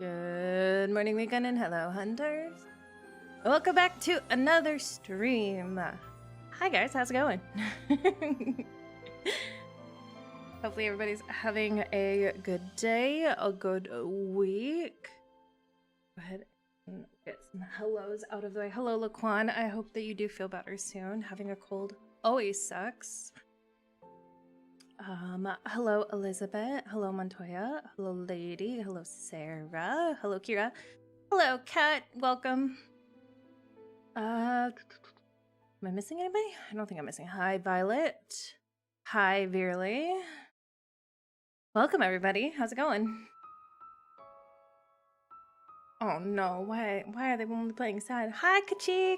Good morning, weekend, and hello, hunters. Welcome back to another stream. Hi, guys. How's it going? Hopefully, everybody's having a good day, a good week. Go ahead and get some hellos out of the way. Hello, Laquan. I hope that you do feel better soon. Having a cold always sucks. Hello, Elizabeth. Hello, Montoya. Hello, Lady. Hello, Sarah. Hello, Kira. Hello, Kat. Welcome. Am I missing anybody? I don't think I'm missing. Hi, Violet. Hi, Veerly. Welcome, everybody. How's it going? Oh, no. Why are they only playing sad? Hi, Kachik.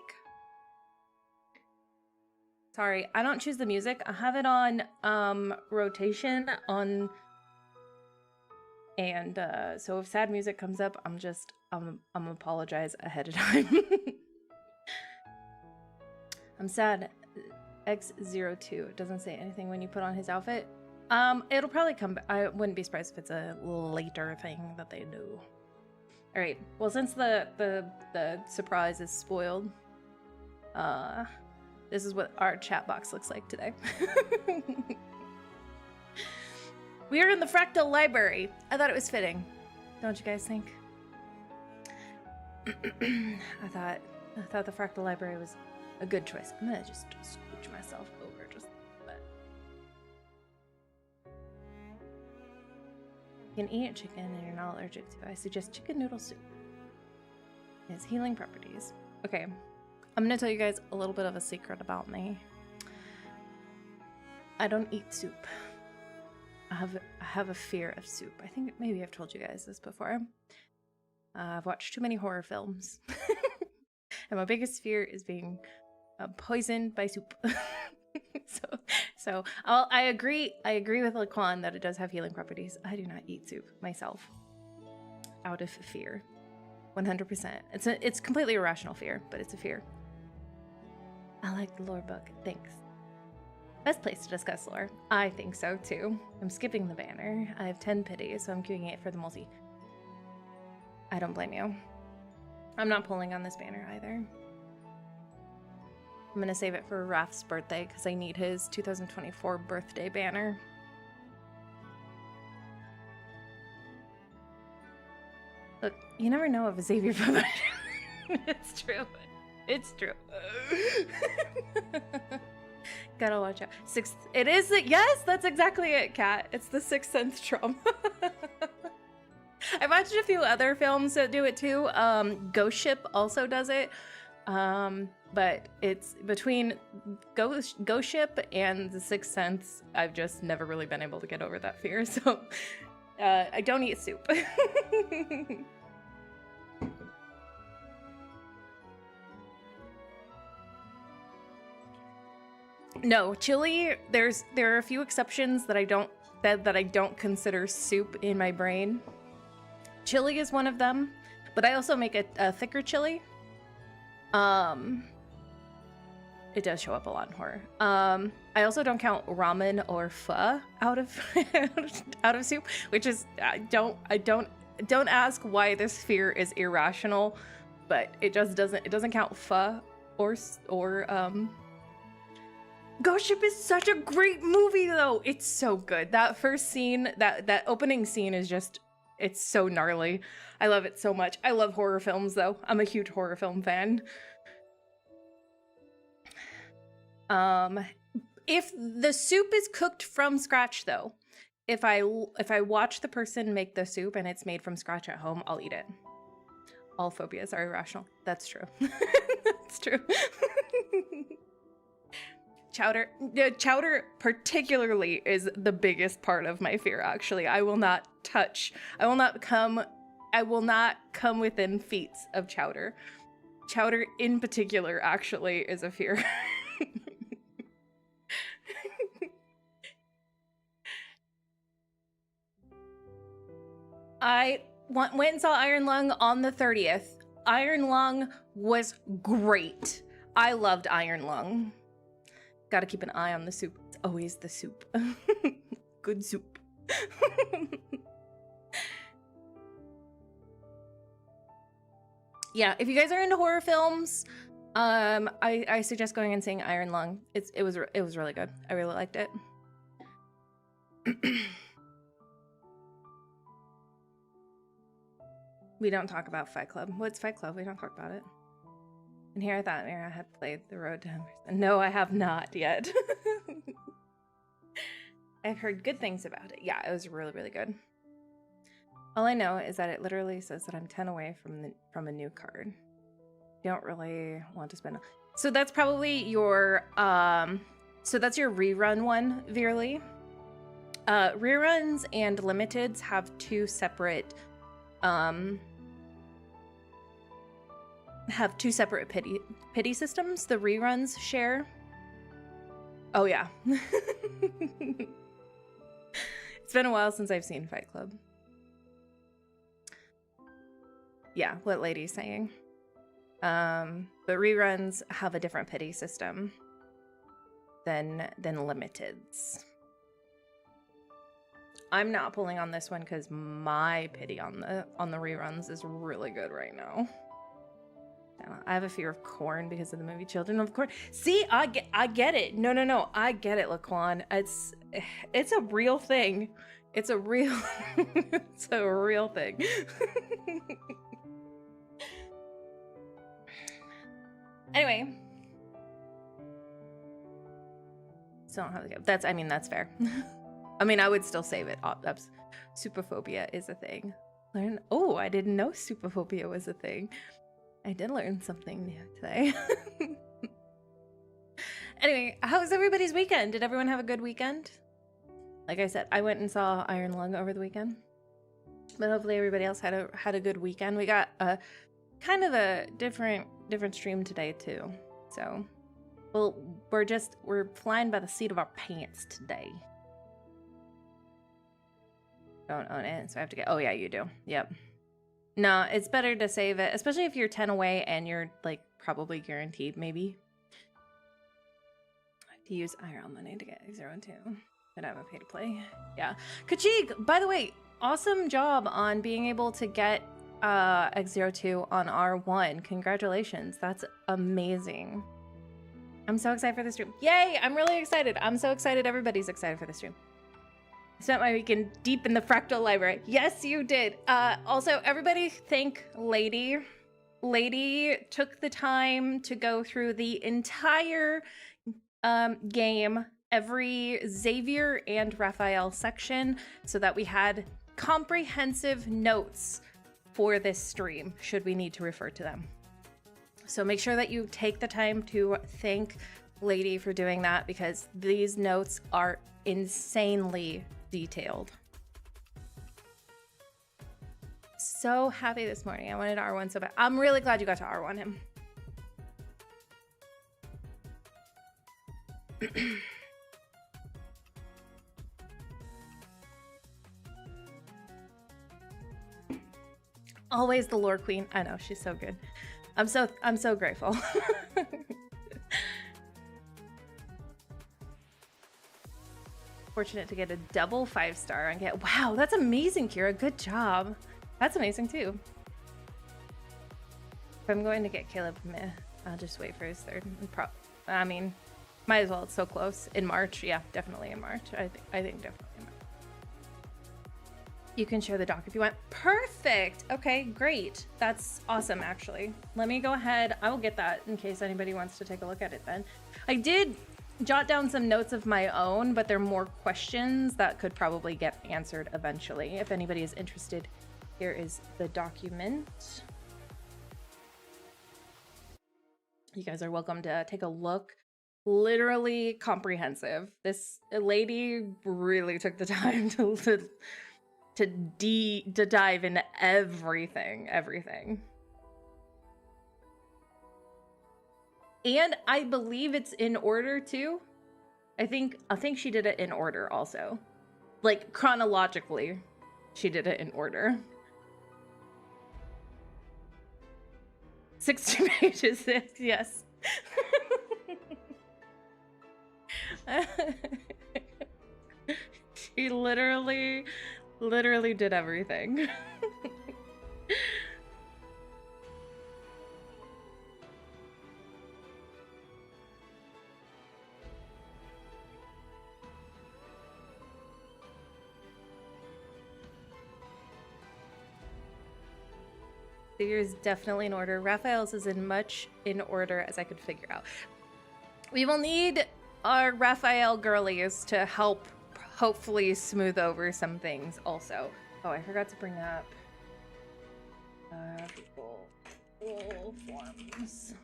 Sorry, I don't choose the music. I have it on rotation on, and so if sad music comes up, I'm apologize ahead of time. I'm sad. X02. It doesn't say anything when you put on his outfit. It'll probably come back. I wouldn't be surprised if it's a later thing that they do. All right. Well, since the surprise is spoiled, this is what our chat box looks like today. We are in the Fractal Library. I thought it was fitting. Don't you guys think? I thought the Fractal Library was a good choice. I'm gonna just scooch myself over just a bit. You can eat chicken and you're not allergic to it. I suggest chicken noodle soup. It has healing properties. Okay. I'm gonna tell you guys a little bit of a secret about me. I don't eat soup. I have a fear of soup. I think maybe I've told you guys this before. I've watched too many horror films. And my biggest fear is being poisoned by soup. So I agree with Laquan that it does have healing properties. I do not eat soup myself out of fear. 100%. It's completely irrational fear, but it's a fear. I like the lore book. Thanks. Best place to discuss lore. I think so too. I'm skipping the banner. I have 10 pity, so I'm queuing it for the multi. I don't blame you. I'm not pulling on this banner either. I'm gonna save it for Raph's birthday because I need his 2024 birthday banner. Look, you never know of a Xavier provider. It's true. It's true. Gotta watch out. It is, yes, that's exactly it, Kat. It's the Sixth Sense trauma. I've watched a few other films that do it too. Ghost Ship also does it. But it's between Ghost Ship and the Sixth Sense, I've just never really been able to get over that fear. So I don't eat soup. No, chili, there are a few exceptions that I don't consider soup in my brain. Chili is one of them, but I also make a thicker chili. It does show up a lot in horror. I also don't count ramen or pho out of out of soup, which is don't ask why this fear is irrational, but it doesn't count pho or Ghost Ship is such a great movie though. It's so good. That first scene, that opening scene is just, it's so gnarly. I love it so much. I love horror films though. I'm a huge horror film fan. If the soup is cooked from scratch though, if I watch the person make the soup and it's made from scratch at home, I'll eat it. All phobias are irrational. That's true. That's true. Chowder particularly is the biggest part of my fear, actually. I will not come within feet of chowder. Chowder in particular actually is a fear. I went and saw Iron Lung on the 30th. Iron Lung was great. I loved Iron Lung. Gotta keep an eye on the soup. It's always the soup. Good soup. Yeah, if you guys are into horror films, I suggest going and seeing Iron Lung. It was really good. I really liked it. We don't talk about Fight Club. What's Fight Club? We don't talk about it. And here I thought Mira had played The Road to Emerson. No, I have not yet. I've heard good things about it. Yeah, it was really, really good. All I know is that it literally says that I'm 10 away from a new card. Don't really want to spend. So that's probably your so that's your rerun one, Veerly. Reruns and limiteds have two separate pity systems. The reruns share. Oh yeah. It's been a while since I've seen Fight Club. Yeah, what Lady's saying. But reruns have a different pity system than limiteds. I'm not pulling on this one because my pity on the reruns is really good right now. I have a fear of corn because of the movie Children of Corn. See, I get it. No, I get it, Laquan. It's a real thing. It's a real it's a real thing. Anyway, still don't have to go. That's fair. I mean, I would still save it. Superphobia is a thing. Oh, I didn't know superphobia was a thing. I did learn something new today. Anyway, how was everybody's weekend? Did everyone have a good weekend? Like I said, I went and saw Iron Lung over the weekend. But hopefully everybody else had a good weekend. We got a kind of a different stream today too. So, well, we're flying by the seat of our pants today. Don't own it, so I have to get. Oh yeah, you do. Yep. No, it's better to save it, especially if you're 10 away and you're like probably guaranteed maybe to use IRL money to get X02. But I have a pay to play. Yeah. Kachig, by the way, awesome job on being able to get X02 on R1. Congratulations. That's amazing. I'm so excited for this stream. Yay! I'm really excited. I'm so excited. Everybody's excited for this stream. Spent my weekend deep in the Fractal Library. Yes, you did. Also, everybody thank Lady. Lady took the time to go through the entire game, every Xavier and Raphael section, so that we had comprehensive notes for this stream, should we need to refer to them. So make sure that you take the time to thank Lady for doing that, because these notes are insanely detailed. So happy this morning. I wanted R1 so bad. I'm really glad you got to R1 him. Always the lore queen. I know, she's so good. I'm so grateful. Fortunate to get a double 5-star and get. Wow, that's amazing, Kira. Good job. That's amazing too. If I'm going to get Caleb, meh, I'll just wait for his third. I mean, might as well. It's so close. In March, yeah, definitely in March. I think definitely in March. You can share the doc if you want. Perfect. Okay, great. That's awesome, actually. Let me go ahead. I will get that in case anybody wants to take a look at it then. I did jot down some notes of my own, but they're more questions that could probably get answered eventually. If anybody is interested, here is the document. You guys are welcome to take a look. Literally comprehensive. This lady really took the time to dive into everything. And I believe it's in order too. I think she did it in order also. Like chronologically, she did it in order. 60 pages, yes. She literally did everything. Xavier's definitely in order. Raphael's is in much in order as I could figure out. We will need our Raphael girlies to help hopefully smooth over some things also. Oh, I forgot to bring up people forms.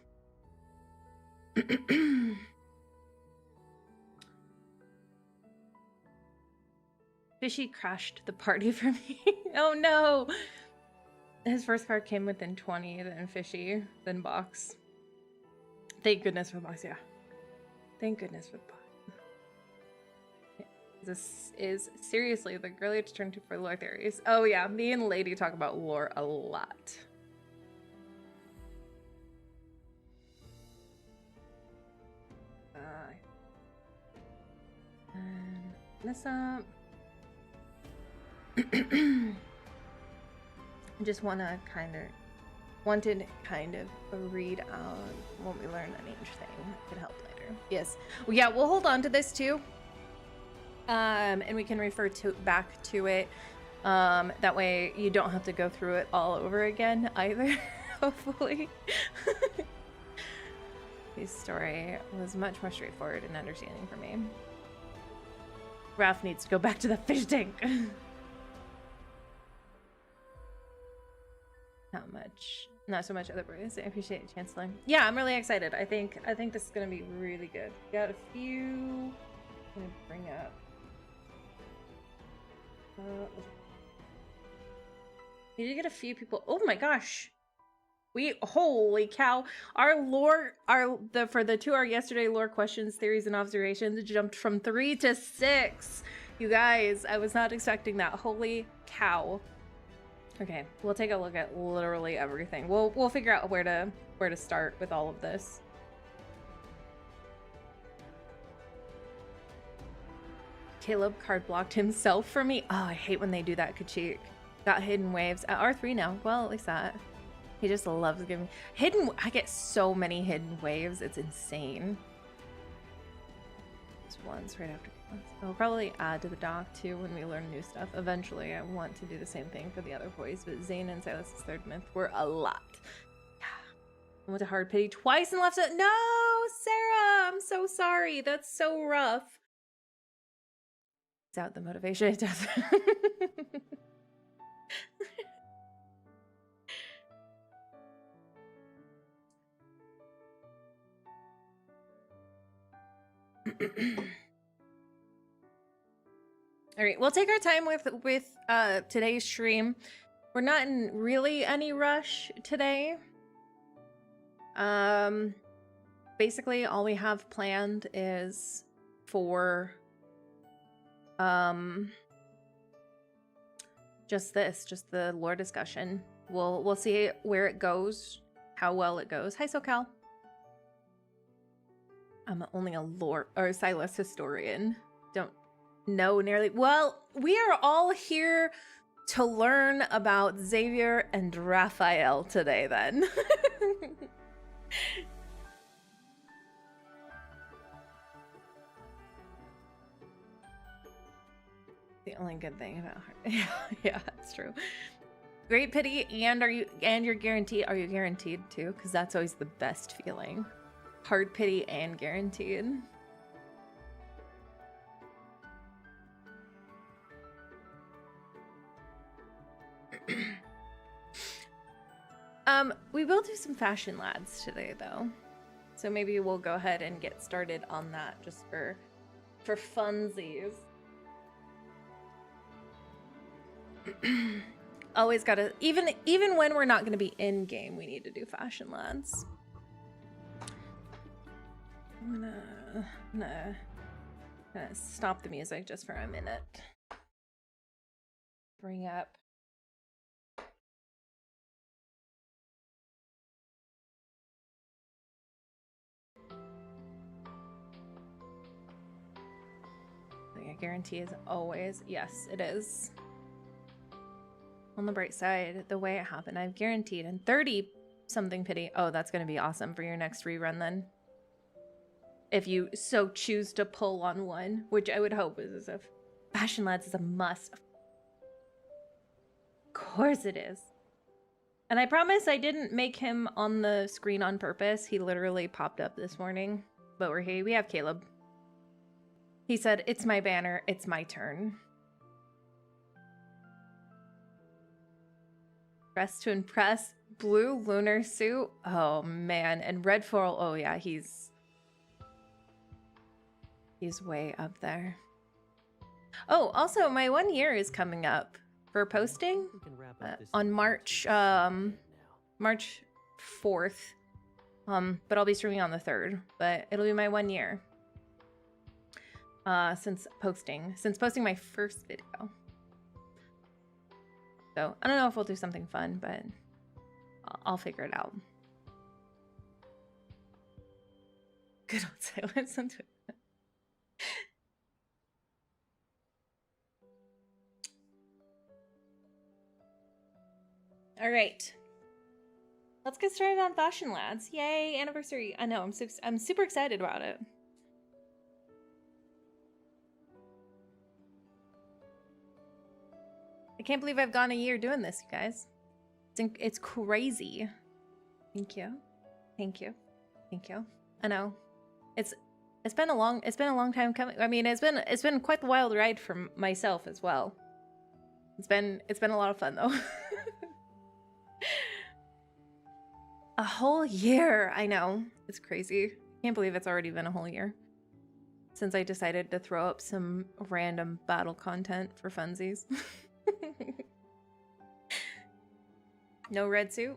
Fishy crashed the party for me. Oh no! His first card came within 20, then Fishy, then Box. Thank goodness for Box, yeah. Thank goodness for the Box. This is seriously the girly to turn to for lore theories. Oh yeah, me and Lady talk about lore a lot. And this up. Just wanted kind of read out what we learned on each thing. That could help later. Yes. Well, yeah, we'll hold on to this too. And we can refer back to it. That way you don't have to go through it all over again either, hopefully. This story was much more straightforward and understanding for me. Raph needs to go back to the fish tank. Not so much other boys. I appreciate it, Chancellor. Yeah, I'm really excited. I think this is gonna be really good. Got a few. I'm gonna bring up. We did get a few people. Oh my gosh. Holy cow. Our lore, for the 2 hour yesterday lore questions, theories, and observations jumped from 3 to 6. You guys, I was not expecting that. Holy cow. Okay, we'll take a look at literally everything. We'll figure out where to start with all of this. Caleb card blocked himself for me. Oh, I hate when they do that, Kachik. Got hidden waves at R3 now. Well, at least that. He just loves giving hidden. I get so many hidden waves. It's insane. It's once right after. I'll probably add to the doc too when we learn new stuff. Eventually, I want to do the same thing for the other boys, but Zane and Silas's third myth were a lot. Yeah. I went to hard pity twice and left it. No, Sarah, I'm so sorry. That's so rough. It's out the motivation it does. All right, we'll take our time with today's stream. We're not in really any rush today. Basically all we have planned is for just the lore discussion. We'll see where it goes, how well it goes. Hi, SoCal. I'm only a lore or Silas historian. Don't know nearly. Well, we are all here to learn about Xavier and Raphael today then. The only good thing about her. Yeah, that's true. Great pity, and you're guaranteed. Are you guaranteed too? Because that's always the best feeling. Hard pity and guaranteed. We will do some fashion lads today though. So maybe we'll go ahead and get started on that just for funsies. Always gotta, even when we're not gonna be in game, we need to do fashion lads. I'm gonna stop the music just for a minute. Bring up. I guarantee is always, yes, it is. On the bright side, the way it happened, I've guaranteed, and 30 something pity. Oh, that's gonna be awesome for your next rerun then. If you so choose to pull on one, which I would hope is a fashion lads is a must. Of course it is. And I promise I didn't make him on the screen on purpose. He literally popped up this morning. But we're here. We have Caleb. He said, "It's my banner. It's my turn." Dressed to impress. Blue lunar suit. Oh, man. And red floral. Oh, yeah. He's way up there. Oh, also, my 1 year is coming up for posting on March 4th. But I'll be streaming on the 3rd. But it'll be my 1 year since posting my first video. So I don't know if we'll do something fun, but I'll figure it out. Good old silence. All right, let's get started on Fashion Lads. Yay, anniversary! I know, I'm super excited about it. I can't believe I've gone a year doing this, you guys. It's crazy. Thank you. I know. It's been a long time coming. I mean, it's been quite the wild ride for myself as well. It's been a lot of fun though. A whole year. I know. It's crazy. Can't believe it's already been a whole year since I decided to throw up some random battle content for funsies. No red suit?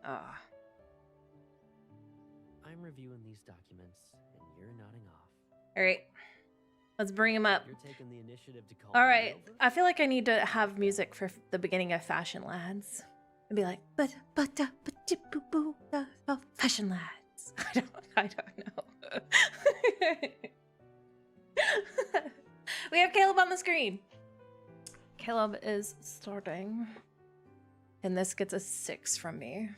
Ah. I'm reviewing these documents and you're nodding off. All right. Let's bring him up. You're taking the initiative to call. All right. I feel like I need to have music for the beginning of Fashion Lads. And be like, Fashion Lads. I don't know. We have Caleb on the screen. Caleb is starting. And this gets a 6 from me.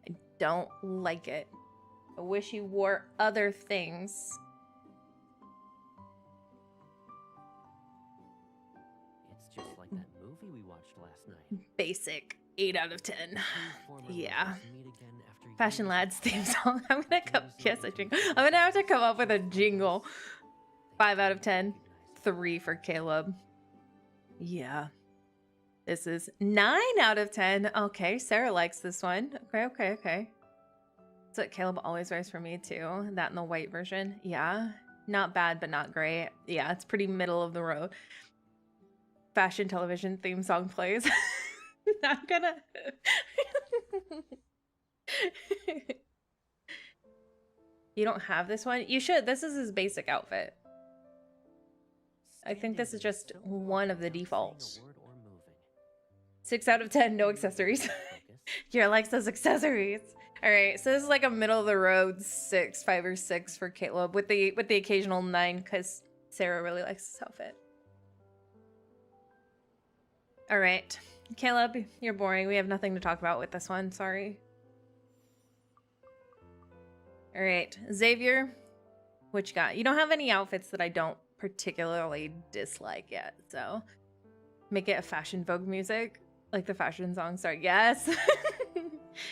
I don't like it. I wish he wore other things. It's just like that movie we watched last night. Basic. 8 out of 10. Yeah. Fashion Lads theme song. I'm gonna come. Yes, a jingle. I'm gonna have to come up with a jingle. 5 out of 10. 3 for Caleb. Yeah. This is 9 out of 10. Okay, Sarah likes this one. Okay. That's what Caleb always wears for me too. That in the white version. Yeah. Not bad, but not great. Yeah, it's pretty middle of the road. Fashion television theme song plays. I'm gonna... You don't have this one? You should. This is his basic outfit. I think this is just one of the defaults. 6 out of 10, no accessories. Your likes those accessories. All right, so this is like a middle of the road 6, 5 or 6 for Caleb with the occasional 9 because Sarah really likes this outfit. All right, Caleb, you're boring. We have nothing to talk about with this one. Sorry. All right, Xavier, what you got? You don't have any outfits that I don't particularly dislike yet, so make it a Fashion Vogue music. Like the fashion song start. Yes.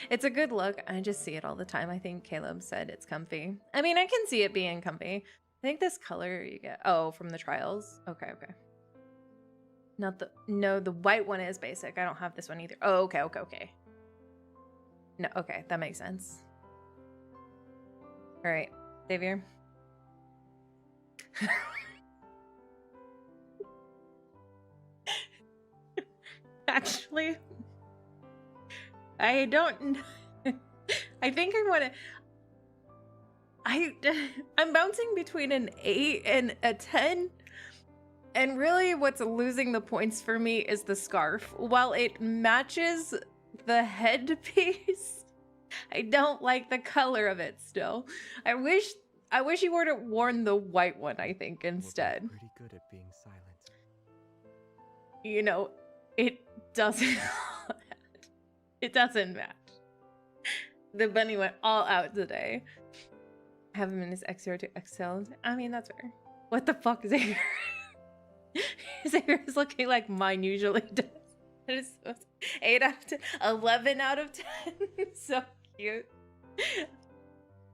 It's a good look. I just see it all the time. I think Caleb said it's comfy. I mean, I can see it being comfy. I think this color you get. Oh, from the trials. Okay. Not the... No, the white one is basic. I don't have this one either. Oh, okay. No, okay. That makes sense. All right. Xavier. Actually, I don't... I think I want to... I'm bouncing between an 8 and a 10. And really what's losing the points for me is the scarf. While it matches the headpiece, I don't like the color of it still. I wish he would have worn the white one, I think, instead. Pretty good at being silent. You know, it doesn't match. The bunny went all out today. Have him in his X0 to XL. I mean, that's fair. What the fuck, Xavier? Xavier is looking like mine usually does. That is so 8 out of 10. 11 out of 10. So cute.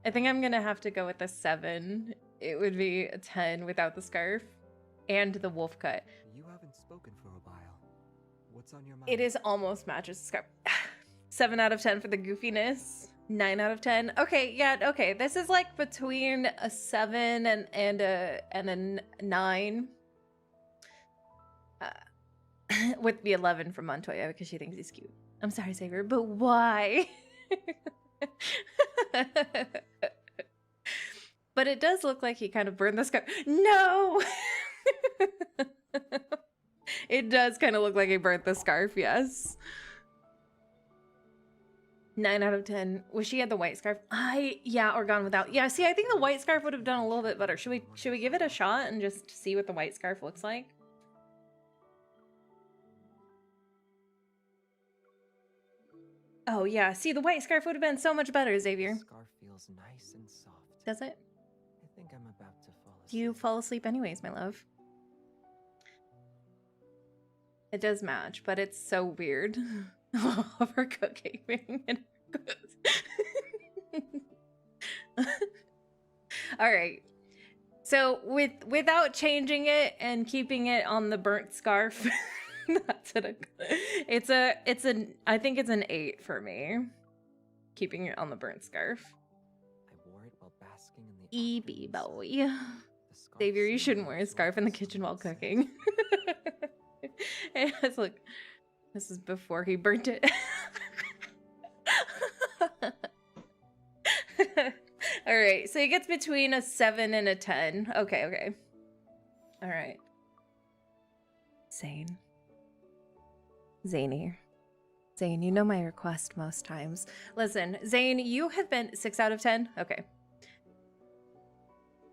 I think I'm gonna have to go with a 7. It would be a 10 without the scarf and the wolf cut. You haven't spoken for a while. What's on your mind? It is almost matches the scarf. 7 out of 10 for the goofiness. 9 out of 10. Okay, yeah, okay. This is like between a 7 and a 9. With the 11 from Montoya because she thinks he's cute. I'm sorry, Xavier, but why? But it does look like he kind of burned the scarf. No! It does kind of look like he burnt the scarf, yes. 9 out of 10. Wish she had the white scarf. Yeah, or gone without. Yeah, see, I think the white scarf would have done a little bit better. Should we give it a shot and just see what the white scarf looks like? Oh yeah, see, the white scarf would have been so much better, Xavier. The scarf feels nice and soft. Does it? I think I'm about to fall asleep. Do you fall asleep anyways, my love? It does match, but it's so weird. Overcooking. All right. So without changing it and keeping it on the burnt scarf, that's it. I think it's an 8 for me. Keeping it on the burnt scarf. I wore it while basking in the EB afternoon boy. sun. The scarf Xavier, you seemed shouldn't wear a like scarf in the lifeless kitchen while inside. cooking. It's look, this is before he burnt it. All right, so he gets between a 7 and a 10. Okay. All right. Zane, you know my request most times. Listen, Zane, you have been 6 out of 10. Okay.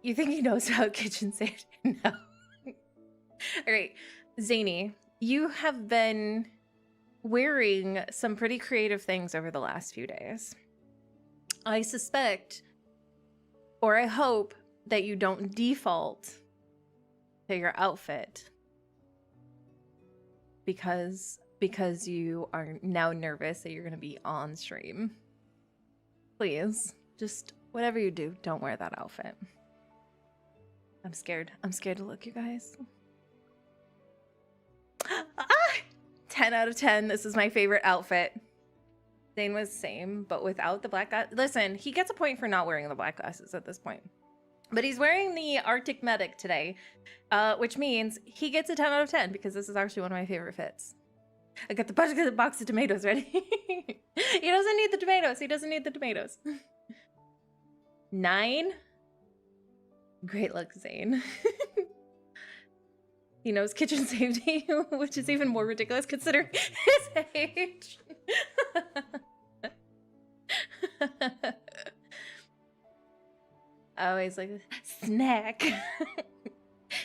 You think he knows about kitchen safety? No. All right, Zany, you have been wearing some pretty creative things over the last few days. I suspect, or I hope, that you don't default to your outfit because you are now nervous that you're going to be on stream. Please, just whatever you do, don't wear that outfit. I'm scared to look, you guys. 10 out of 10. This is my favorite outfit. Zane was same, but without the black glasses. Listen, he gets a point for not wearing the black glasses at this point. But he's wearing the Arctic Medic today, which means he gets a 10 out of 10 because this is actually one of my favorite fits. I got the box of tomatoes ready. He doesn't need the tomatoes. 9. Great luck, Zane. He knows kitchen safety, which is even more ridiculous considering his age. Always like, snack.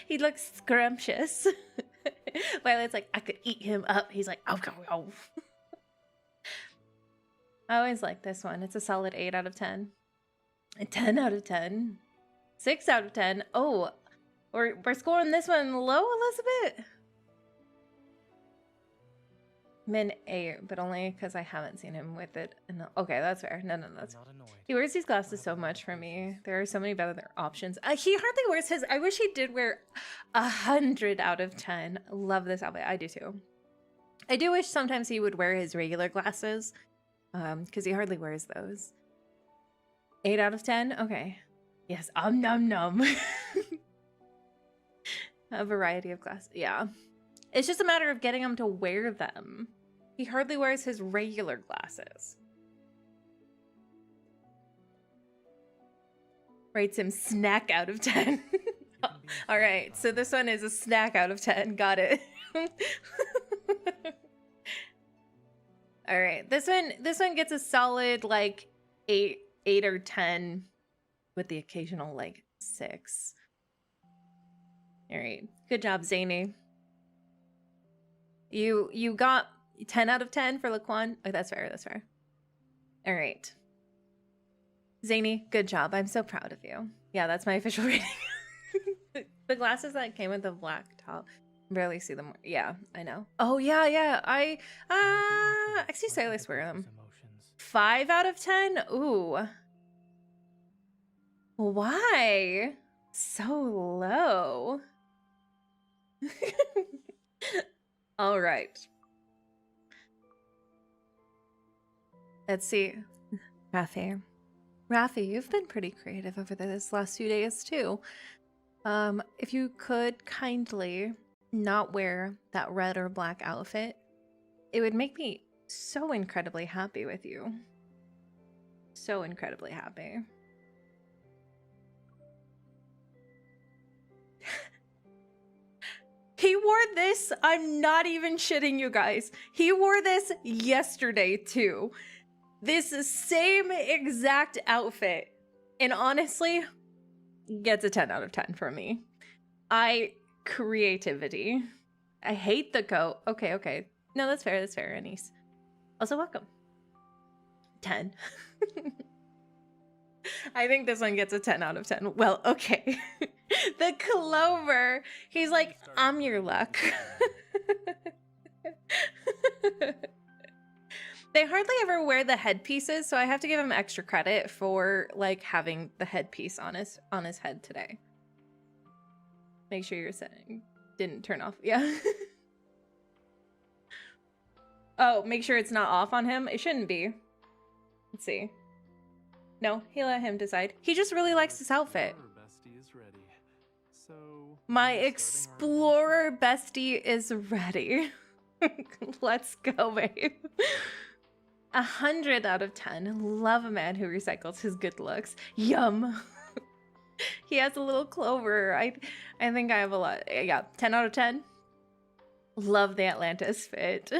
He looks scrumptious. Violet's like, I could eat him up. He's like, oh. I always like this one. It's a solid 8 out of 10. A 10 out of 10. 6 out of 10. Oh, we're scoring this one low, Elizabeth. Min 8, but only because I haven't seen him with it. Okay, that's fair. No, that's fair. He wears these glasses so much for me. There are so many better options. He hardly wears his. I wish he did wear 100 out of 10. Love this outfit. I do too. I do wish sometimes he would wear his regular glasses, because he hardly wears those. 8 out of 10. Okay. Yes. Nom. A variety of glasses. Yeah. It's just a matter of getting him to wear them. He hardly wears his regular glasses. Rates him snack out of 10. All right, so this one is a snack out of 10. Got it. All right, this one gets a solid like 8 or 10 with the occasional like 6. All right, good job, Zany. You got 10 out of 10 for Laquan. Oh, that's fair. All right. Zany, good job. I'm so proud of you. Yeah, that's my official rating. The glasses that came with the black top. Barely see them. Yeah, I know. Oh yeah, yeah. I see Silas wear them. 5 out of 10? Ooh. Why? So low. All right. Let's see. Rafi. Rafi, you've been pretty creative over this last few days too. If you could kindly not wear that red or black outfit, it would make me so incredibly happy with you. So incredibly happy. He wore this. I'm not even shitting you guys. He wore this yesterday too. This same exact outfit. And honestly, gets a 10 out of 10 for me. Creativity. I hate the coat. Okay, okay. No, that's fair. That's fair, Anise. Also, welcome. 10. I think this one gets a 10 out of 10. Well, okay. The Clover. He's like, I'm your luck. They hardly ever wear the headpieces, so I have to give him extra credit for like having the headpiece on his head today. Make sure your setting didn't turn off. Yeah. Oh, make sure it's not off on him. It shouldn't be. Let's see. No, he let him decide. He just really likes this outfit. My explorer bestie is ready. Let's go, babe. 100 out of 10. Love a man who recycles his good looks. Yum. He has a little Clover. I think I have a lot. Yeah, 10 out of 10. Love the Atlantis fit.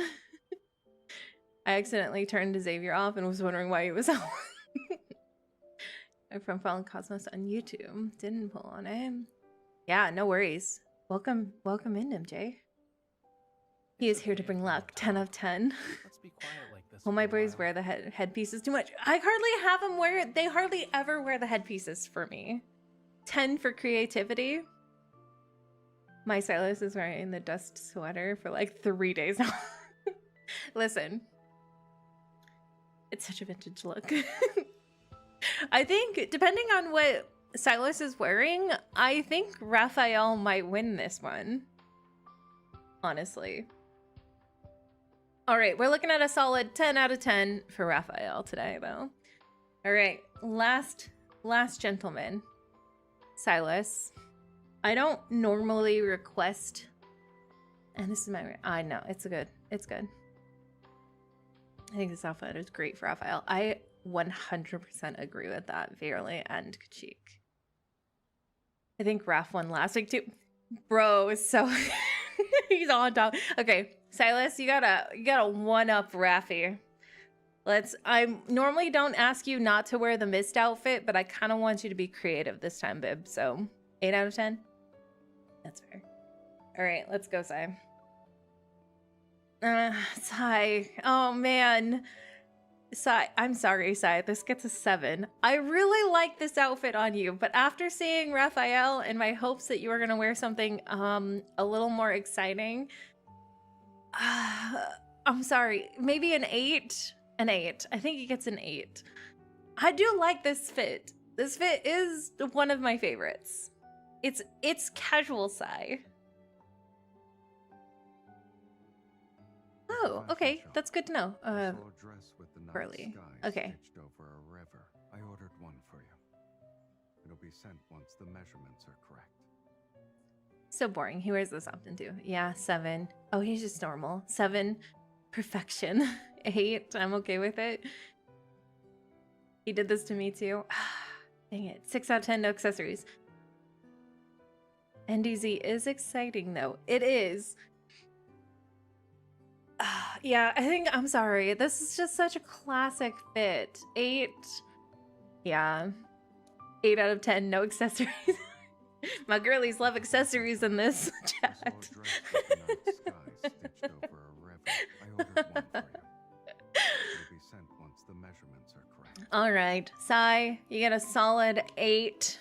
I accidentally turned Xavier off and was wondering why he was on. I'm from Fallen Cosmos on YouTube. Didn't pull on him. Yeah, no worries. Welcome in, MJ. He is here to bring luck. 10 out of 10. Well, my boys wear the headpieces too much. I hardly have them wear it. They hardly ever wear the headpieces for me. 10 for creativity. My stylist is wearing the dust sweater for like 3 days now. Listen. It's such a vintage look. I think, depending on what Silas is wearing, I think Raphael might win this one. Honestly. All right, we're looking at a solid 10 out of 10 for Raphael today, though. All right, last gentleman. Silas. I don't normally request, and this is my, I know, it's good. It's good. I think this outfit is great for Raphael. I 100% agree with that, Verily and Kachik. I think Raph won last week too. Bro, so he's on top. Okay, Silas, you gotta one up Raffy. I normally don't ask you not to wear the mist outfit, but I kind of want you to be creative this time, Bib. So 8 out of 10. That's fair. All right, let's go, Sai. Sai. Oh man. Sai, I'm sorry, Sai. This gets a 7. I really like this outfit on you, but after seeing Raphael and my hopes that you were gonna wear something a little more exciting, I'm sorry. Maybe an 8. An 8. I think he gets an 8. I do like this fit. This fit is one of my favorites. It's casual, Sai. Oh, okay. That's good to know. Curly. Okay. Over a river. I ordered one for you. It'll be sent once the measurements are correct. So boring. He wears this often too. Yeah, 7. Oh, he's just normal. 7. Perfection. 8. I'm okay with it. He did this to me too. Dang it. 6 out of 10, no accessories. NDZ is exciting though. It is. Yeah, I'm sorry. This is just such a classic fit. 8. Yeah. 8 out of 10, no accessories. My girlies love accessories in this chat. All right, Sai, you get a solid 8.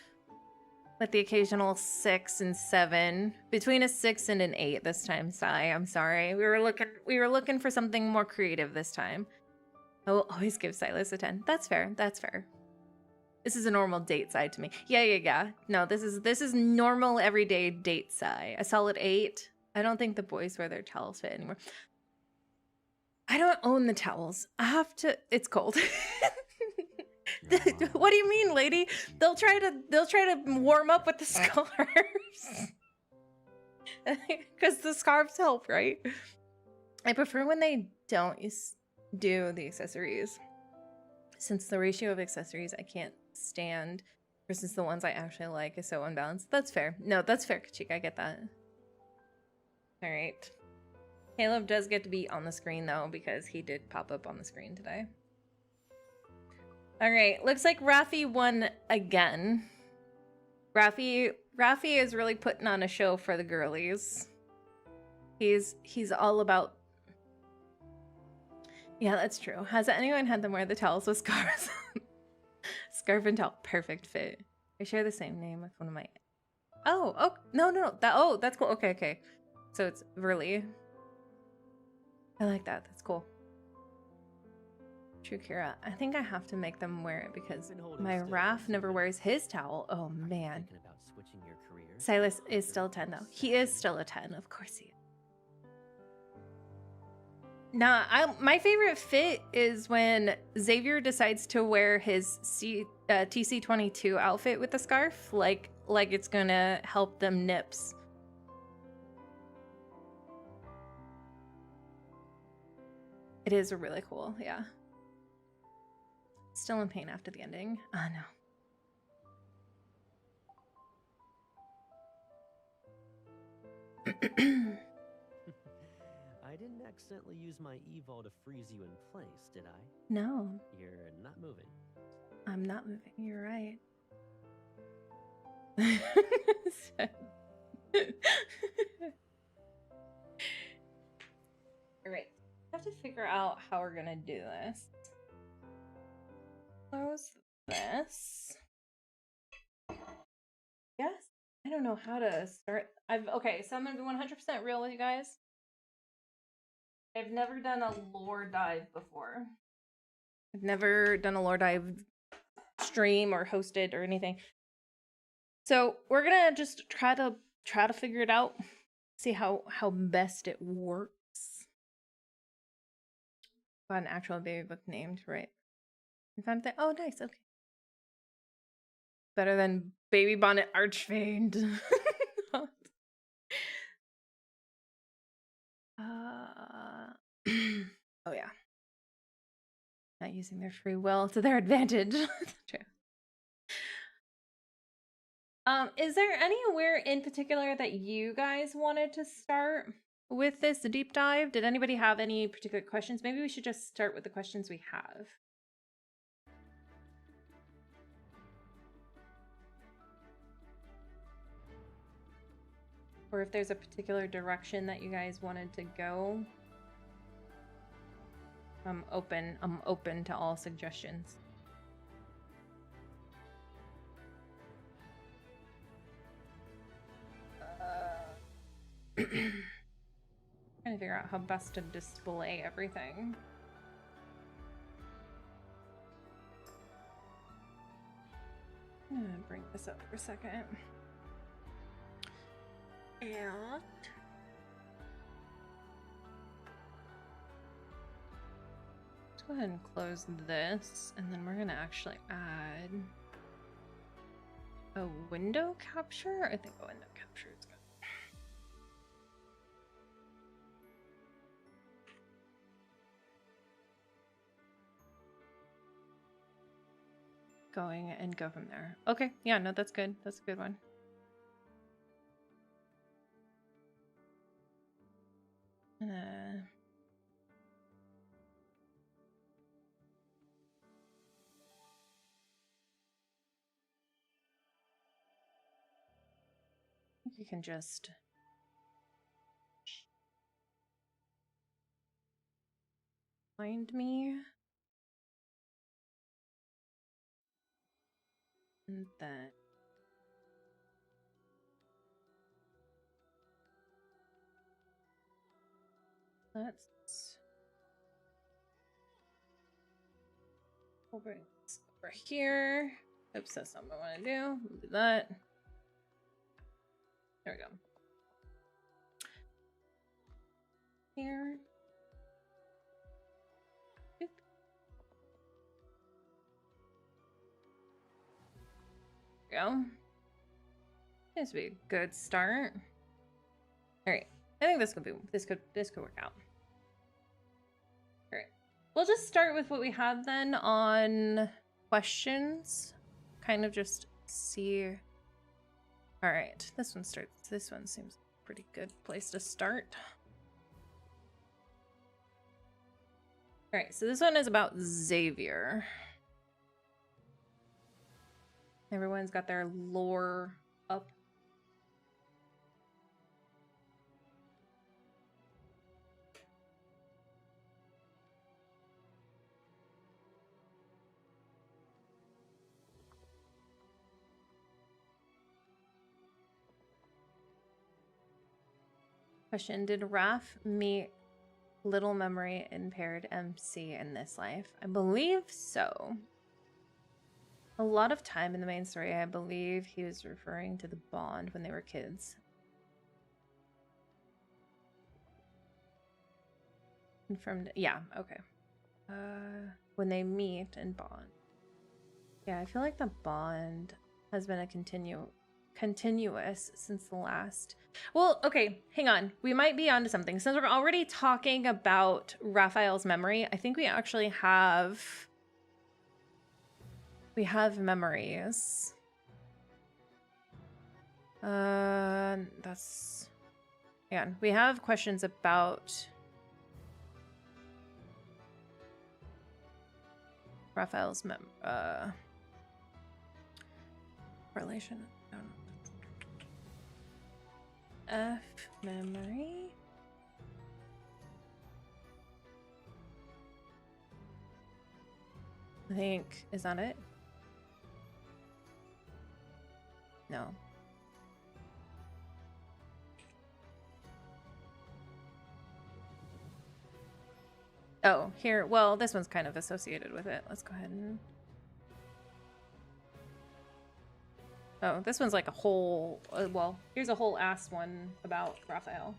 With the occasional 6 and 7. Between a 6 and an 8 this time, Sai. I'm sorry. We were looking for something more creative this time. I will always give Silas a 10. That's fair. That's fair. This is a normal date side to me. Yeah. No, this is normal everyday date side. A solid 8. I don't think the boys wear their towels fit anymore. I don't own the towels. I have to. It's cold. What do you mean, lady? They'll try to warm up with the scarves. Because the scarves help, right? I prefer when they don't do the accessories. Since the ratio of accessories I can't stand versus the ones I actually like is so unbalanced. That's fair. No, that's fair, Kachika. I get that. All right. Caleb does get to be on the screen, though, because he did pop up on the screen today. All right. Looks like Rafi won again. Rafi is really putting on a show for the girlies. He's all about... Yeah, that's true. Has anyone had them wear the towels with scarves? Scarf and towel. Perfect fit. I share the same name with one of my... Oh, no. That's cool. Okay. So it's Verly. I like that. That's cool. True, Kira. I think I have to make them wear it because my Raph never wears his towel. Oh, man. Silas is still a 10, though. He is still a 10. Of course he is. Nah, my favorite fit is when Xavier decides to wear his TC22 outfit with the scarf, like it's gonna help them nips. It is really cool, yeah. Still in pain after the ending. Ah, no. I didn't accidentally use my evol to freeze you in place, did I? No. You're not moving. I'm not moving. You're right. All right. I have to figure out how we're gonna do this. Close this. Yes. I don't know how to start. Okay, so I'm gonna be 100% real with you guys. I've never done a lore dive before. I've never done a lore dive stream or hosted or anything. So we're gonna just try to figure it out, see how best it works. Got an actual baby book named, right? You found that? Oh, nice. Okay. Better than Baby Bonnet Archfiend. Oh yeah. Not using their free will to their advantage. True. Is there anywhere in particular that you guys wanted to start with this deep dive? Did anybody have any particular questions? Maybe we should just start with the questions we have. Or if there's a particular direction that you guys wanted to go. I'm open to all suggestions. Trying to figure out how best to display everything. I'm gonna bring this up for a second. And let's go ahead and close this, and then we're gonna actually add a window capture. I think a window capture is good. Going and go from there. Okay, yeah, no, that's good. That's a good one. I think you can just find me. And then Let's we'll bring this over here. Oops, that's not what I want to do. We'll do that. There we go. Here. Oop. There we go. This would be a good start. All right. I think this could work out. All right. We'll just start with what we had then on questions. Kind of just see. All right. This one seems a pretty good place to start. All right. So this one is about Xavier. Everyone's got their lore up. Question: did Raph meet little memory impaired MC in this life? I believe so. A lot of time in the main story, I believe he was referring to the bond when they were kids. Confirmed. Yeah, okay. When they meet and bond. Yeah, I feel like the bond has been a continuous since the last. Well, okay, hang on. We might be onto something. Since we're already talking about Raphael's memory, I think we actually have memories. That's, yeah, we have questions about Raphael's correlation. I don't know. F memory. I think, is that it? No. Oh, here. Well, this one's kind of associated with it. Let's go ahead and. Oh, this one's like a whole. Well, here's a whole ass one about Raphael.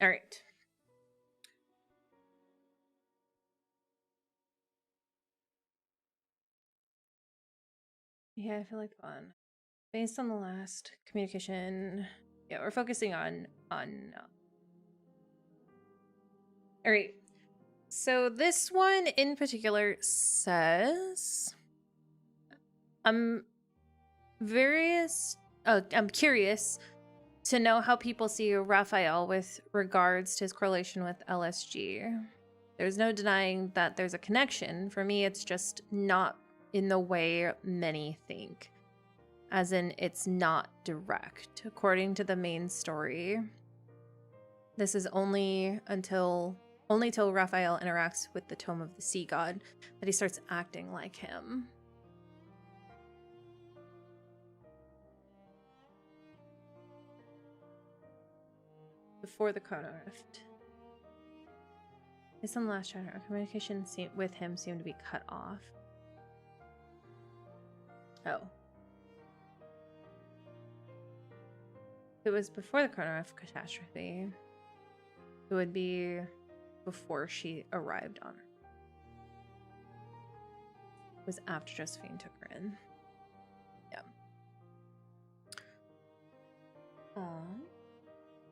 All right. Yeah, I feel like on based on the last communication. Yeah, we're focusing on. All right. So this one in particular says, I'm curious to know how people see Raphael with regards to his correlation with LSG. There's no denying that there's a connection. For me, it's just not in the way many think. As in, it's not direct. According to the main story, this is only till Raphael interacts with the Tome of the Sea God that he starts acting like him. Before the Chrono Rift. Based on the last chapter, our communication with him seemed to be cut off. Oh. If it was before the Chrono Rift catastrophe, it would be before she arrived on her. It was after Josephine took her in. Yeah. Where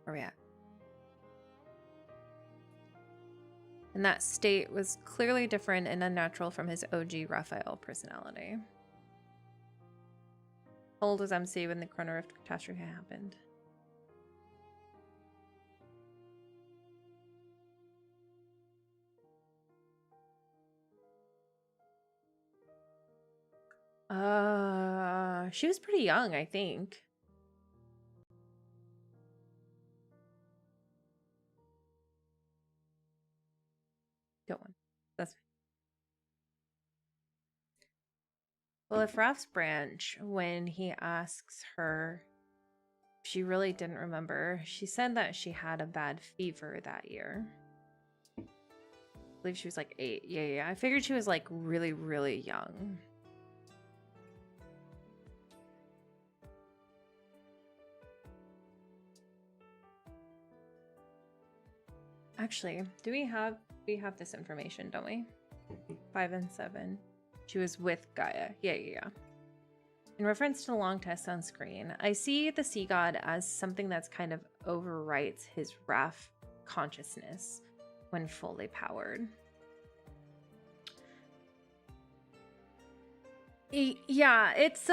are we at? And that state was clearly different and unnatural from his OG Raphael personality. How old was MC when the Chrono Rift catastrophe happened? She was pretty young, I think. Go on. That's Well, if Raph's branch, when he asks her if she really didn't remember, she said that she had a bad fever that year. I believe she was like 8. Yeah. I figured she was like really, really young. Actually, we have this information, don't we? 5 and 7. She was with Gaia. Yeah. In reference to the long test on screen, I see the sea god as something that's kind of overwrites his Raph consciousness when fully powered. Yeah, it's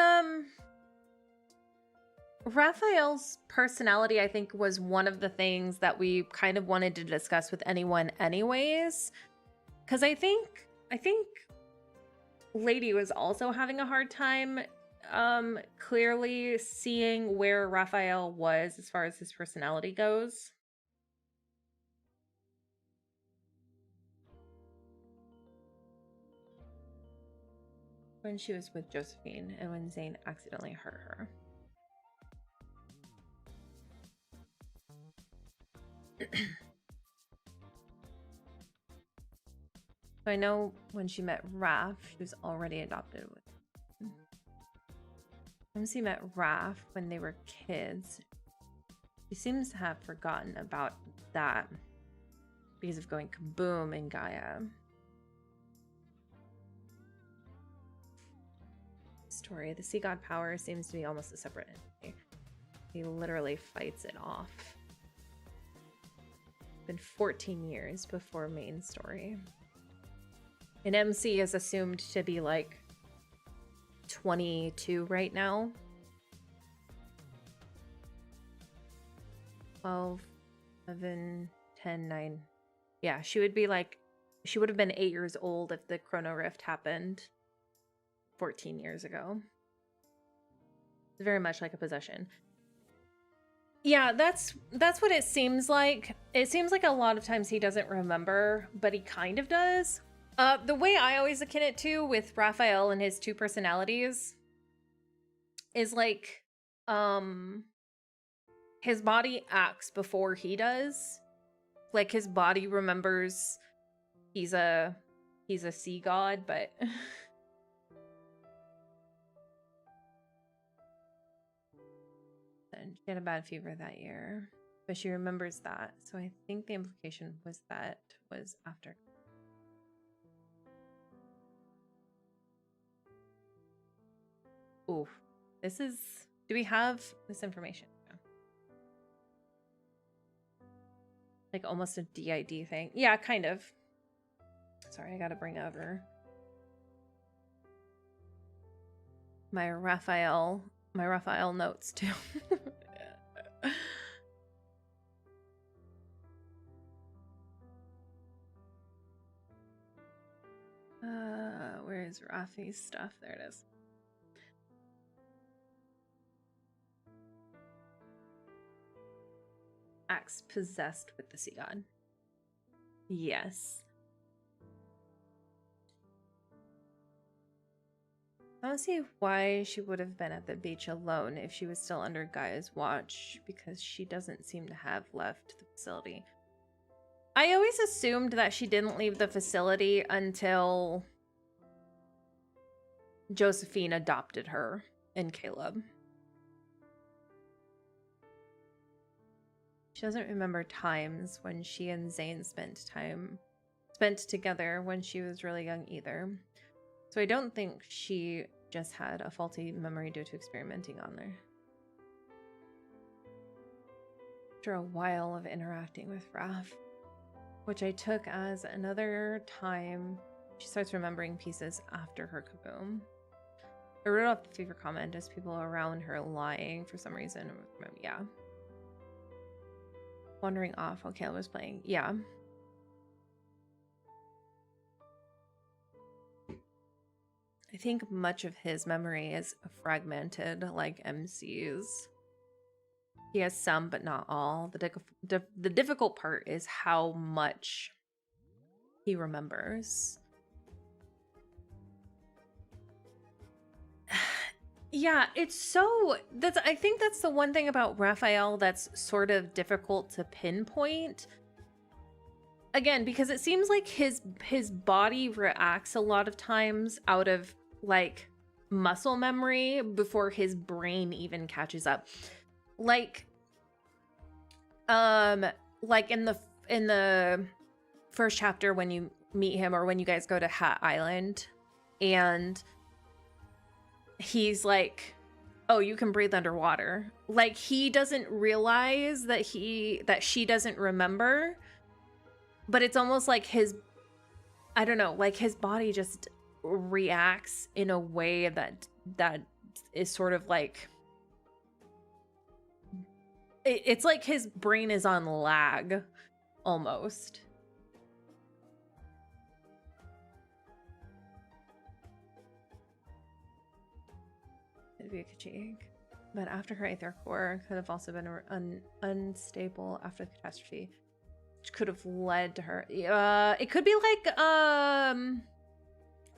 Raphael's personality, I think, was one of the things that we kind of wanted to discuss with anyone anyways. Because I think Lady was also having a hard time clearly seeing where Raphael was as far as his personality goes. When she was with Josephine and when Zane accidentally hurt her. So I know when she met Raph, she was already adopted with him. When she met Raph when they were kids, she seems to have forgotten about that because of going kaboom in Gaia. Story. The sea god power seems to be almost a separate entity. He literally fights it off. It's been 14 years before main story. And MC is assumed to be like 22 right now. 12, 11, 10, 9. Yeah, she would have been 8 years old if the Chrono Rift happened 14 years ago. It's very much like a possession. Yeah, that's what it seems like. It seems like a lot of times he doesn't remember, but he kind of does. The way I always akin it to with Raphael and his 2 personalities is like, his body acts before he does. Like his body remembers he's a sea god, but and she had a bad fever that year, but she remembers that. So I think the implication was that was after. Ooh, this is. Do we have this information? No. Like almost a DID thing. Yeah, kind of. Sorry, I gotta bring over my Raphael notes too. Where's Rafi's stuff? There it is. Acts possessed with the sea god. Yes. I don't see why she would have been at the beach alone if she was still under Gaia's watch, because she doesn't seem to have left the facility. I always assumed that she didn't leave the facility until Josephine adopted her and Caleb. She doesn't remember times when she and Zane spent together when she was really young either. So I don't think she just had a faulty memory due to experimenting on there. After a while of interacting with Raph, which I took as another time she starts remembering pieces after her kaboom. I wrote off the fever comment as people around her lying for some reason. Yeah. Wandering off while Caleb was playing. Yeah. I think much of his memory is fragmented, like MC's. He has some, but not all. The difficult part is how much he remembers. Yeah, it's so that's I think that's the one thing about Raphael that's sort of difficult to pinpoint. Again, because it seems like his body reacts a lot of times out of like muscle memory before his brain even catches up. Like like in the first chapter when you meet him, or when you guys go to Hat Island and he's like, oh, you can breathe underwater. Like, he doesn't realize that she doesn't remember, but it's almost like I don't know, like his body just reacts in a way that is sort of like, it's like his brain is on lag almost. But after her Aether core could have also been unstable after the catastrophe, which could have led to her. It could be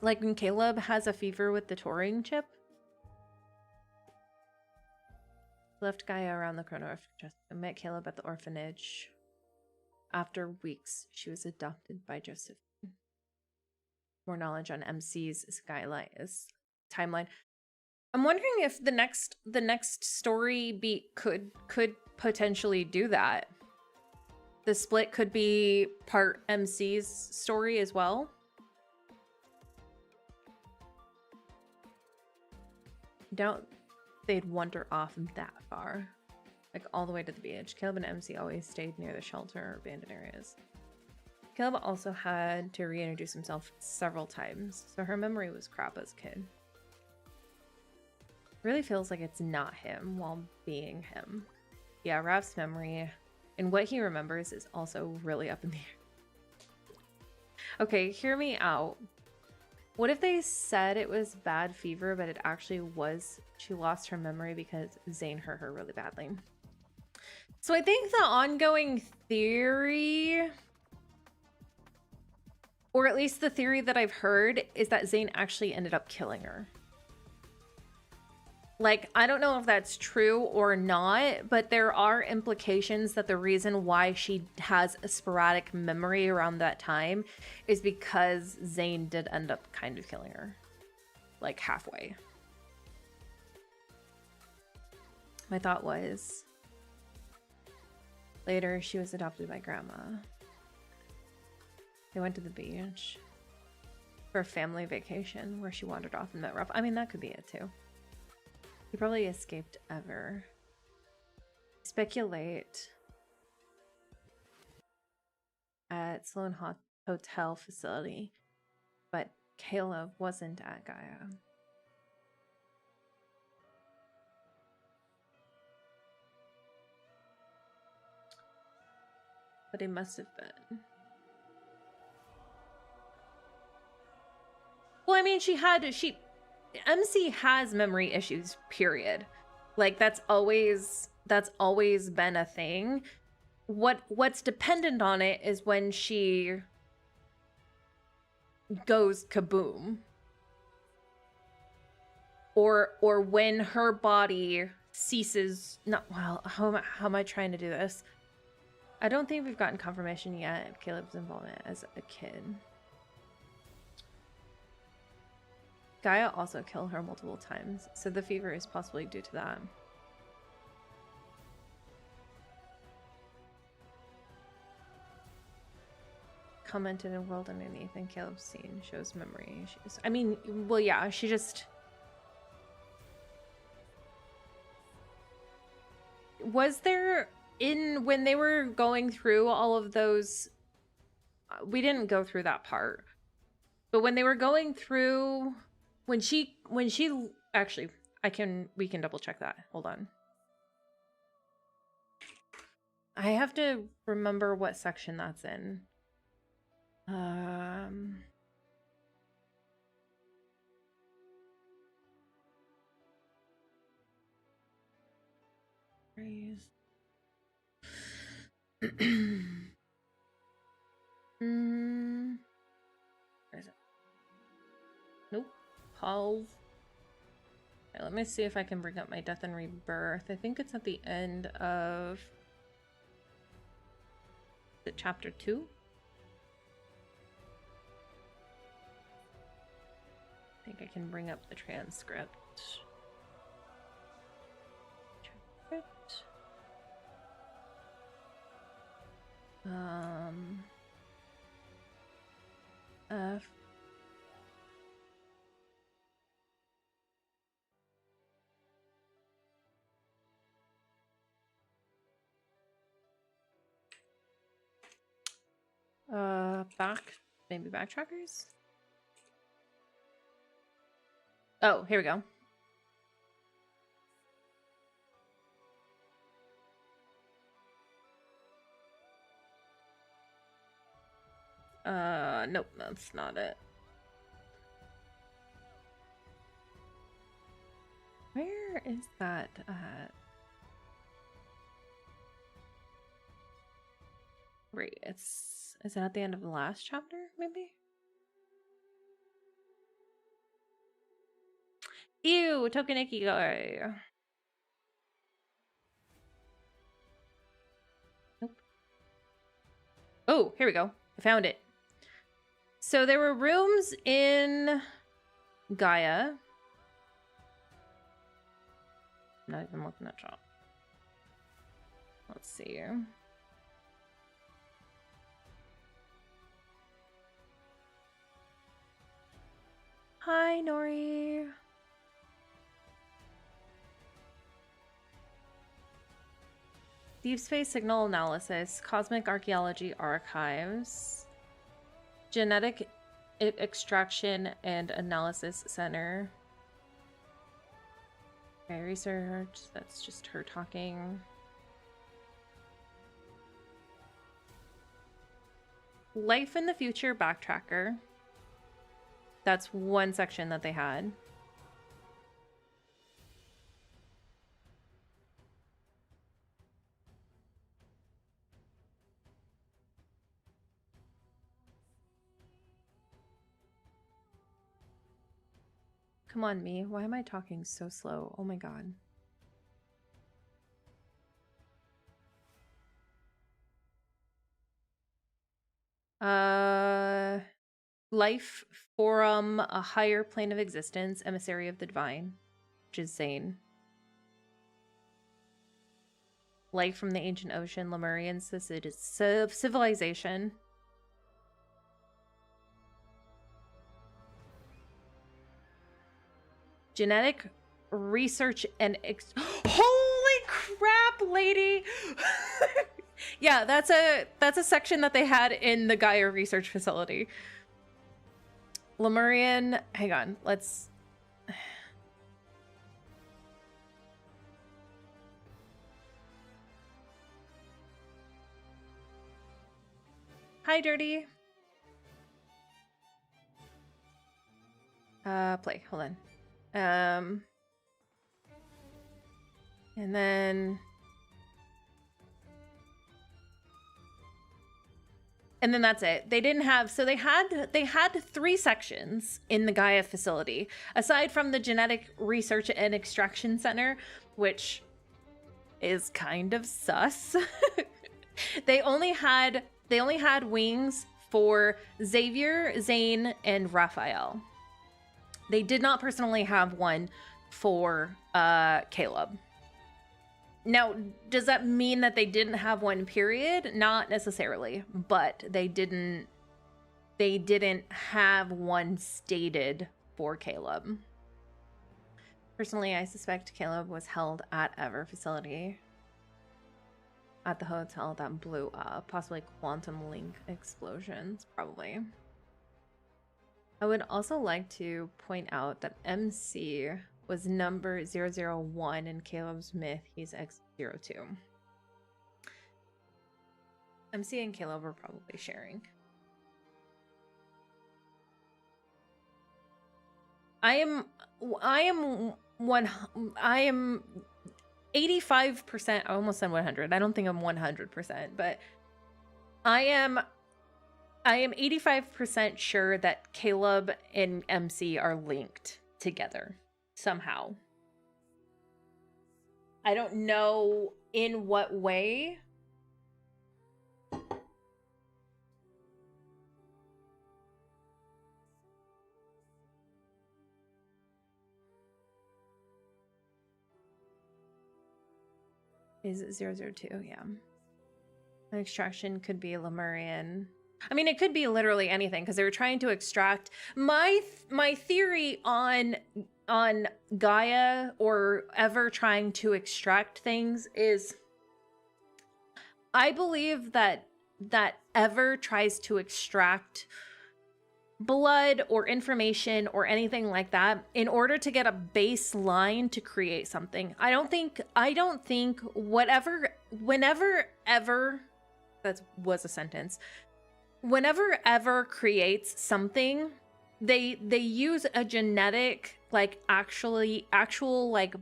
like when Caleb has a fever with the Turing chip. Left Gaia around the corner and met Caleb at the orphanage. After weeks, she was adopted by Joseph. More knowledge on MC's timeline. I'm wondering if the next story beat could potentially do that. The split could be part MC's story as well. Doubt they'd wander off that far, like all the way to the beach. Caleb and MC always stayed near the shelter or abandoned areas. Caleb also had to reintroduce himself several times, so her memory was crap as a kid. Really feels like it's not him while being him. Yeah, Rav's memory and what he remembers is also really up in the air. Okay, hear me out. What if they said it was bad fever, but it actually was she lost her memory because Zane hurt her really badly? So I think the ongoing theory, or at least the theory that I've heard, is that Zane actually ended up killing her. Like, I don't know if that's true or not, but there are implications that the reason why she has a sporadic memory around that time is because Zane did end up kind of killing her. Like, halfway. My thought was, later she was adopted by Grandma. They went to the beach for a family vacation where she wandered off and met Rob. I mean, that could be it too. He probably escaped ever. Speculate at Sloan Hotel facility, but Caleb wasn't at Gaia. But he must have been. Well, I mean, MC has memory issues, period. Like, that's always been a thing. What's dependent on it is when she goes kaboom. Or when her body ceases, how am I trying to do this? I don't think we've gotten confirmation yet of Caleb's involvement as a kid. Gaia also killed her multiple times, so the fever is possibly due to that. Commented in world underneath, and Caleb's scene shows memory issues. I mean, well, yeah, she just... Was there, when they were going through all of those... We didn't go through that part. But when they were going through... When she actually, we can double check that. Hold on. I have to remember what section that's in. Where is it? Nope. Paul's Let me see if I can bring up my Death and Rebirth. I think it's at the end of the chapter 2. I think I can bring up the transcript. F. Maybe backtrackers? Oh, here we go. Nope, that's not it. Where is that at? Wait, is it at the end of the last chapter, maybe? Ew, Tokeniki guy. Nope. Oh, here we go. I found it. So there were rooms in Gaia. I'm not even looking at shop. Let's see here. Hi, Nori. Deepspace Signal Analysis, Cosmic Archaeology Archives, Genetic Extraction and Analysis Center. Okay, research. That's just her talking. Life in the Future Backtracker. That's one section that they had. Come on, me. Why am I talking so slow? Oh my god. Life Forum, A Higher Plane of Existence, Emissary of the Divine, which is Zane. Life from the Ancient Ocean, Lemurian Civilization. Genetic Research and Holy crap, lady! Yeah, that's a section that they had in the Gaia Research Facility. Lemurian, hang on, let's... Hi, Dirty. Play, hold on. And then that's it. They didn't have, so they had 3 sections in the Gaia facility, aside from the Genetic Research and Extraction Center, which is kind of sus. They only had wings for Xavier, Zane, and Raphael. They did not personally have one for Caleb. Now, does that mean that they didn't have one, period? Not necessarily, but they didn't have one stated for Caleb. Personally, I suspect Caleb was held at Ever facility at the hotel that blew up, possibly quantum link explosions, probably. I would also like to point out that MC was number 001 in Caleb's myth. He's X02. MC and Caleb are probably sharing. I am 85%, I almost said 100. I don't think I'm 100%, but I am 85% sure that Caleb and MC are linked together somehow. I don't know in what way. Is it 002? Yeah. An extraction could be Lemurian. I mean, it could be literally anything because they were trying to extract. My theory on Gaia or ever trying to extract things is, I believe that ever tries to extract blood or information or anything like that in order to get a baseline to create something. I don't think whenever ever, that was a sentence, whenever ever creates something, they use a genetic, like actual like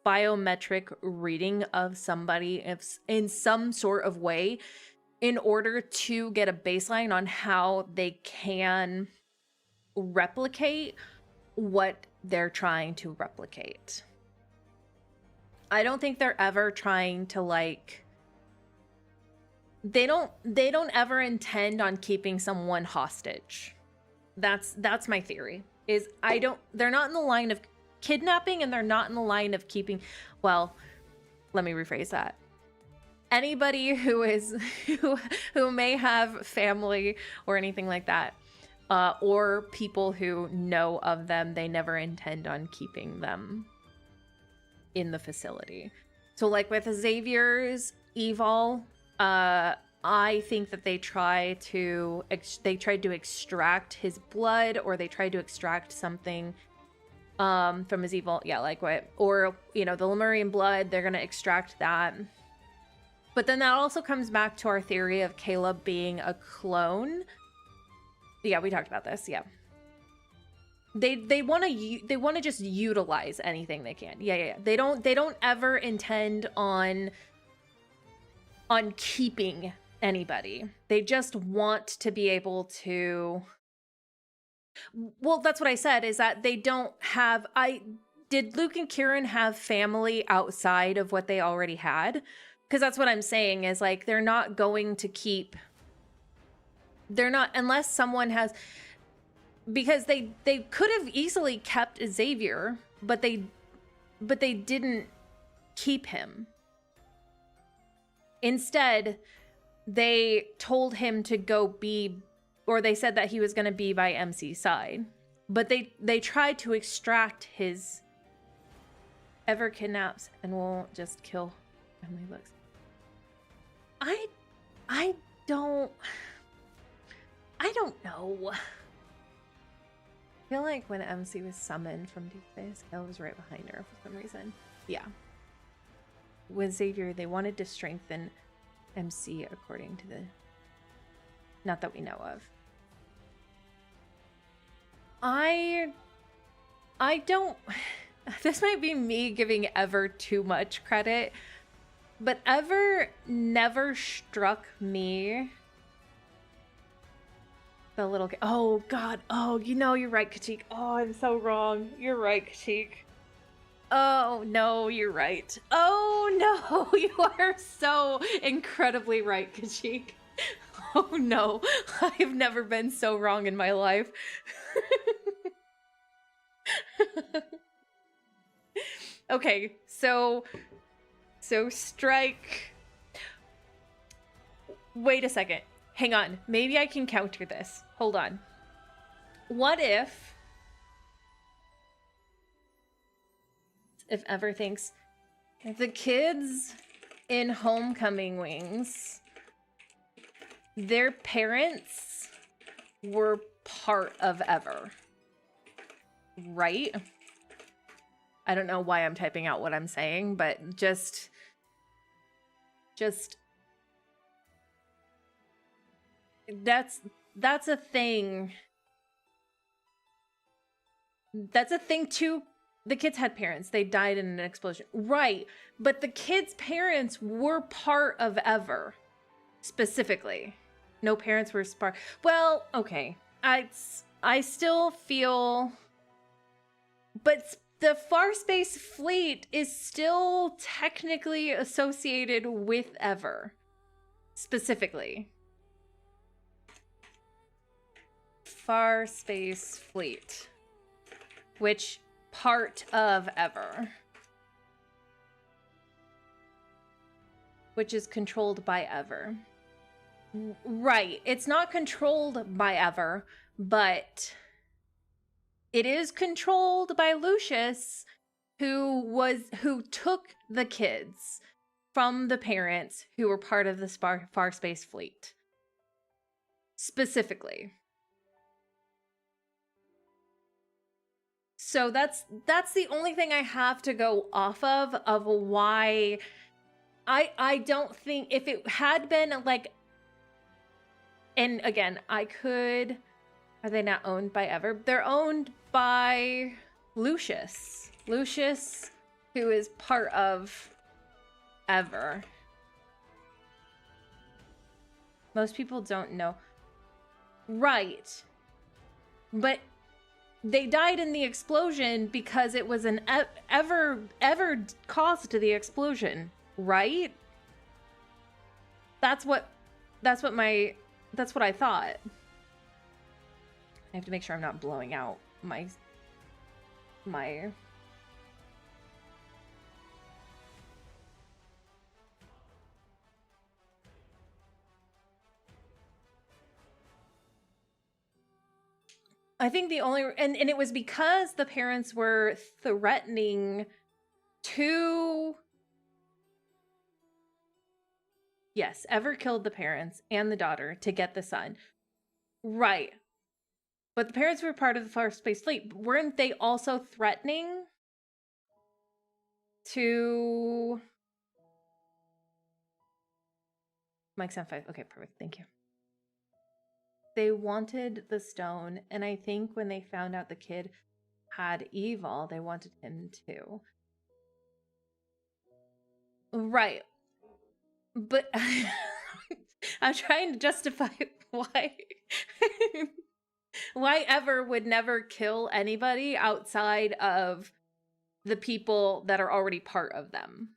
biometric reading of somebody in some sort of way in order to get a baseline on how they can replicate what they're trying to replicate. I don't think they're ever trying to, like, they don't ever intend on keeping someone hostage. That's my theory. Is they're not in the line of kidnapping, and they're not in the line of keeping, well, let me rephrase that. Anybody who may have family or anything like that, or people who know of them, they never intend on keeping them in the facility. So like with Xavier's evil, I think that they tried to extract his blood, or they tried to extract something from his evil. Yeah, like what, or the Lemurian blood, they're gonna extract that. But then that also comes back to our theory of Caleb being a clone. Yeah, we talked about this. Yeah. They want to just utilize anything they can. Yeah. They don't ever intend on keeping anybody. They just want to be able to. Well, that's what I said, is that they don't have. Did Luke and Kieran have family outside of what they already had? Because that's what I'm saying, is like they're not going to keep. They're not, unless someone has. Because they could have easily kept Xavier, but they didn't keep him. Instead, they told him to go be, or they said that he was going to be by MC's side. But they tried to extract his. Ever kidnaps and will just kill Emily Looks. I don't know. I feel like when MC was summoned from Deepspace, Kale was right behind her for some reason. Yeah. With Xavier, they wanted to strengthen MC according to the... Not that we know of. I don't... This might be me giving Ever too much credit, but Ever never struck me... The little... Oh, God. Oh, you're right, Kachik. Oh, I'm so wrong. You're right, Kachik. Oh, no, you're right. Oh, no, you are so incredibly right, Kachik. Oh, no. I've never been so wrong in my life. Okay, so Strike... Wait a second. Hang on. Maybe I can counter this. Hold on. What if Ever thinks the kids in Homecoming Wings, their parents were part of Ever, right? I don't know why I'm typing out what I'm saying, but just that's a thing. That's a thing too. The kids had parents. They died in an explosion. Right. But the kids' parents were part of Ever. Specifically. No parents were Well, okay. I still feel... But the Far Space Fleet is still technically associated with Ever. Specifically. Far Space Fleet. Which part of Ever? Which is controlled by Ever. Right. It's not controlled by Ever, but it is controlled by Lucius, who took the kids from the parents who were part of the Far Space Fleet. Specifically. So that's the only thing I have to go off of why I don't think, if it had been like, and again, I could, are they not owned by Ever? They're owned by Lucius. Lucius, who is part of Ever. Most people don't know. Right. But they died in the explosion because it was an Ever caused the explosion, right? That's what I thought. I have to make sure I'm not blowing out my I think the only, and it was because the parents were threatening to, yes, Ever killed the parents and the daughter to get the son. Right. But the parents were part of the Far Space Fleet. Weren't they also threatening to... Mike 75. Okay, perfect. Thank you. They wanted the stone, and I think when they found out the kid had evil, they wanted him too. Right. But I'm trying to justify why Ever would never kill anybody outside of the people that are already part of them.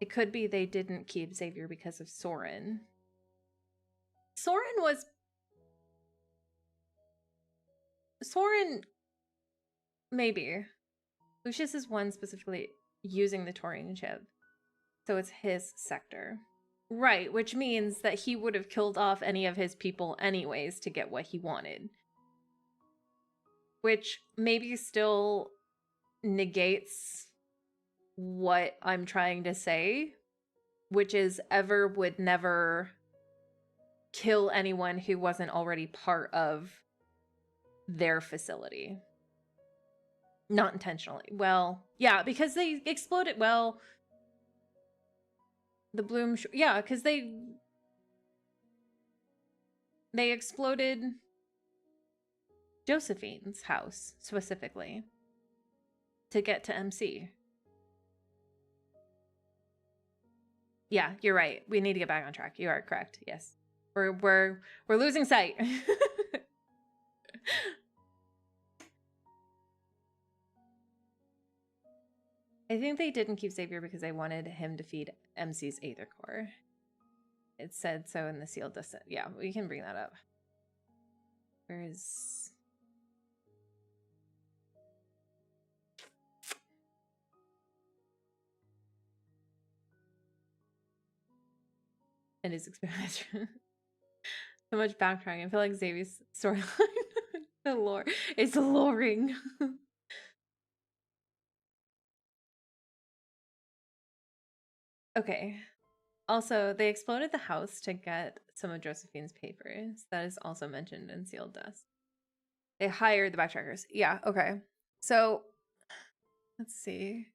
It could be they didn't keep Xavier because of Soren. Soren, maybe. Lucius is one specifically using the Taurian chip. So it's his sector. Right, which means that he would have killed off any of his people anyways to get what he wanted. Which maybe still negates what I'm trying to say, which is Ever would never kill anyone who wasn't already part of their facility. Not intentionally. Well, yeah, because they exploded. Well, the Bloom... yeah, because they exploded Josephine's house, specifically, to get to MC. Yeah, you're right. We need to get back on track. You are correct. Yes. We're losing sight. I think they didn't keep Xavier because they wanted him to feed MC's Aether Core. It said so in the sealed descent. Yeah, we can bring that up. Where is... It is experience. So much backtracking. I feel like Xavier's storyline, the lore, is luring. Okay. Also, they exploded the house to get some of Josephine's papers. That is also mentioned in Sealed Dust. They hired the backtrackers. Yeah, okay. So, let's see.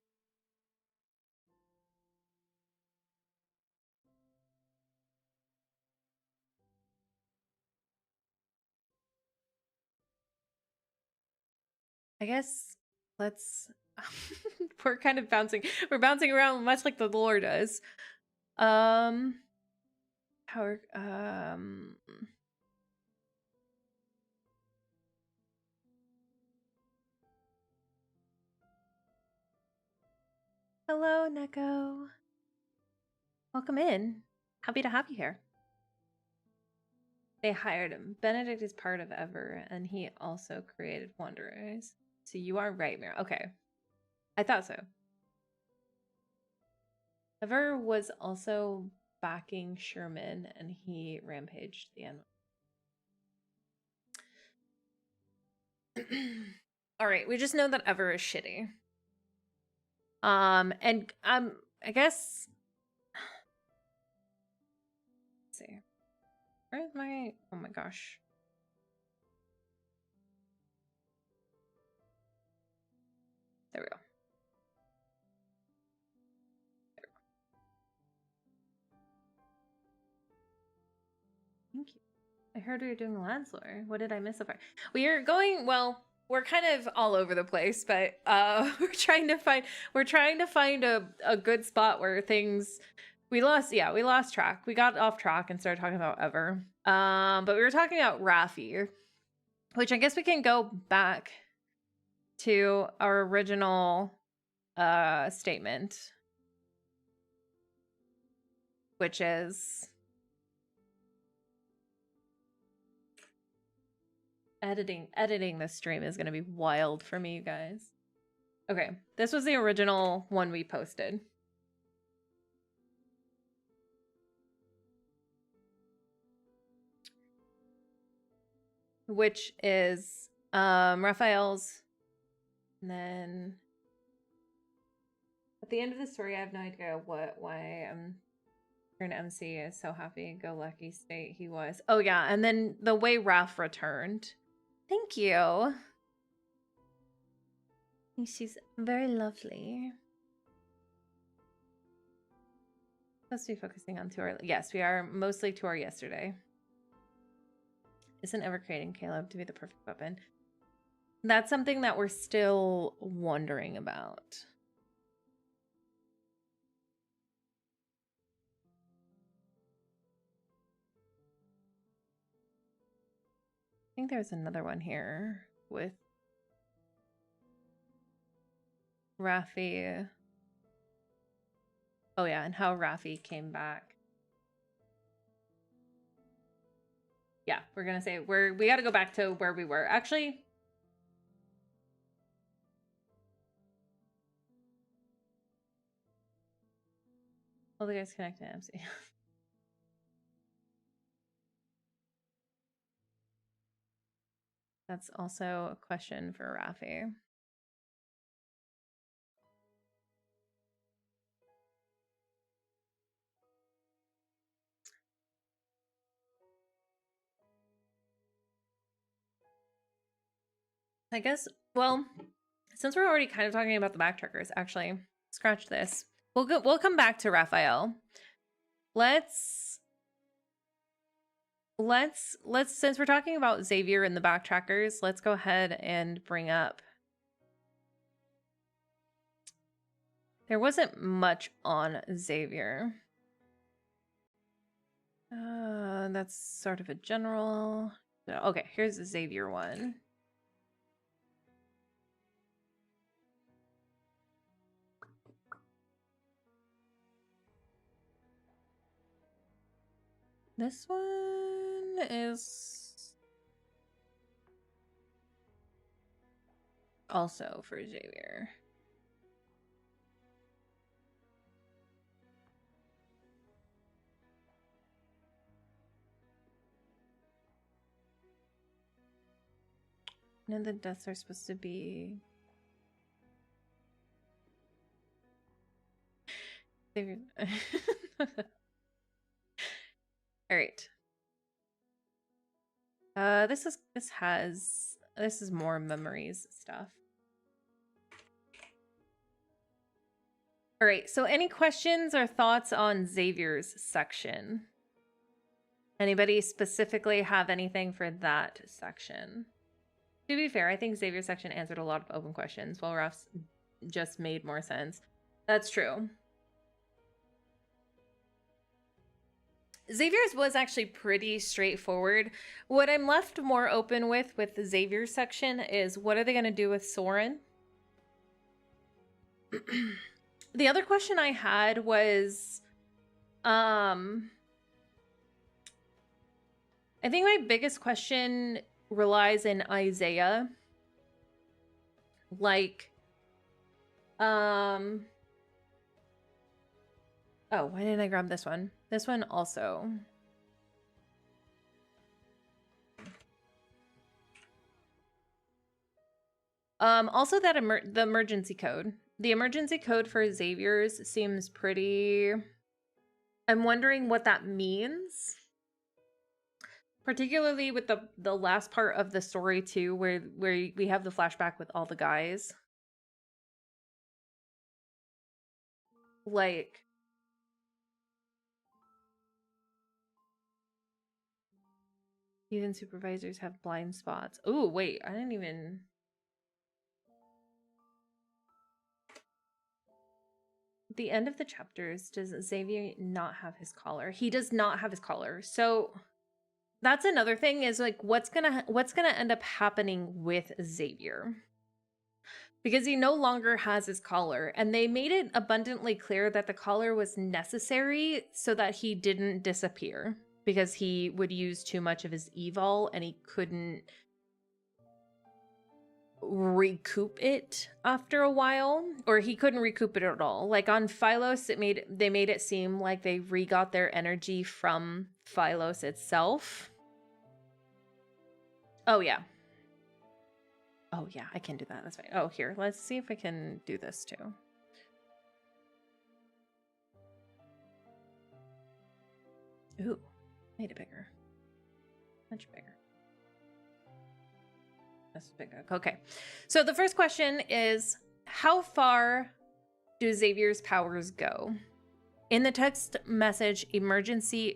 I guess let's... we're kind of bouncing. We're bouncing around much like the lore does. How... Hello, Neko. Welcome in. Happy to have you here. They hired him. Benedict is part of Ever, and he also created Wanderers. So you are right, Mira. Okay. I thought so. Ever was also backing Sherman, and he rampaged the end. All right, we just know that Ever is shitty. And I guess. Let's see. Where's my? Oh my gosh. There we go. Thank you. I heard we were doing Landslore. What did I miss so far? We are going, well, we're kind of all over the place, but we're trying to find a good spot where things we lost track. We got off track and started talking about Ever. But we were talking about Raffi, which I guess we can go back to our original statement, which is editing this stream is going to be wild for me, you guys. Okay, this was the original one we posted. Which is Raphael's, and then at the end of the story, I have no idea why Turn MC is so happy go lucky state he was. Oh yeah, and then the way Raph returned. Thank you. She's very lovely. Supposed to be focusing on tour. Yes, we are mostly tour yesterday. Isn't Ever creating Caleb to be the perfect weapon? That's something that we're still wondering about. I think there's another one here with Raffi. Oh yeah, and how Raffi came back. Yeah, we're gonna say we gotta go back to where we were. Actually, all the guys connected to MC. That's also a question for Raffi. I guess, well, since we're already kind of talking about the backtrackers, actually, scratch this. We'll come back to Raphael. Let's since we're talking about Xavier and the backtrackers, let's go ahead and bring up. There wasn't much on Xavier. That's sort of a general. Okay, here's the Xavier one. This one is also for Xavier. And the deaths are supposed to be. All right. This is more memories stuff. All right. So any questions or thoughts on Xavier's section? Anybody specifically have anything for that section? To be fair, I think Xavier's section answered a lot of open questions, while Ruff's just made more sense. That's true. Xavier's was actually pretty straightforward. What I'm left more open with the Xavier's section is what are they going to do with Soren? The other question I had was, I think my biggest question relies in Isaiah. Like, oh, why didn't I grab this one? This one also. Also that the emergency code. The emergency code for Xavier's seems pretty... I'm wondering what that means. Particularly with the last part of the story too, where we have the flashback with all the guys. Like, even supervisors have blind spots. Oh, wait, I didn't even... At the end of the chapters, does Xavier not have his collar? He does not have his collar. So that's another thing, is like, what's gonna end up happening with Xavier? Because he no longer has his collar, and they made it abundantly clear that the collar was necessary so that he didn't disappear, because he would use too much of his evol and he couldn't recoup it after a while, or he couldn't recoup it at all. Like on Phylos, they made it seem like they re-got their energy from Phylos itself. Oh yeah. Oh yeah, I can do that. That's fine. Oh, here, let's see if I can do this too. Ooh, made it bigger. Much bigger. That's big. Okay. So the first question is, how far do Xavier's powers go? In the text message emergency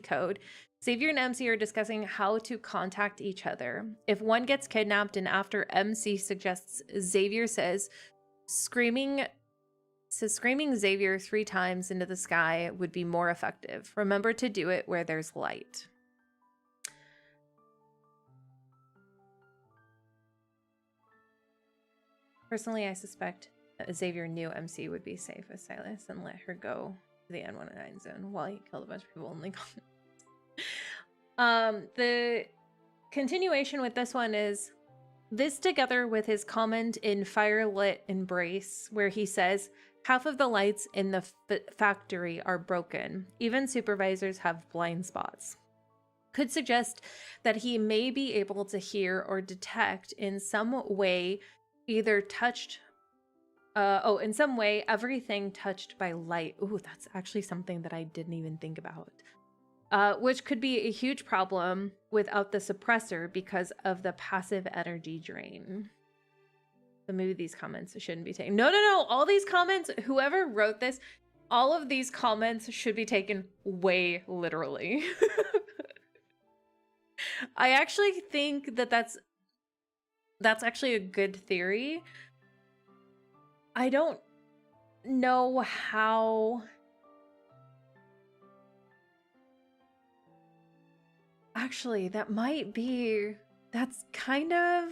code, Xavier and MC are discussing how to contact each other. If one gets kidnapped and after MC suggests, Xavier says screaming Xavier 3 times into the sky would be more effective. Remember to do it where there's light. Personally, I suspect Xavier knew MC would be safe with Silas and let her go to the N19 zone while he killed a bunch of people in League. The continuation with this one is this, together with his comment in Firelit Embrace, where he says, half of the lights in the factory are broken. Even supervisors have blind spots. Could suggest that he may be able to hear or detect in some way in some way everything touched by light. Ooh, that's actually something that I didn't even think about. Which could be a huge problem without the suppressor because of the passive energy drain. So maybe these comments shouldn't be taken. No. All these comments, whoever wrote this, all of these comments should be taken way literally. I actually think that that's actually a good theory. I don't know how... Actually, that's kind of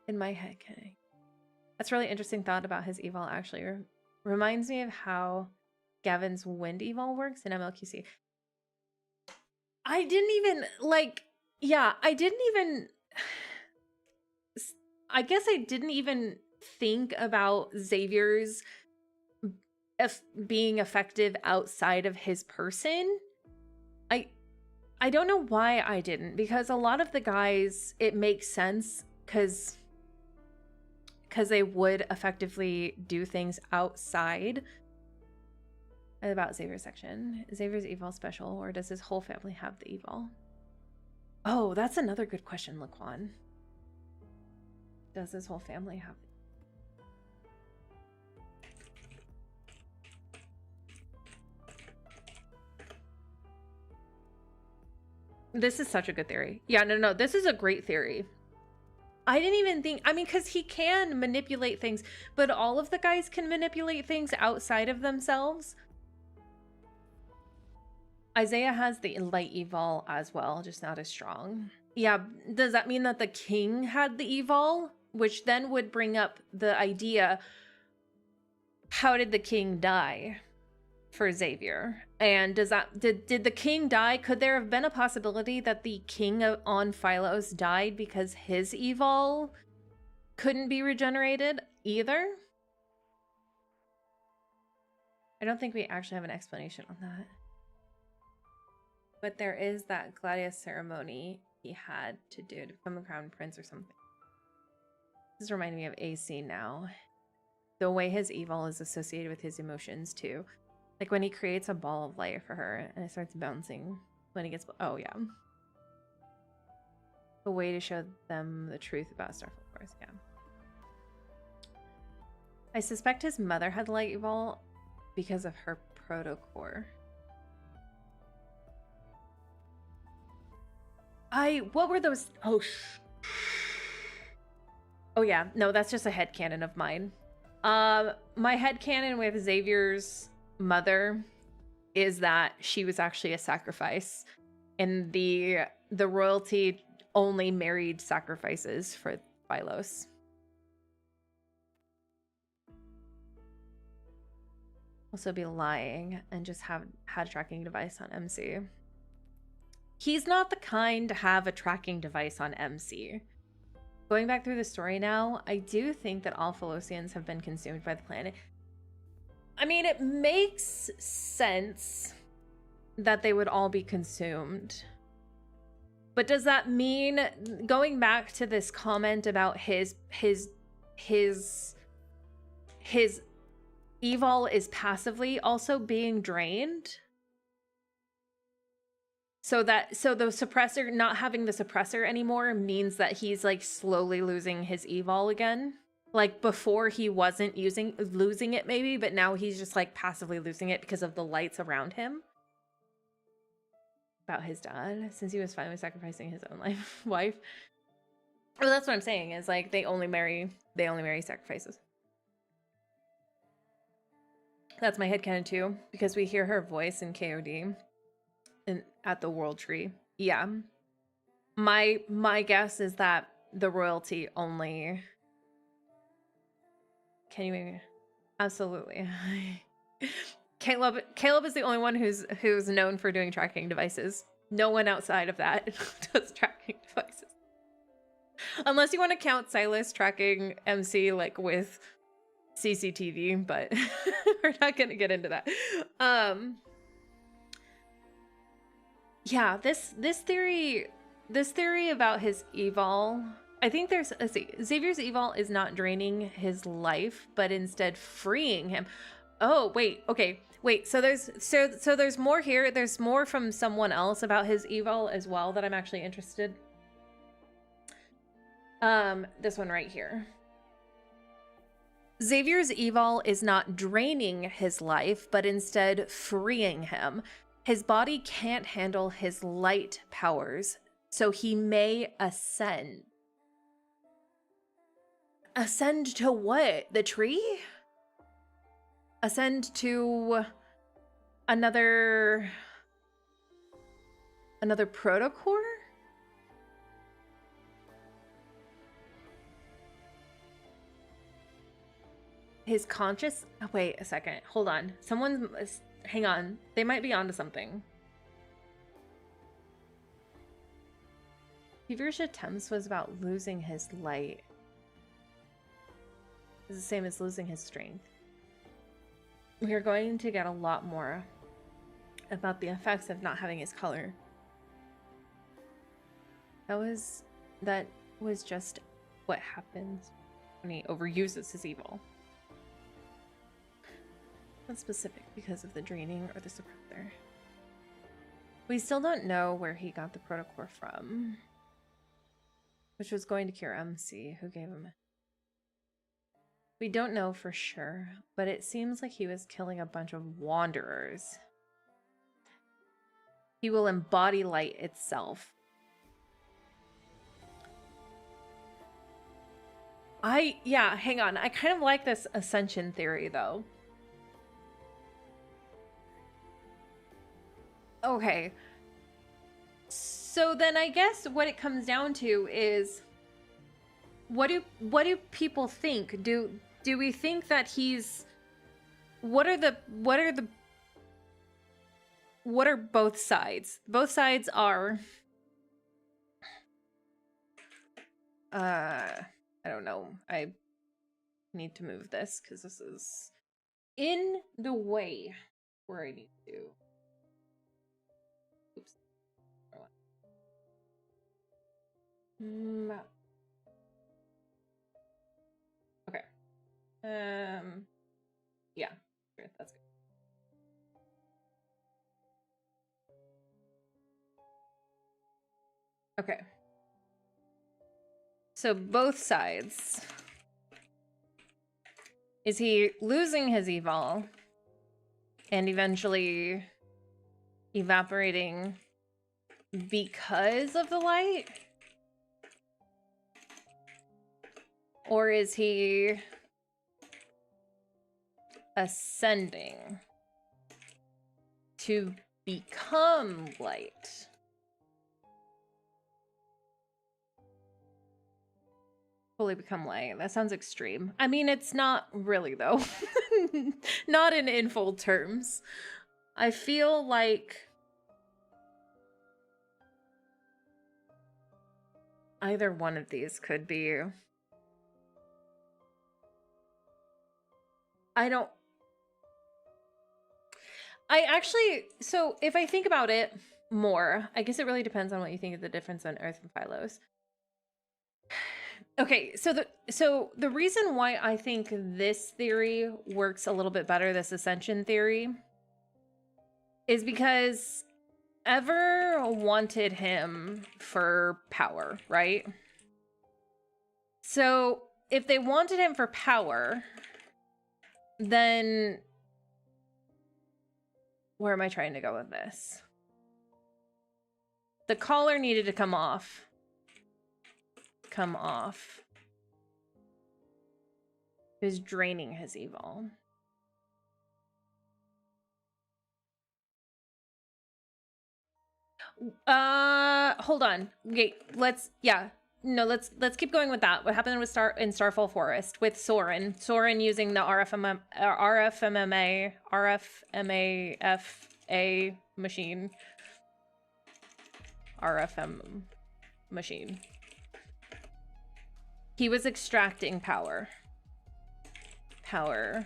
in my head. Okay. That's a really interesting thought about his evil, actually. Reminds me of how Gavin's wind evil works in MLQC. I guess I didn't even think about Xavier's being effective outside of his person. I don't know why I didn't, because a lot of the guys, it makes sense because they would effectively do things outside. About Xavier's section. Is Xavier's evil special, or does his whole family have the evil? Oh, that's another good question, Laquan. Does his whole family have it? This is such a good theory. Yeah, no, this is a great theory. I didn't even think, because he can manipulate things, but all of the guys can manipulate things outside of themselves. Isaiah has the light evil as well, just not as strong. Yeah, does that mean that the king had the evil? which then would bring up the idea, how did the king die for Xavier? And did the king die? Could there have been a possibility that the king on Phylos died because his evol couldn't be regenerated either? I don't think we actually have an explanation on that. But there is that gladius ceremony he had to do to become a crown prince or something. This is reminding me of AC now. The way his evil is associated with his emotions too. Like when he creates a ball of light for her and it starts bouncing when he gets... Oh, yeah. A way to show them the truth about Starfall Force, yeah. I suspect his mother had light evil because of her protocore. What were those? Oh yeah, no, that's just a headcanon of mine. My headcanon with Xavier's mother is that she was actually a sacrifice, and the royalty only married sacrifices for Phylos. Also be lying and just had a tracking device on MC. He's not the kind to have a tracking device on MC. Going back through the story now, I do think that all Philosians have been consumed by the planet. I mean, it makes sense that they would all be consumed. But does that mean, going back to this comment about his evil is passively also being drained? So the suppressor, not having the suppressor anymore, means that he's like slowly losing his evil again. Like before he wasn't losing it maybe, but now he's just like passively losing it because of the lights around him. About his dad, since he was finally sacrificing his own wife. Well, that's what I'm saying, is like they only marry sacrifices. That's my headcanon too, because we hear her voice in KOD. At the World Tree. Yeah. My guess is that the royalty only... Can you... Absolutely. Caleb is the only one who's known for doing tracking devices. No one outside of that does tracking devices. Unless you want to count Silas tracking MC like with CCTV, but we're not going to get into that. Yeah, this theory about his evil, I think let's see, Xavier's evil is not draining his life, but instead freeing him. Oh, wait, okay. Wait, so there's more here. There's more from someone else about his evil as well that I'm actually interested. This one right here. Xavier's evil is not draining his life, but instead freeing him. His body can't handle his light powers, so he may ascend. Ascend to what? The tree? Ascend to another protocore? His conscious... Oh, wait a second. Hold on. Hang on. They might be onto something. Feverish Attempts was about losing his light. It's the same as losing his strength. We are going to get a lot more about the effects of not having his color. That was just what happens when he overuses his evil. Not specific because of the draining or the suppressor. We still don't know where he got the protocore from, which was going to cure MC, who gave him it. We don't know for sure, but it seems like he was killing a bunch of wanderers. He will embody light itself. Yeah, hang on. I kind of like this ascension theory, though. Okay. So then I guess what it comes down to is what do people think? Do we think that he's what are both sides? Both sides are I don't know. I need to move this because this is in the way where I need to. Oops. Okay. Yeah. Sure, that's good. Okay. So both sides. Is he losing his evol and eventually evaporating because of the light? Or is he ascending to become light? Fully become light. That sounds extreme. I mean, it's not really, though. Not in full terms. I feel like either one of these could be. I actually, so if I think about it more, I guess it really depends on what you think of the difference on Earth and Phylos. Okay, so the reason why I think this theory works a little bit better, this ascension theory, is because Ever wanted him for power, right? So if they wanted him for power, then where am I trying to go with this? The collar needed to come off. Come off. It was draining his evil. Hold on. Okay, let's keep going with that. What happened with Starfall Forest with Soren? Soren using the RFMAFA machine. RFM machine. He was extracting power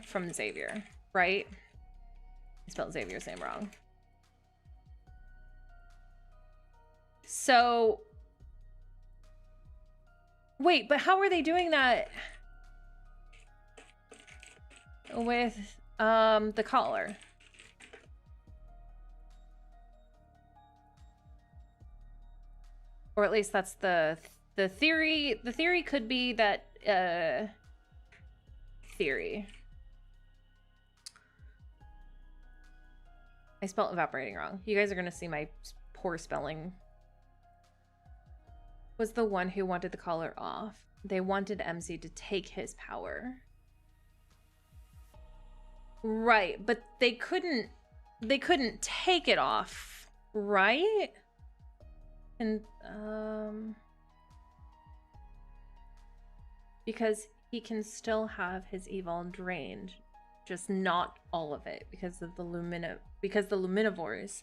from Xavier, right? I spelled Xavier's name wrong. So, wait, but how are they doing that with the collar? Or at least that's the theory. The theory could be that theory. I spelled evaporating wrong. You guys are gonna see my poor spelling. Was the one who wanted the collar off. They wanted MC to take his power. Right, but they couldn't take it off, right? And because he can still have his evil drained, just not all of it, because of the Luminivores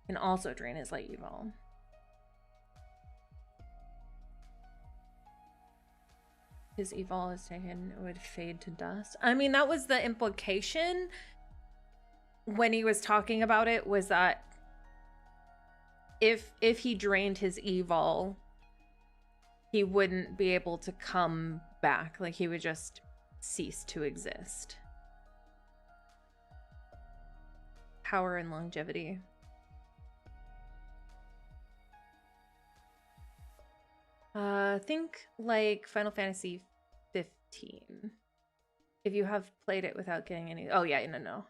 can also drain his light evil. His evil is taken, it would fade to dust. I mean, that was the implication when he was talking about it, was that if he drained his evil, he wouldn't be able to come back. Like, he would just cease to exist. Power and longevity. Think like Final Fantasy 15. If you have played it without getting any... Oh, yeah, no.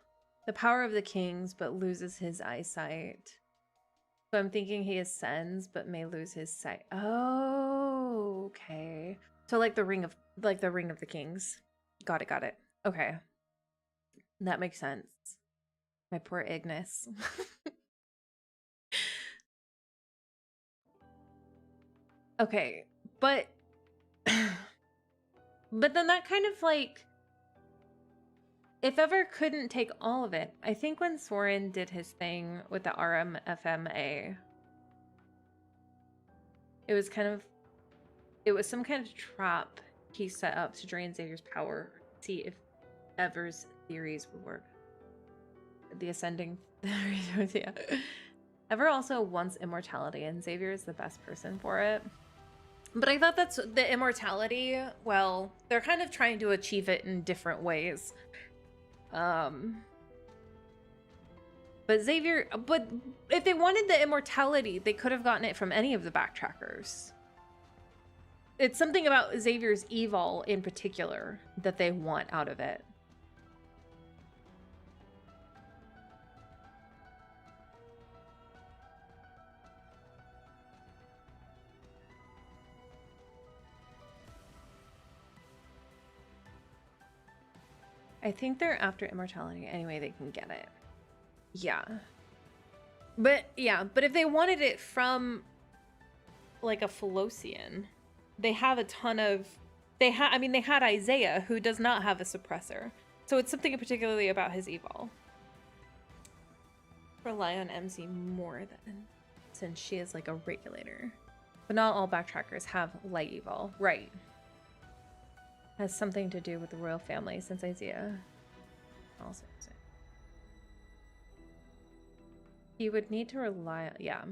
The power of the kings, but loses his eyesight. So I'm thinking he ascends, but may lose his sight. Oh, okay. So like the ring of the kings. Got it. Okay. That makes sense. My poor Ignis. Okay, but But then that kind of like, if ever couldn't take all of it, I think when Soren did his thing with the RMFMA, it was some kind of trap he set up to drain Xavier's power, see if Ever's theories would work. The ascending theories, yeah. Ever also wants immortality, and Xavier is the best person for it. But I thought that's the immortality, well, they're kind of trying to achieve it in different ways. But if they wanted the immortality, they could have gotten it from any of the backtrackers. It's something about Xavier's evil in particular that they want out of it. I think they're after immortality any way they can get it. Yeah. But if they wanted it from like a Philosian, they have a ton of they had Isaiah, who does not have a suppressor. So it's something particularly about his evil. Rely on MC more than, since she is like a regulator. But not all backtrackers have light evil. Right. Has something to do with the royal family, since Isaiah also has it. He would need to rely on, yeah.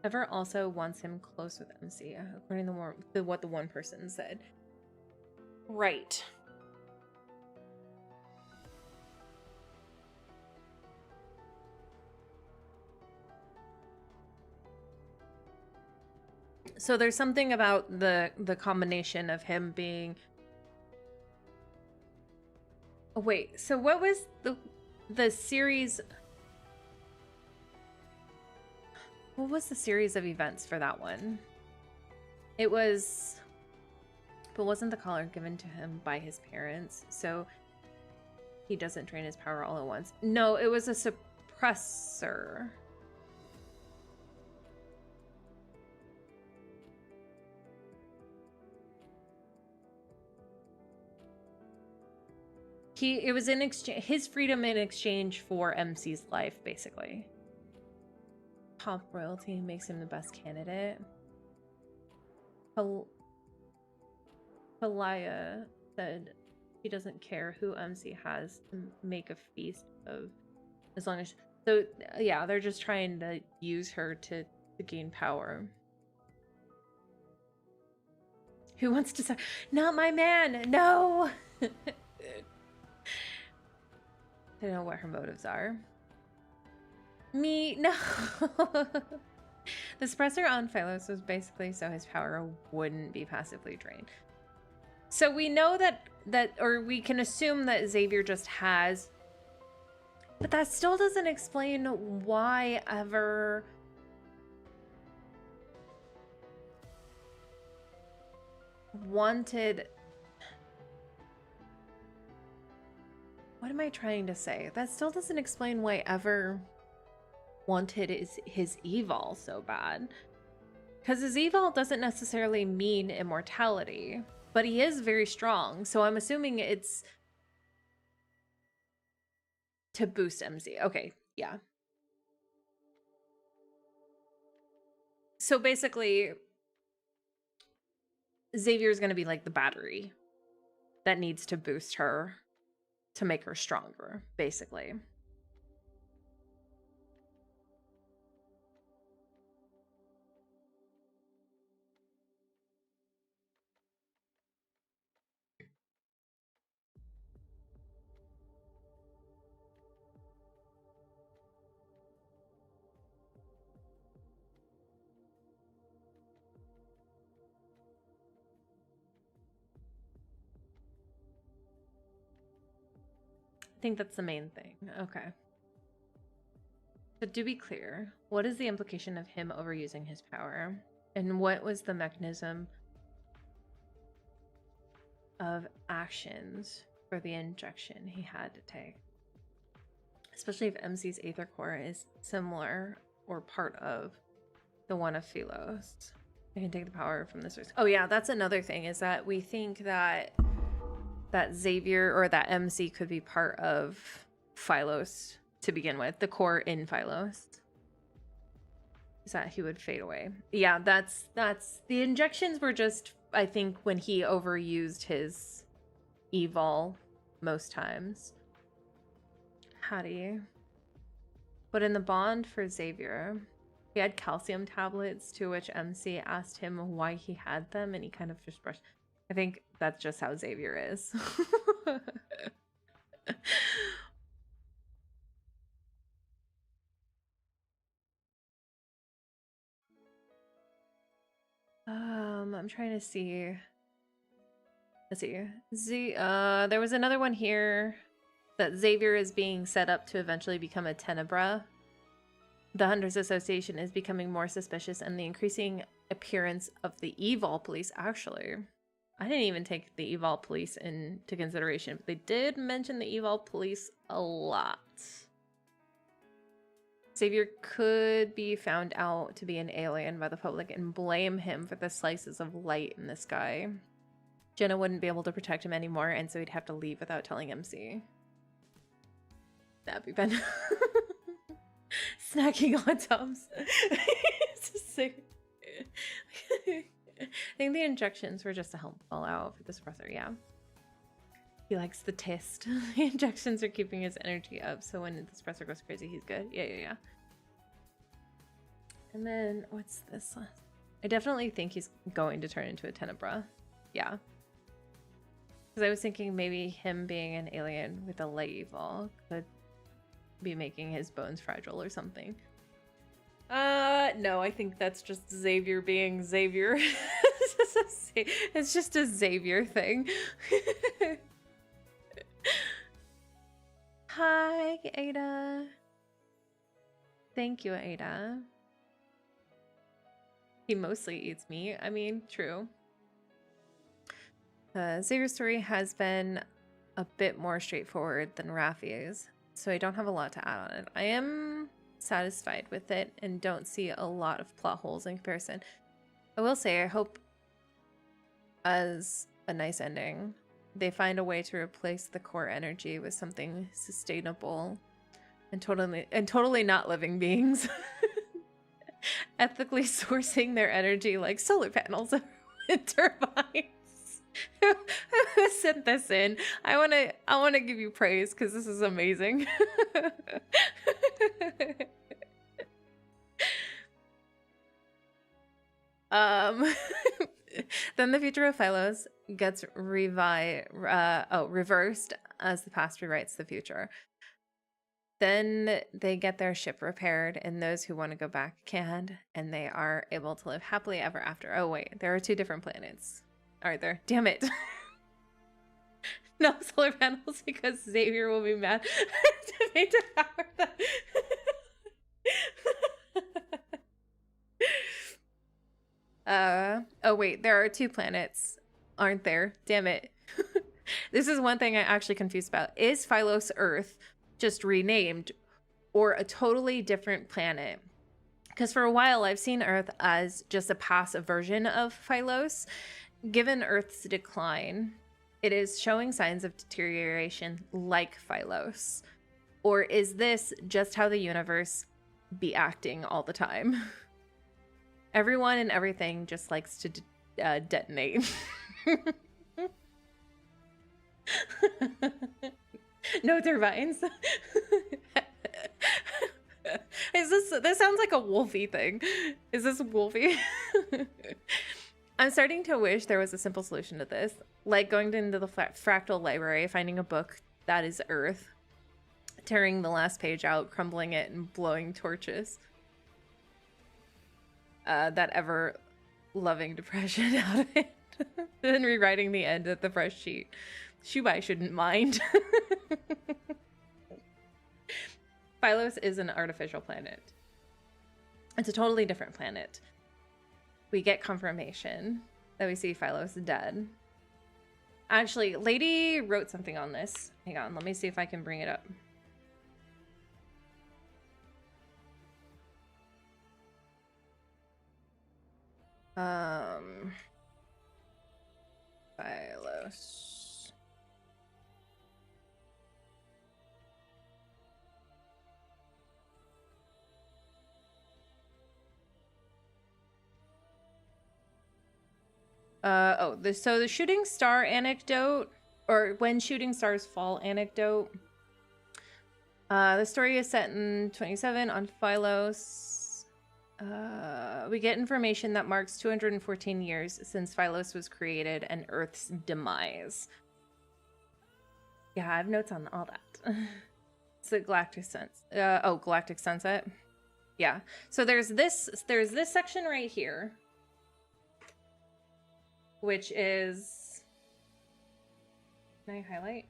Ever also wants him close with MC, according to what the one person said. Right. So there's something about the combination of him being... Oh, wait, so what was the series... What was the series of events for that one? It was... But wasn't the collar given to him by his parents? So he doesn't drain his power all at once. No, it was a suppressor. It was in exchange, his freedom in exchange for MC's life, basically. Top royalty makes him the best candidate. Palaya said he doesn't care who MC has to make a feast of, as long as... So, yeah, they're just trying to use her to gain power. Who wants to say, not my man, no! I don't know what her motives are. Me, no. The suppressor on Phylos was basically so his power wouldn't be passively drained. So we know or we can assume that Xavier just has, but that still doesn't explain why Ever wanted... What am I trying to say? That still doesn't explain why Ever wanted his evil so bad. Because his evil doesn't necessarily mean immortality, but he is very strong. So I'm assuming it's to boost MC. Okay, yeah. So basically, Xavier's going to be like the battery that needs to boost her to make her stronger, basically. I think that's the main thing. Okay. But to be clear, what is the implication of him overusing his power? And what was the mechanism of actions for the injection he had to take? Especially if MC's Aether Core is similar or part of the one of Phylos. I can take the power from this. Oh yeah, that's another thing, is that we think that Xavier or that MC could be part of Phylos to begin with, the core in Phylos. Is that he would fade away. Yeah, that's the injections were just, I think, when he overused his evol most times. How do you? But in the bond for Xavier, he had calcium tablets, to which MC asked him why he had them, and he kind of just brushed. I think that's just how Xavier is. I'm trying to see. Let's see. There was another one here that Xavier is being set up to eventually become a Tenebra. The Hunters Association is becoming more suspicious, and the increasing appearance of the Evil Police. Actually, I didn't even take the Evil Police into consideration, but they did mention the Evil Police a lot. Xavier could be found out to be an alien by the public and blame him for the slices of light in the sky. Jenna wouldn't be able to protect him anymore, and so he'd have to leave without telling MC. That'd be Ben. Snacking on Tums. I think the injections were just to help fall out for the suppressor, yeah. He likes the taste. The injections are keeping his energy up, so when the suppressor goes crazy, he's good. Yeah. And then, what's this? I definitely think he's going to turn into a Tenebra. Yeah. Because I was thinking maybe him being an alien with a light evil could be making his bones fragile or something. No, I think that's just Xavier being Xavier. It's just a Xavier thing. Hi, Ada. Thank you, Ada. He mostly eats meat. I mean, true. Xavier's story has been a bit more straightforward than Rafi's, so I don't have a lot to add on it. I am satisfied with it and don't see a lot of plot holes in comparison. I will say, I hope, as a nice ending, they find a way to replace the core energy with something sustainable and totally not living beings. Ethically sourcing their energy like solar panels and turbines. Who sent this in? I wanna give you praise because this is amazing. Then the future of Phylos gets reversed as the past rewrites the future. Then they get their ship repaired, and those who want to go back can, and they are able to live happily ever after. Oh wait, there are 2 different planets. Aren't there? Damn it. No solar panels because Xavier will be mad to make to power them. Oh wait, there are 2 planets, aren't there? Damn it. This is one thing I'm actually confused about. Is Phylos Earth just renamed or a totally different planet? Because for a while I've seen Earth as just a passive version of Phylos. Given Earth's decline, it is showing signs of deterioration like Phylos. Or is this just how the universe be acting all the time? Everyone and everything just likes to detonate. No turbines. This sounds like a Wolfie thing. Is this Wolfie? I'm starting to wish there was a simple solution to this, like going into the fractal library, finding a book that is Earth, tearing the last page out, crumbling it, and blowing torches. That ever-loving depression out of it. Then rewriting the end of the fresh sheet. Shubai shouldn't mind. Phylos is an artificial planet. It's a totally different planet. We get confirmation that we see Phylos dead. Actually, Lady wrote something on this. Hang on, let me see if I can bring it up. Phylos. So the shooting star anecdote, or when shooting stars fall anecdote. The story is set in 27 on Phylos. We get information that marks 214 years since Phylos was created and Earth's demise. Yeah, I have notes on all that. It's the galactic galactic sunset. Yeah. So there's this section right here, which is, can I highlight?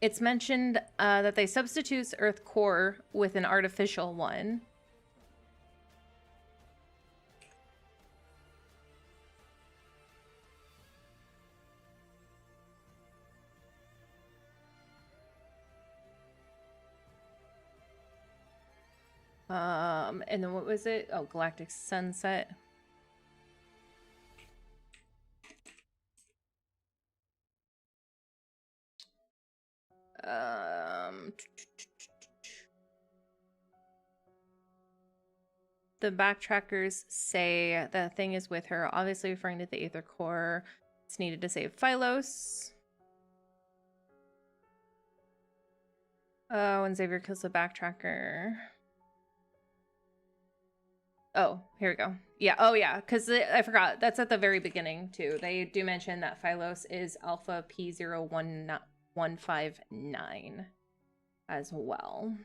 It's mentioned that they substitute Earth core with an artificial one. And then what was it? Oh, galactic sunset. The backtrackers say the thing is with her, obviously referring to the Aether Core. It's needed to save Phylos. Oh, when Xavier kills the backtracker. Oh, here we go. Yeah, oh yeah, because I forgot. That's at the very beginning, too. They do mention that Phylos is Alpha P01159 as well.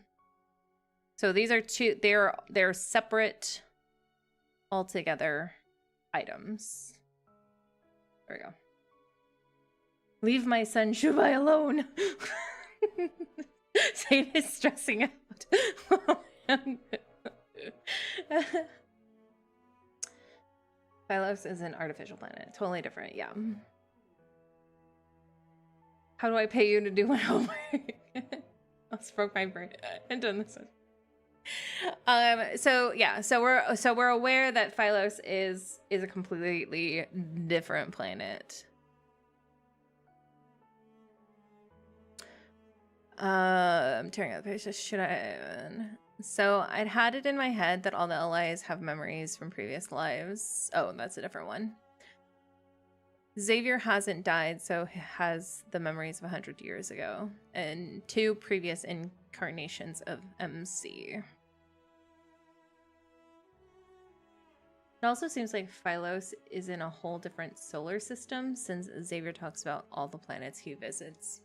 So these are two, they're separate altogether items. There we go. Leave my son Shubai alone. Zane is stressing out. Phylos is an artificial planet. Totally different, yeah. How do I pay you to do my homework? I almost broke my brain and done this one. So we're aware that Phylos is a completely different planet. I'm tearing out the page. Should I? So I'd had it in my head that all the allies have memories from previous lives. Oh, that's a different one. Xavier hasn't died, so he has the memories of 100 years ago and 2 previous incarnations of MC. It also seems like Phylos is in a whole different solar system since Xavier talks about all the planets he visits.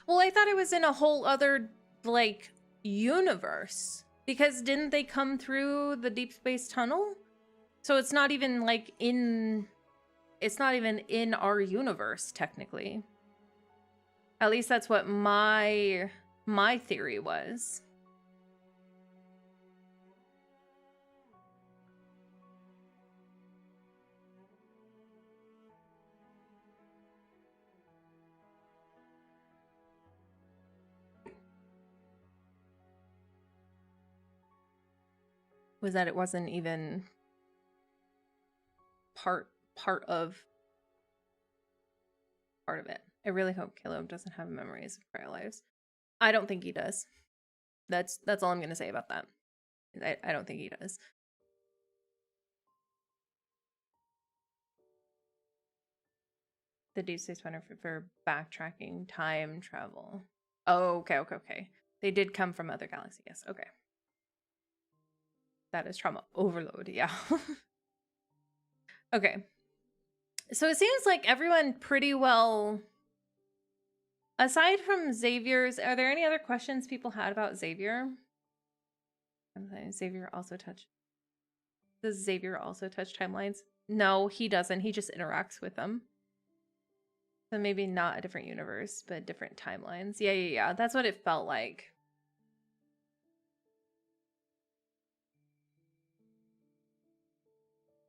Well, I thought it was in a whole other, like, universe. Because didn't they come through the deep space tunnel? So it's not even, like, in... It's not even in our universe, technically. At least that's what my theory was. Was that it wasn't even part of it. I really hope Caleb doesn't have memories of prior lives. I don't think he does. That's all I'm gonna say about that. I don't think he does. The deep space planner for backtracking time travel. Oh, okay. They did come from other galaxies. Yes, okay. That is trauma overload, yeah. Okay. So it seems like everyone pretty well, aside from Xavier's, are there any other questions people had about Xavier? Xavier also touch. Does Xavier also touch timelines? No, he doesn't. He just interacts with them. So maybe not a different universe, but different timelines. Yeah. That's what it felt like.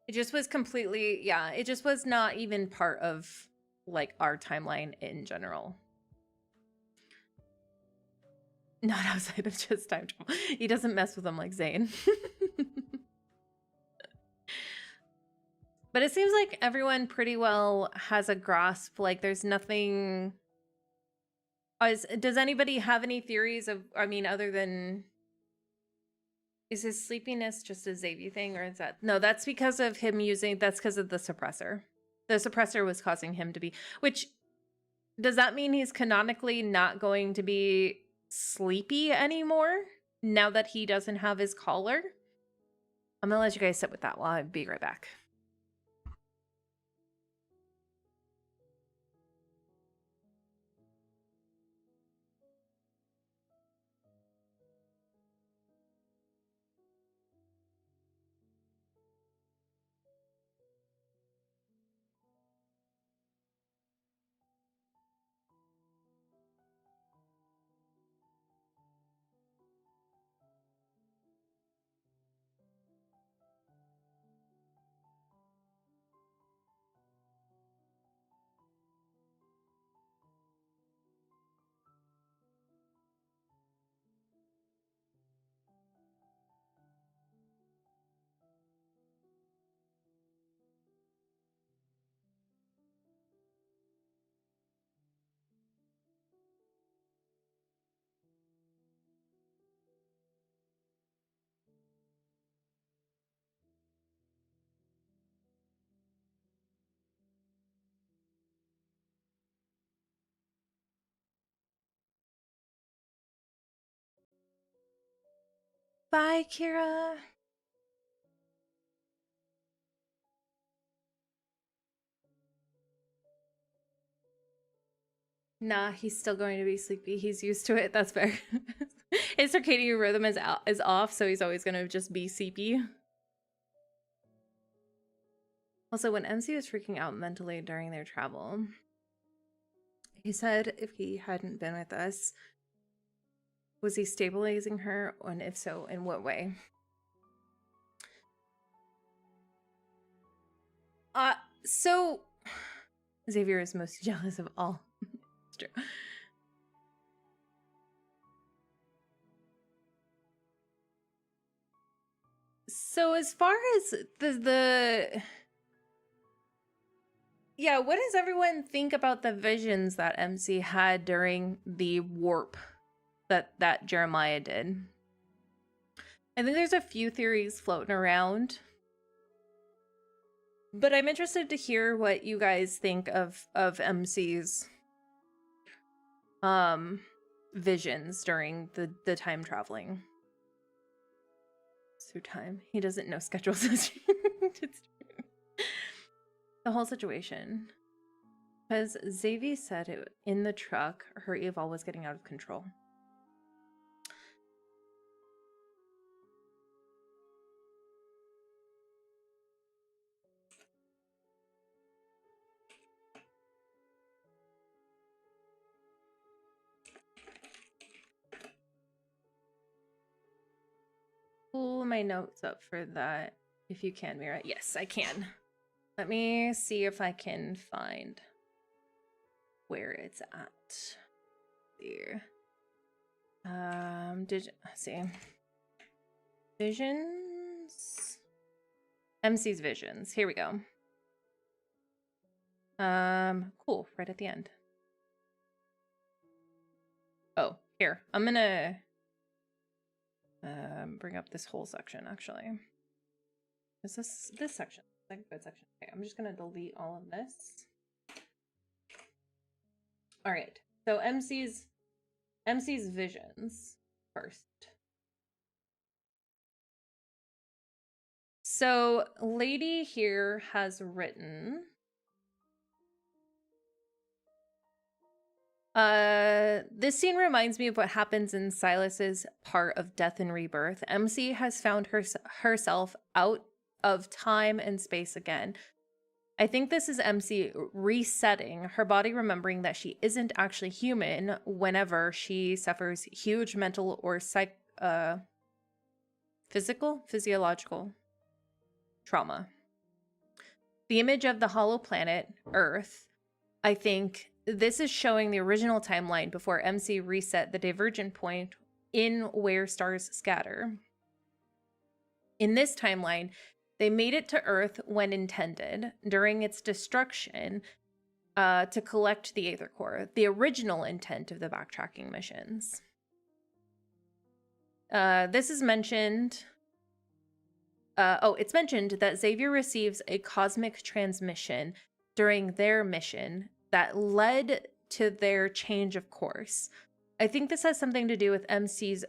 It just was completely, yeah, it just was not even part of, like, our timeline in general. Not outside of just time travel. He doesn't mess with them like Zane. But it seems like everyone pretty well has a grasp. Like, there's nothing... does anybody have any theories of, I mean, other than... Is his sleepiness just a Xavier thing, or is that... No, that's because of him using... That's because of the suppressor. The suppressor was causing him to be... Which, does that mean he's canonically not going to be sleepy anymore now that he doesn't have his collar? I'm gonna let you guys sit with that while I be right back. Bye, Kira. Nah, he's still going to be sleepy. He's used to it. That's fair. His circadian rhythm is off, so he's always going to just be sleepy. Also, when MC was freaking out mentally during their travel, he said if he hadn't been with us, was he stabilizing her? And if so, in what way? So Xavier is most jealous of all. It's true. So as far as the yeah, what does everyone think about the visions that MC had during the warp that Jeremiah did? I think there's a few theories floating around, but I'm interested to hear what you guys think of MC's visions during the time traveling. Through time. He doesn't know schedules. The whole situation. Because Xavier said it in the truck, her evil was getting out of control. Pull my notes up for that if you can, Mira. Yes, I can. Let me see if I can find where it's at. Here. Let's see. Visions. MC's visions. Here we go. Cool. Right at the end. Oh, here. I'm gonna bring up this whole section actually. Is this section? Like a good section. Okay, I'm just gonna delete all of this. All right. So MC's visions first. So Lady here has written this scene reminds me of what happens in Silas's part of Death and Rebirth. MC has found herself out of time and space again. I think this is MC resetting her body, remembering that she isn't actually human whenever she suffers huge mental or physiological trauma. The image of the hollow planet, Earth, I think this is showing the original timeline before MC reset the divergent point in Where Stars Scatter. In this timeline, they made it to Earth when intended during its destruction to collect the Aether Core, the original intent of the backtracking missions. This is mentioned. It's mentioned that Xavier receives a cosmic transmission during their mission that led to their change of course. I think this has something to do with MC's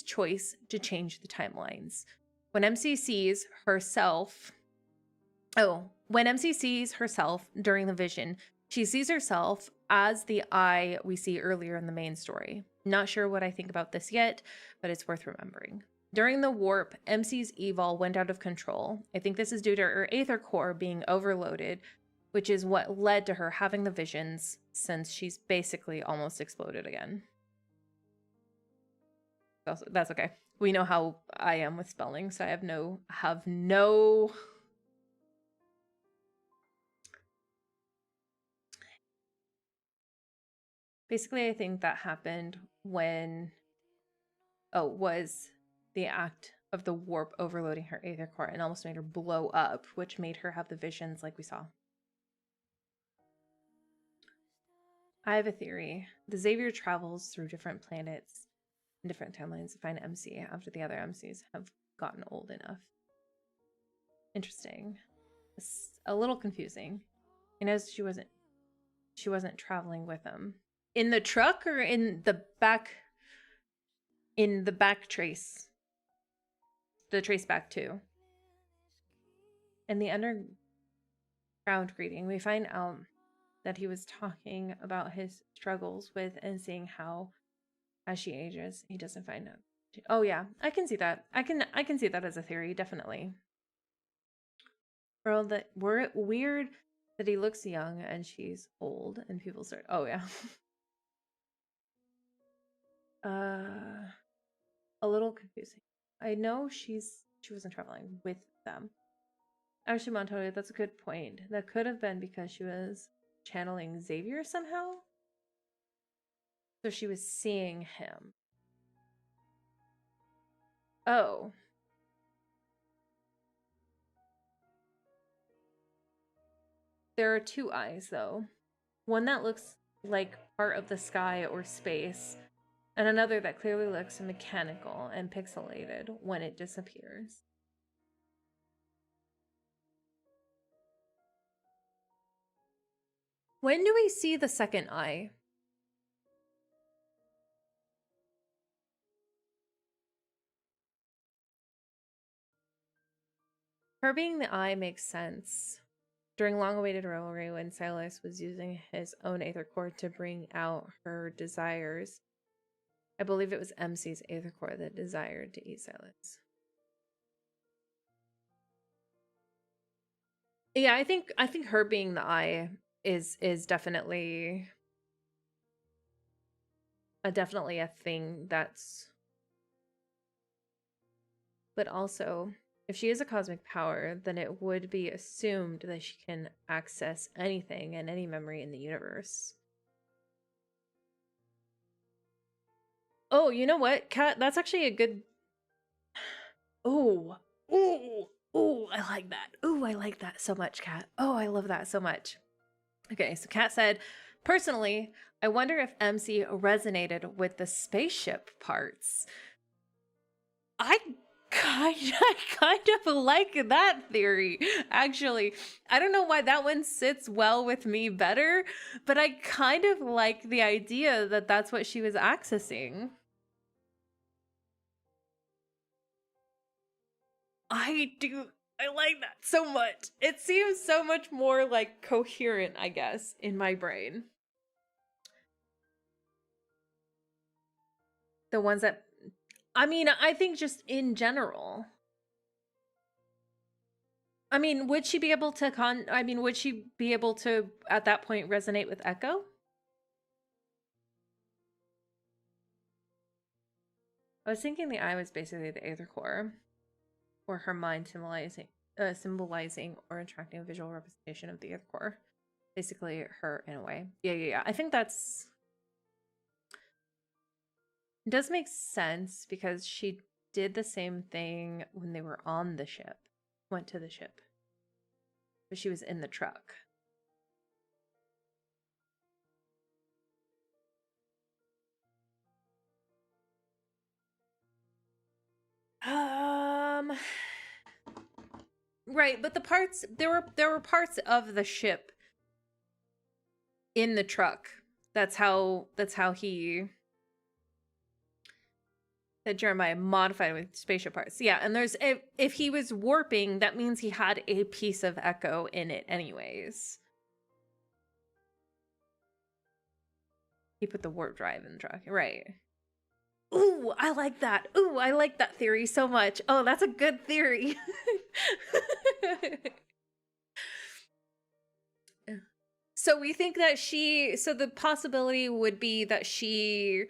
choice to change the timelines. When MC sees herself during the vision, she sees herself as the eye we see earlier in the main story. Not sure what I think about this yet, but it's worth remembering. During the warp, MC's evil went out of control. I think this is due to her Aether Core being overloaded, which is what led to her having the visions, since she's basically almost exploded again. That's okay. We know how I am with spelling, so I have no basically, I think that happened when was the act of the warp overloading her Aether Core and almost made her blow up, which made her have the visions like we saw. I have a theory. The Xavier travels through different planets and different timelines to find MC after the other MCs have gotten old enough. Interesting. It's a little confusing. And as she wasn't traveling with them. In the truck or in the back trace? The trace back too. In the underground greeting, we find out that he was talking about his struggles with and seeing how as she ages, he doesn't find out. Oh yeah, I can see that. I can see that as a theory, definitely. Girl, that weird that he looks young and she's old and people start. Oh yeah. A little confusing. I know she wasn't traveling with them. Actually, Montoya, that's a good point. That could have been because she was channeling Xavier somehow. So she was seeing him. Oh. There are two eyes, though. One that looks like part of the sky or space, and another that clearly looks mechanical and pixelated when it disappears. When do we see the second eye? Her being the eye makes sense. During long-awaited rivalry, when Silas was using his own Aether Core to bring out her desires, I believe it was MC's Aether Core that desired to eat Silas. Yeah, I think her being the eye is definitely a thing that's. But also, if she is a cosmic power, then it would be assumed that she can access anything and any memory in the universe. Oh, you know what, Kat? That's actually a good. Oh, I like that. Oh, I like that so much, Kat. Oh, I love that so much. Okay, so Kat said, personally, I wonder if MC resonated with the spaceship parts. I kind of like that theory, actually. I don't know why that one sits well with me better, but I kind of like the idea that that's what she was accessing. I do. I like that so much. It seems so much more like coherent, I guess, in my brain. The ones that, I mean, I think just in general. I mean, would she be able to at that point resonate with Echo? I was thinking the eye was basically the Aether Core, or her mind symbolizing or attracting a visual representation of the Aether Core. Basically her in a way. Yeah. I think that's It does make sense because she did the same thing when they were on the ship. Went to the ship. But she was in the truck. Right, but the parts there were parts of the ship in the truck. That's how he that Jeremiah modified with spaceship parts. Yeah, and there's if he was warping, that means he had a piece of Echo in it anyways. He put the warp drive in the truck, right? Ooh, I like that. Ooh, I like that theory so much. Oh, that's a good theory. So we think that so the possibility would be that she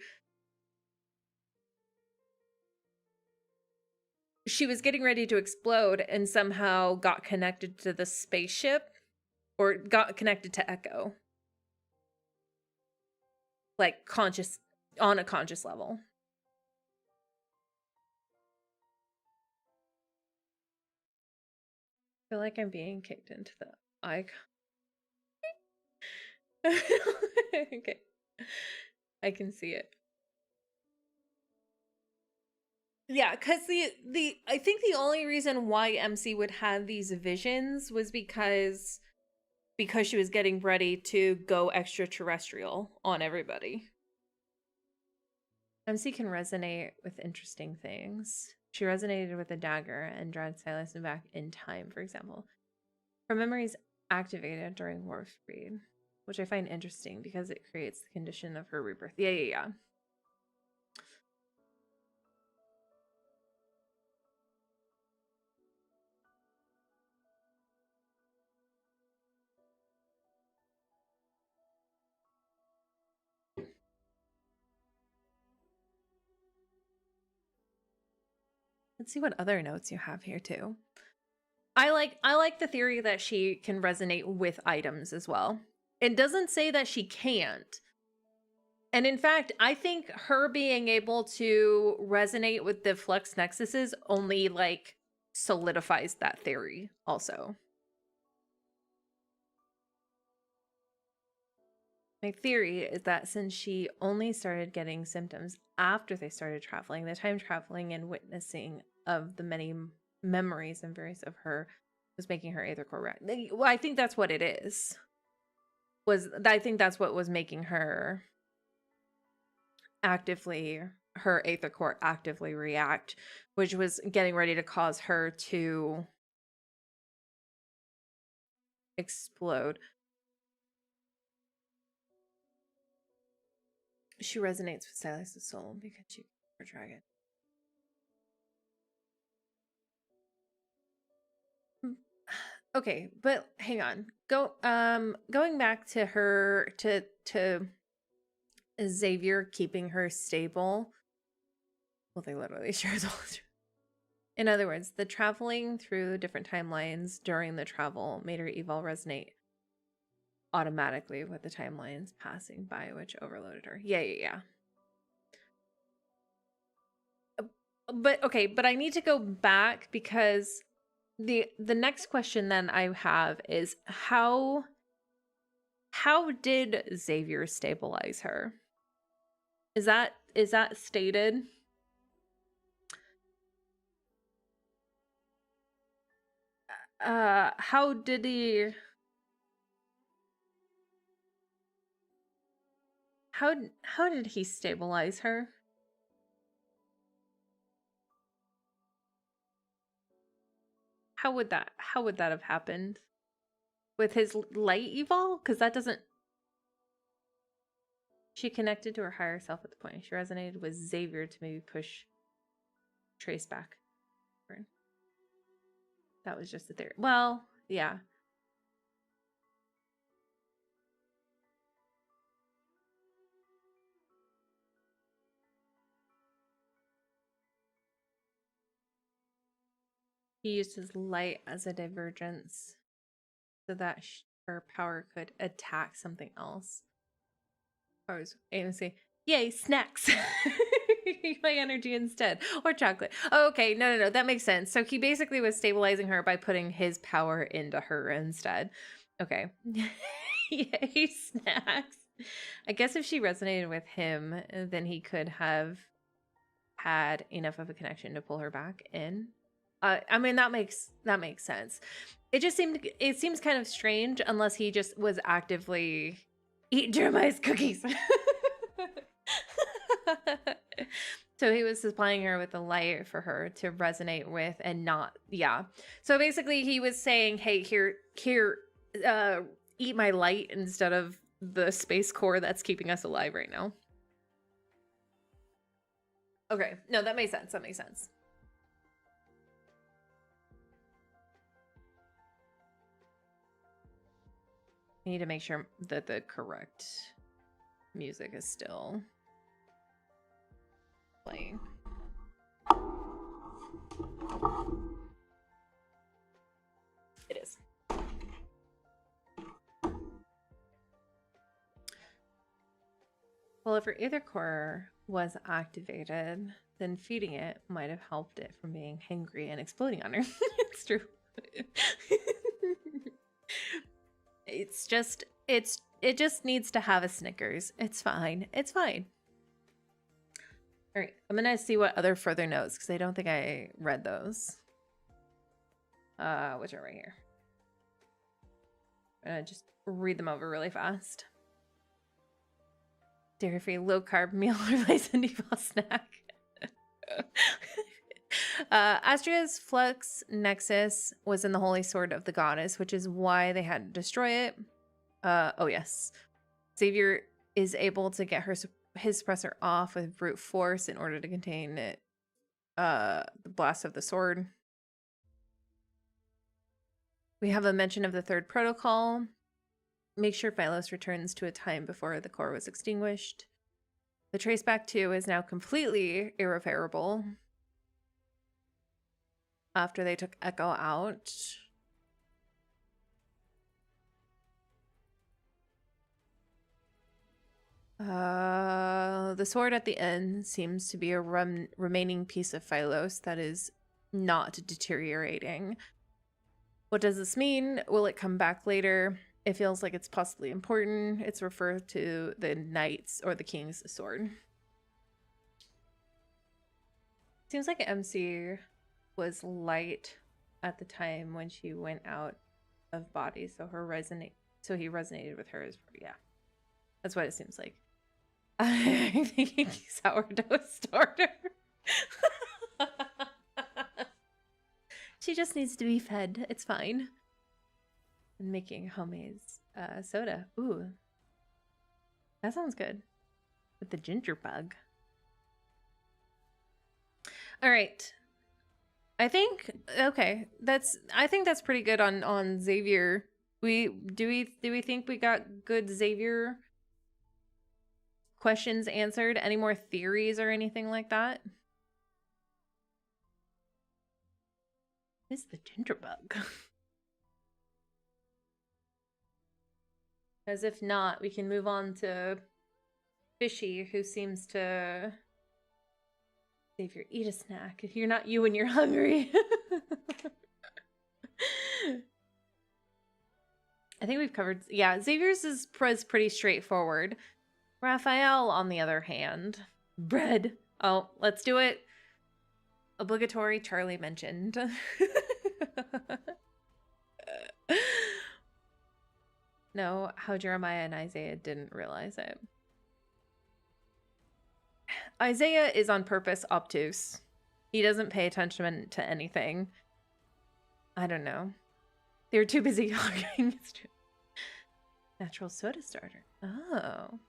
was getting ready to explode and somehow got connected to the spaceship or got connected to Echo. Like on a conscious level. I feel like I'm being kicked into the icon. Okay. I can see it. Yeah, because I think the only reason why MC would have these visions was because she was getting ready to go extraterrestrial on everybody. MC can resonate with interesting things. She resonated with a dagger and dragged Silas back in time, for example. Her memories activated during warp speed, which I find interesting because it creates the condition of her rebirth. Yeah. Let's see what other notes you have here too. I like the theory that she can resonate with items as well. It doesn't say that she can't. And in fact, I think her being able to resonate with the flux nexuses only like solidifies that theory also. My theory is that since she only started getting symptoms after they started traveling, the time traveling and witnessing of the many memories and various of her was making her aether core react. Well, I think that's what it is. I think that's what was making her her aether core actively react, which was getting ready to cause her to explode. She resonates with Silas's soul because she her dragon. Okay, but hang on. Going back to her to Xavier keeping her stable. Well, they literally share the whole. In other words, the traveling through different timelines during the travel made her evil resonate automatically with the timelines passing by, which overloaded her. Yeah. But okay, but I need to go back because the next question then I have is how did Xavier stabilize her? Is that stated? How did he how did he stabilize her? How would that have happened? With his light evol? Because that doesn't. She connected to her higher self at the point. She resonated with Xavier to maybe push Trace back. That was just a theory. Well, yeah. He used his light as a divergence so that her power could attack something else. I was aiming to say, yay, snacks. Eat my energy instead. Or chocolate. Oh, okay. No. That makes sense. So he basically was stabilizing her by putting his power into her instead. Okay. Yeah, he snacks. I guess if she resonated with him, then he could have had enough of a connection to pull her back in. I mean, that makes sense. It seems kind of strange unless he just was actively eat Jeremiah's cookies. So he was supplying her with the light for her to resonate with and not, yeah. So basically he was saying, hey, here, eat my light instead of the space core that's keeping us alive right now. Okay, no, that makes sense. I need to make sure that the correct music is still playing. It is. Well, if her ether core was activated, then feeding it might have helped it from being hangry and exploding on her. It's true. It just needs to have a Snickers. It's fine. All right, I'm gonna see what other further notes because I don't think I read those. Which are right here. I'm gonna just read them over really fast. Dairy-free, low-carb meal replace a Nepal snack. Astria's Flux Nexus was in the Holy Sword of the Goddess, which is why they had to destroy it. Oh yes. Xavier is able to get his suppressor off with brute force in order to contain it, the blast of the sword. We have a mention of the third protocol. Make sure Phylos returns to a time before the core was extinguished. The traceback 2 is now completely irreparable after they took Echo out. The sword at the end seems to be a remaining piece of Phylos that is not deteriorating. What does this mean? Will it come back later? It feels like it's possibly important. It's referred to the Knight's or the King's sword. Seems like MC was light at the time when she went out of body, so he resonated with her as, yeah. That's what it seems like. I'm thinking sourdough starter. She just needs to be fed. It's fine. And making homemade soda. Ooh. That sounds good. With the ginger bug. All right. I think that's pretty good on Xavier. Do we think we got good Xavier questions answered? Any more theories or anything like that? What is the ginger bug? As if not, we can move on to Fishy, who seems to... Xavier, eat a snack. If you're not you when you're hungry. I think we've covered... Yeah, Xavier's is pretty straightforward. Raphael, on the other hand... Bread. Oh, let's do it. Obligatory Charlie mentioned. No, how Jeremiah and Isaiah didn't realize it. Isaiah is on purpose obtuse. He doesn't pay attention to anything. I don't know. They were too busy arguing. It's true. Natural soda starter. Oh.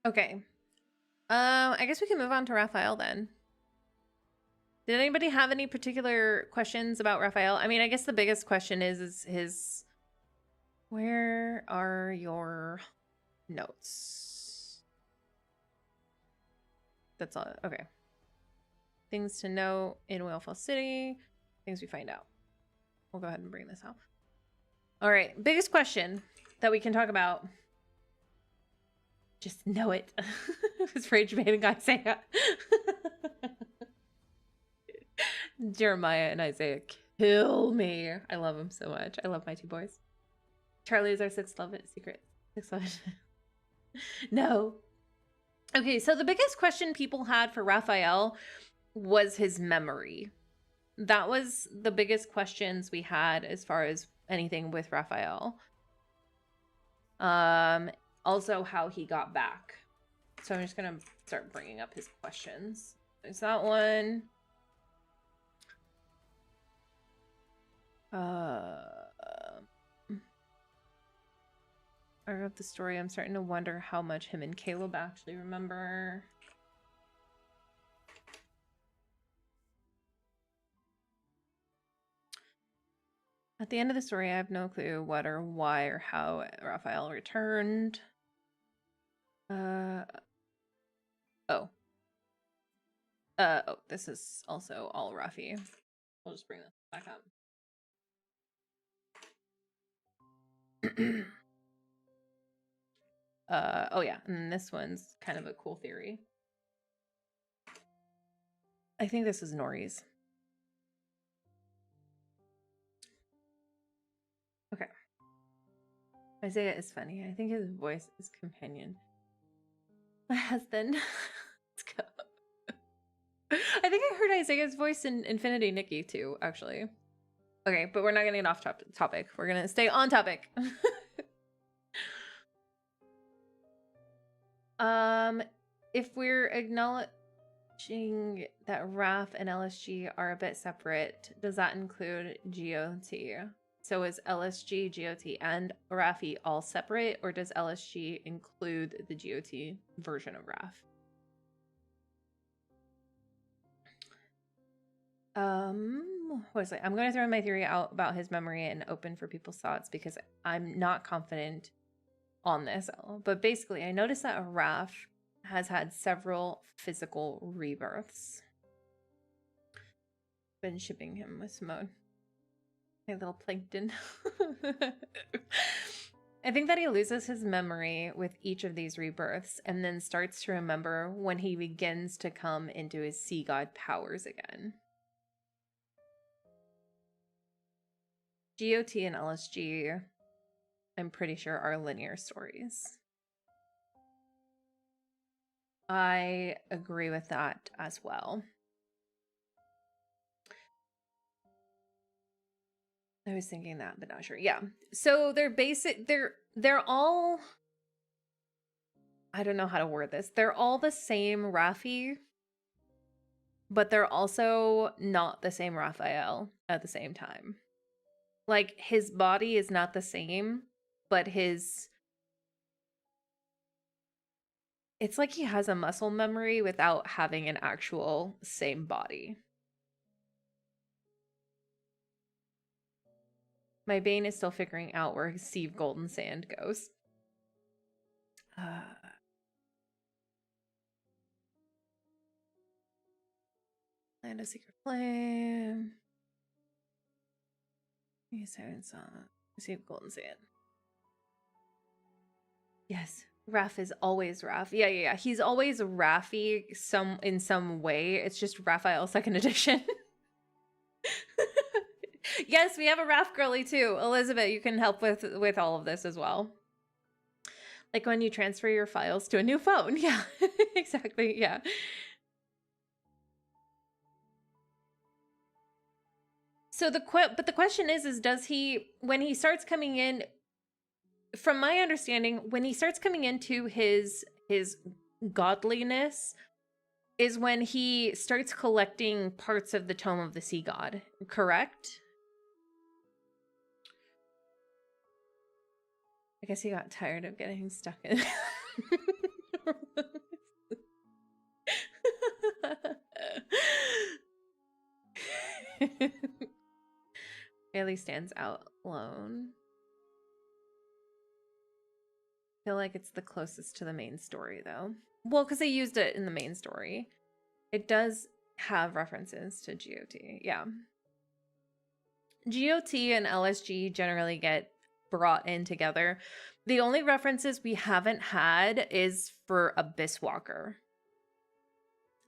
Okay. I guess we can move on to Raphael then. Did anybody have any particular questions about Raphael? I mean, I guess the biggest question is his Where are your notes? That's all. Okay. Things to know in Whalefall City. Things we find out. We'll go ahead and bring this out. All right. Biggest question that we can talk about. Just know it. It's Rage Man and Isaiah. Jeremiah and Isaiah kill me. I love them so much. I love my two boys. Charlie is our sixth love secret. Sixth love. No. Okay, so the biggest question people had for Raphael was his memory. That was the biggest questions we had as far as anything with Raphael. Also how he got back. So I'm just gonna start bringing up his questions. There's that one. I wrote the story. I'm starting to wonder how much him and Caleb actually remember. At the end of the story, I have no clue what or why or how Raphael returned. Oh, this is also all Rafi. We'll just bring this back up. Oh yeah, and this one's kind of a cool theory. I think this is Nori's. Okay. Isaiah is funny. I think his voice is companion. My husband. Let's go. I think I heard Isaiah's voice in Infinity Nikki too, actually. Okay, but we're not gonna get off topic. We're gonna stay on topic. If we're acknowledging that RAF and LSG are a bit separate, does that include GOT? So is LSG, GOT, and RAFI all separate, or does LSG include the GOT version of RAF? What is it? I'm going to throw my theory out about his memory and open for people's thoughts because I'm not confident on this. But basically, I noticed that RAF has had several physical rebirths. Been shipping him with Simone. My little plankton. I think that he loses his memory with each of these rebirths and then starts to remember when he begins to come into his sea god powers again. GOT and LSG, I'm pretty sure, are linear stories. I agree with that as well. I was thinking that, but not sure. Yeah. So they're all, I don't know how to word this. They're all the same Rafi, but they're also not the same Raphael at the same time. Like, his body is not the same, but it's like he has a muscle memory without having an actual same body. My Bane is still figuring out where Steve Golden Sand goes. Land of Secret Flame. Yes, I haven't saw Steve Golden Sand. Yes, Raph is always Raph. Yeah. He's always Raffy in some way. It's just Raphael 2nd edition. Yes, we have a Raph girly too. Elizabeth, you can help with all of this as well. Like when you transfer your files to a new phone. Yeah, exactly. Yeah. So the question is does he, when he starts coming in, from my understanding, when he starts coming into his godliness is when he starts collecting parts of the Tome of the Sea God, correct? I guess he got tired of getting stuck in. Haley stands out alone. feel like it's the closest to the main story, though. Well, because they used it in the main story. It does have references to GOT. Yeah. GOT and LSG generally get brought in together. The only references we haven't had is for Abyss Walker.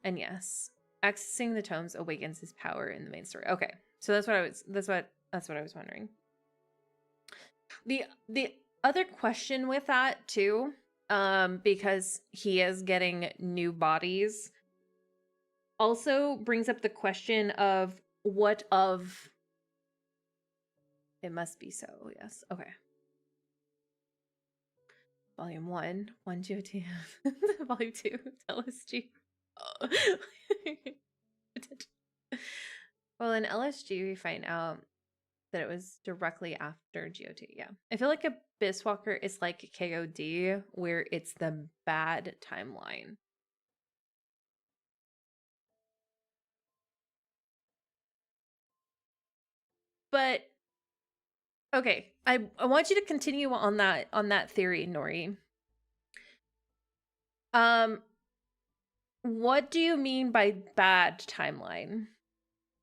And yes, accessing the tomes awakens his power in the main story. Okay. So that's what I was wondering. The other question with that too, because he is getting new bodies, also brings up the question of what of it must be so, yes. Okay. Volume 1, 1 GOT. Volume 2, LSG. Oh. Well, in LSG, we find out that it was directly after GOT. Yeah. I feel like Abyss Walker is like KOD, where it's the bad timeline. But okay, I want you to continue on that theory, Nori. What do you mean by bad timeline?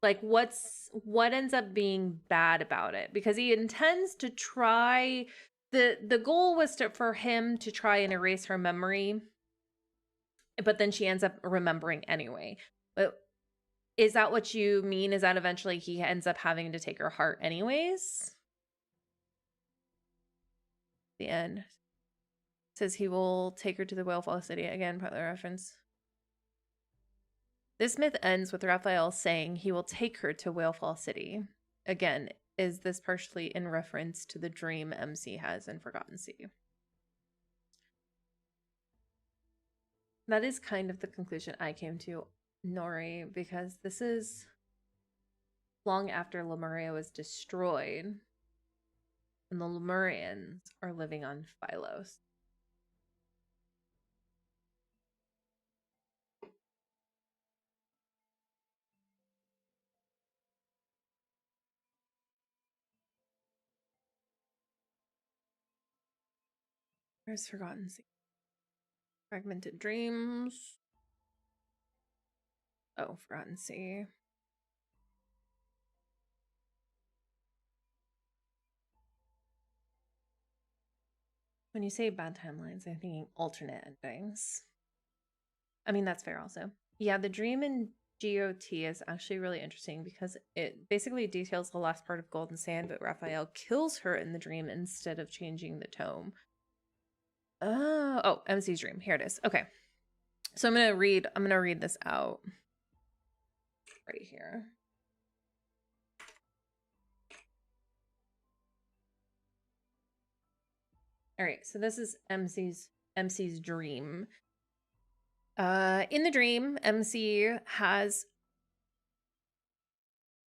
Like what ends up being bad about it? Because he intends to try the goal was for him to try and erase her memory, but then she ends up remembering anyway. But is that what you mean? Is that eventually he ends up having to take her heart anyways? The end. Says he will take her to the Whalefall City. Again, part of the reference. This myth ends with Raphael saying he will take her to Whalefall City. Again, is this partially in reference to the dream MC has in Forgotten Sea? That is kind of the conclusion I came to, Nori, because this is long after Lemuria was destroyed, and the Lemurians are living on Phylos. Where's Forgotten Sea? Fragmented Dreams. Oh, Forgotten Sea. When you say bad timelines, I'm thinking alternate endings. I mean, that's fair also. Yeah, the dream in GOT is actually really interesting because it basically details the last part of Golden Sand, but Raphael kills her in the dream instead of changing the tome. Oh, MC's dream. Here it is. Okay. So I'm gonna read this out right here. All right, so this is MC's dream. In the dream, MC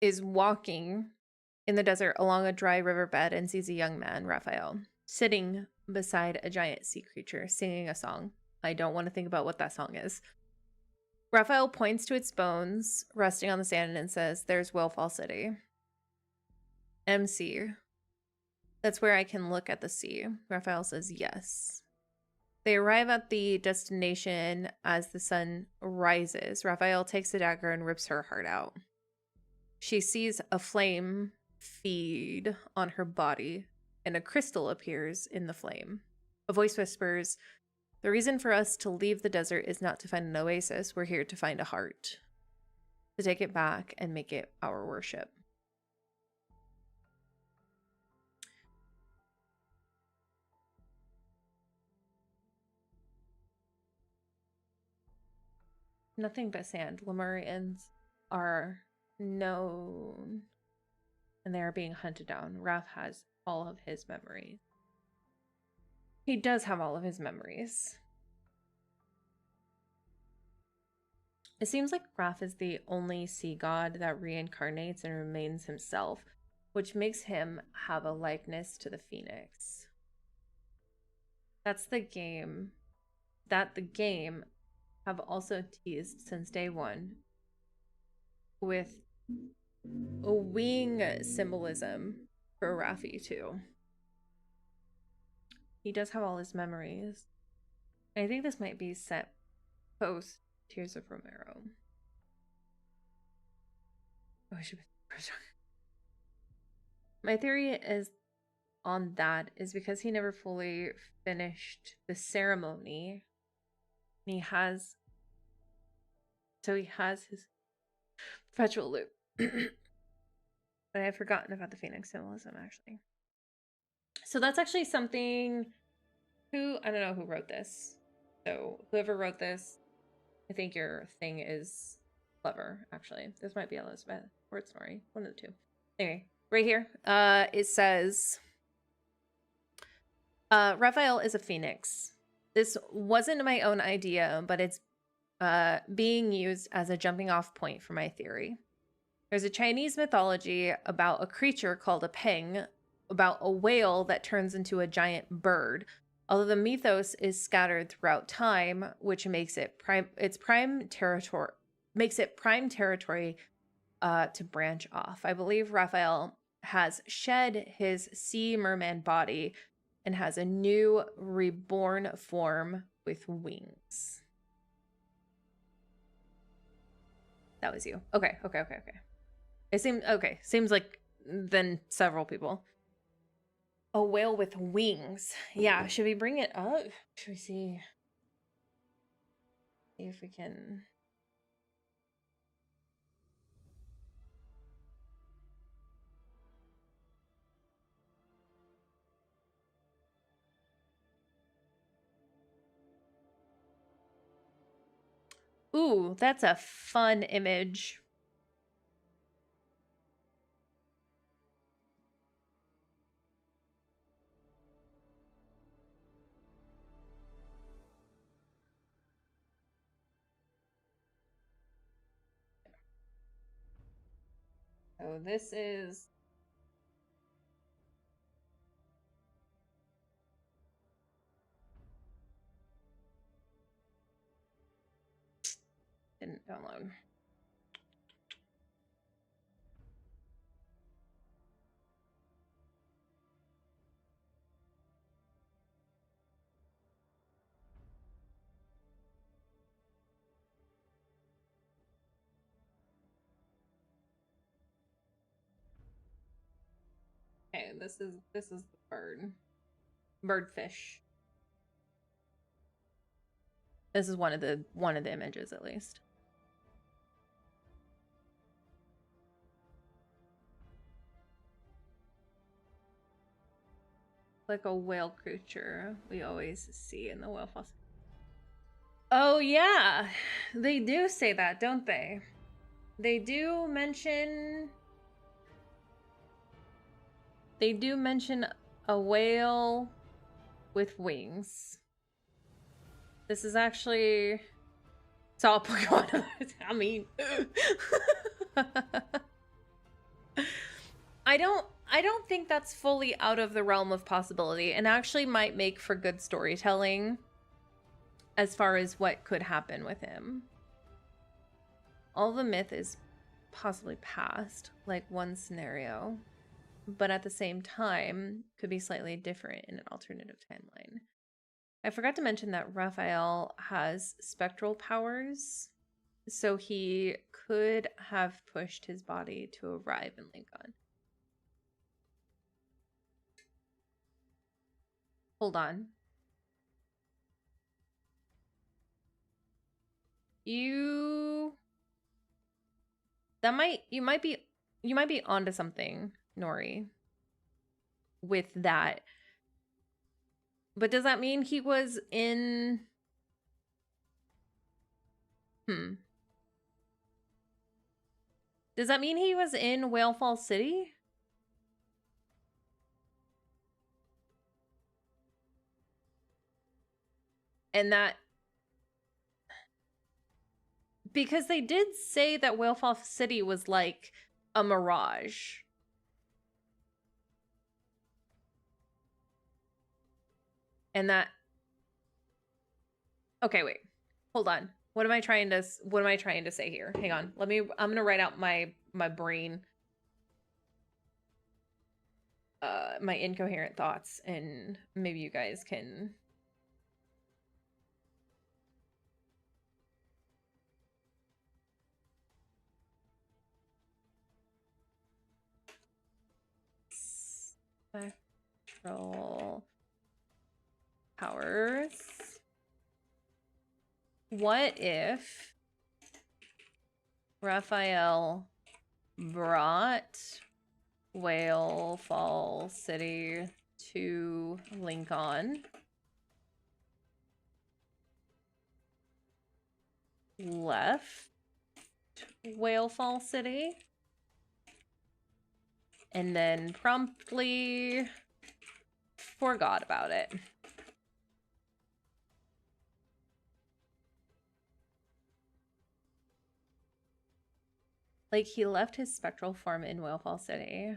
is walking in the desert along a dry riverbed and sees a young man, Raphael, sitting beside a giant sea creature, singing a song. I don't want to think about what that song is. Raphael points to its bones resting on the sand and says, "There's Whalefall City." MC, "That's where I can look at the sea." Raphael says, "Yes." They arrive at the destination as the sun rises. Raphael takes the dagger and rips her heart out. She sees a flame feed on her body, and a crystal appears in the flame. A voice whispers, "The reason for us to leave the desert is not to find an oasis. We're here to find a heart. To take it back and make it our worship." Nothing but sand. Lemurians are known, and they are being hunted down. Raph has all of his memories. He does have all of his memories. It seems like Raph is the only sea god that reincarnates and remains himself, which makes him have a likeness to the phoenix. That's the game that the game have also teased since day one with a wing symbolism for Raffi too. He does have all his memories. I think this might be set post Tears of Romero. Oh, I should be. My theory is on that is because he never fully finished the ceremony. He has his perpetual loop. But I had forgotten about the Phoenix symbolism, actually. So that's actually something I don't know who wrote this. So whoever wrote this, I think your thing is clever, actually. This might be Elizabeth or it's Nori, one of the two. Anyway, right here, it says, Raphael is a phoenix. This wasn't my own idea, but it's being used as a jumping off point for my theory. There's a Chinese mythology about a creature called a peng, about a whale that turns into a giant bird. Although the mythos is scattered throughout time, which makes it prime territory to branch off. I believe Raphael has shed his sea merman body and has a new reborn form with wings. That was you. Okay. It seems like then several people. A whale with wings. Yeah, should we bring it up? Should we see if we can... Ooh, that's a fun image. So this is... Didn't download. Okay, this is the bird. Birdfish. This is one of the images at least. Like a whale creature we always see in the whale fossil. Oh yeah, they do say that, don't they? They do mention a whale with wings. This is actually saw Pokemon. I mean, I don't think that's fully out of the realm of possibility, and actually might make for good storytelling as far as what could happen with him. All the myth is possibly past, like one scenario, but at the same time could be slightly different in an alternative timeline. I forgot to mention that Raphael has spectral powers, so he could have pushed his body to arrive in Lincoln. Hold on. You might be onto something, Nori, with that. But does that mean he was in... Does that mean he was in Whale Fall City? And that... Because they did say that Whale Fall City was like a mirage. And that... Okay, wait. Hold on. What am I trying to say here? Hang on. I'm gonna write out my brain. my incoherent thoughts, and maybe you guys can spectral powers. What if Raphael brought Whale Fall City to Lincoln, left Whale Fall City, and then promptly forgot about it? Like, he left his spectral form in Whale Fall City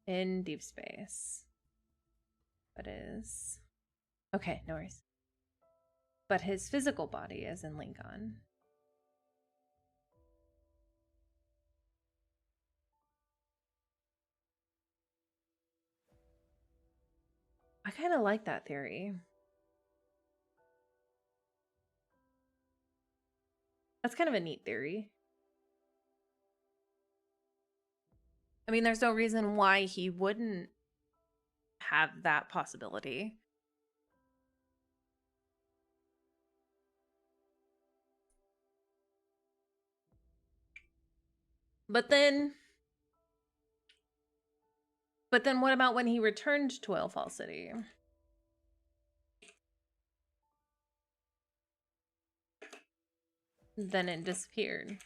in deep space. But is... Okay, no worries. But his physical body is in Lincoln. I kind of like that theory. That's kind of a neat theory. I mean, there's no reason why he wouldn't have that possibility. But then what about when he returned to Whale Fall City? Then it disappeared.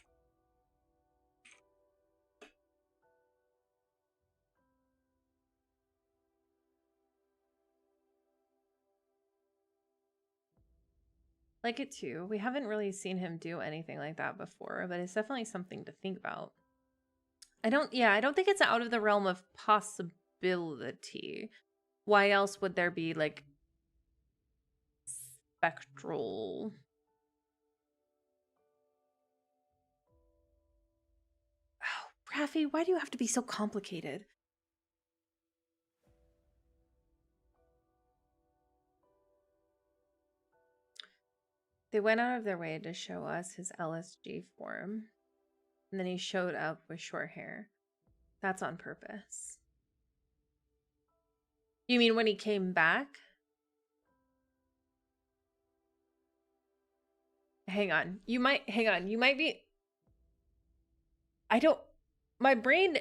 Like it too. We haven't really seen him do anything like that before, but it's definitely something to think about. I don't think it's out of the realm of possibility. Why else would there be like spectral? Oh, Raffi, why do you have to be so complicated? They went out of their way to show us his LSG form. And then he showed up with short hair. That's on purpose. You mean when he came back? Hang on. You might be... My brain...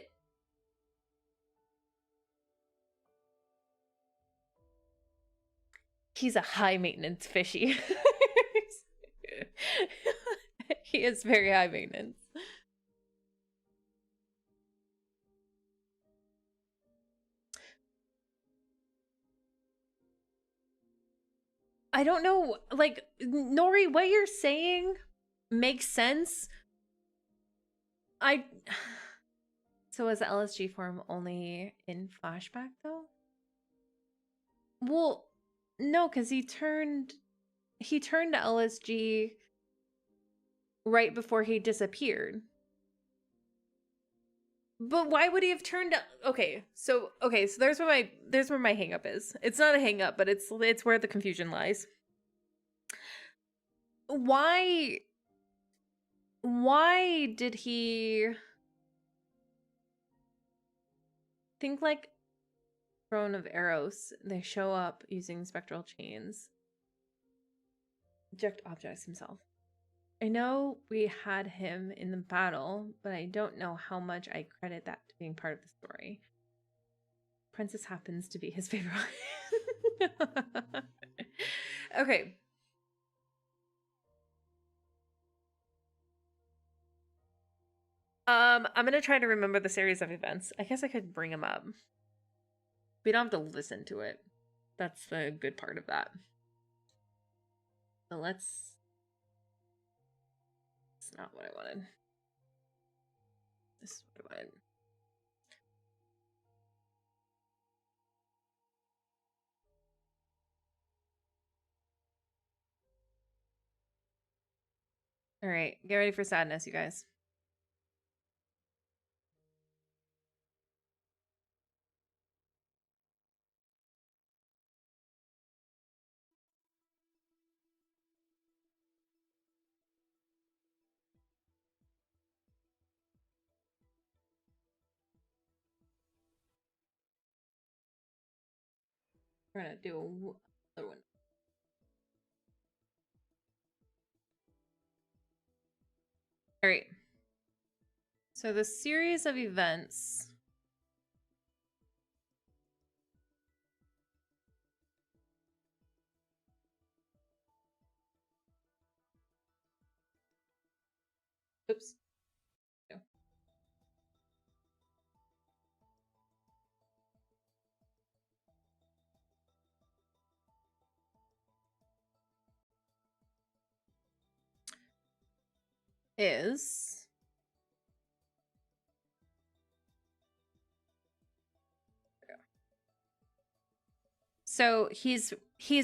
He's a high maintenance fishy. He is very high maintenance. I don't know, like, Nori, what you're saying makes sense. So was the LSG form only in flashback though? Well, no, because he turned to LSG right before he disappeared. But why would he have turned to... Okay, so there's where my hang up is. It's not a hang up, but it's where the confusion lies. Why did he think like Throne of Eros? They show up using spectral chains. Eject objects himself. I know we had him in the battle, but I don't know how much I credit that to being part of the story. Princess happens to be his favorite. Okay. I'm gonna try to remember the series of events. I guess I could bring them up. We don't have to listen to it. That's the good part of that. So let's... It's not what I wanted. This is what I wanted. All right, get ready for sadness, you guys. trying to do another one. All right. So the series of events. Oops. No. Is so he's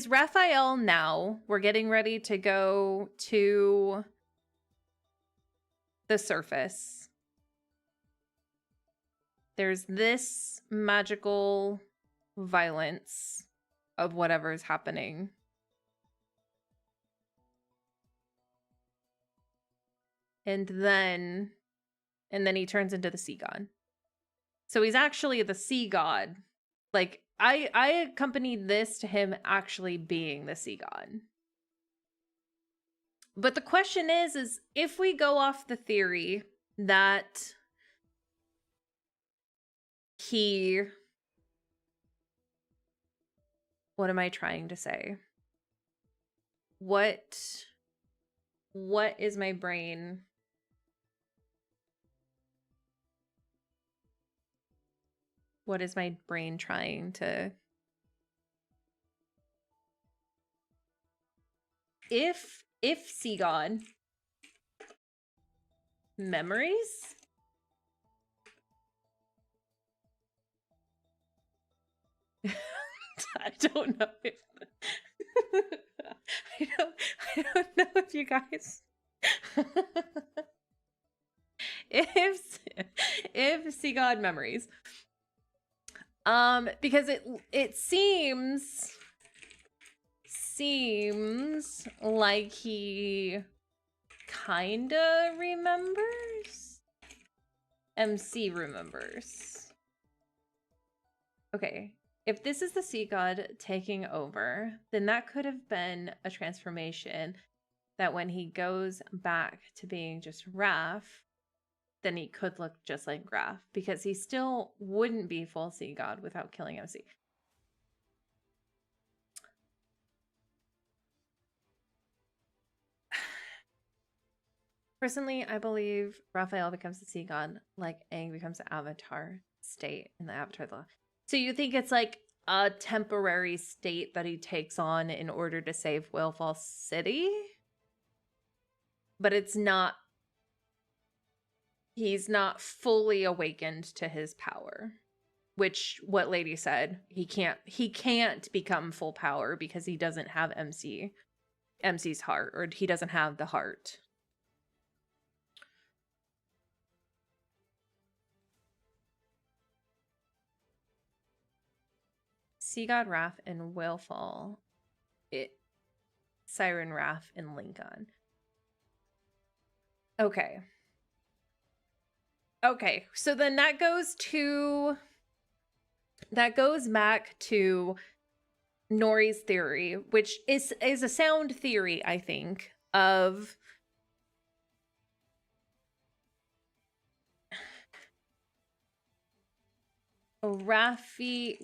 Raphael now. We're getting ready to go to the surface. There's this magical violence of whatever is happening. And then he turns into the sea god. So he's actually the sea god. Like I accompanied this to him actually being the sea god. But the question is if we go off the theory that what am I trying to say? What is my brain? What is my brain trying to... If sea god memories? I don't know if I don't know if you guys if sea god memories, because it seems like he kinda remembers. MC remembers. Okay. If this is the sea god taking over, then that could have been a transformation that when he goes back to being just Raph, then he could look just like Raph, because he still wouldn't be full sea god without killing MC. Personally, I believe Raphael becomes the sea god like Aang becomes the Avatar state in the Avatar law. So you think it's like a temporary state that he takes on in order to save Whalefall City? But it's not... He's not fully awakened to his power. Which, what Lady said, he can't become full power because he doesn't have MC's heart, or he doesn't have the heart. Sea God Raph and Whalefall. Siren Raph and Lincoln. Okay. Okay, so then that goes back to Nori's theory, which is a sound theory, I think, of Raffi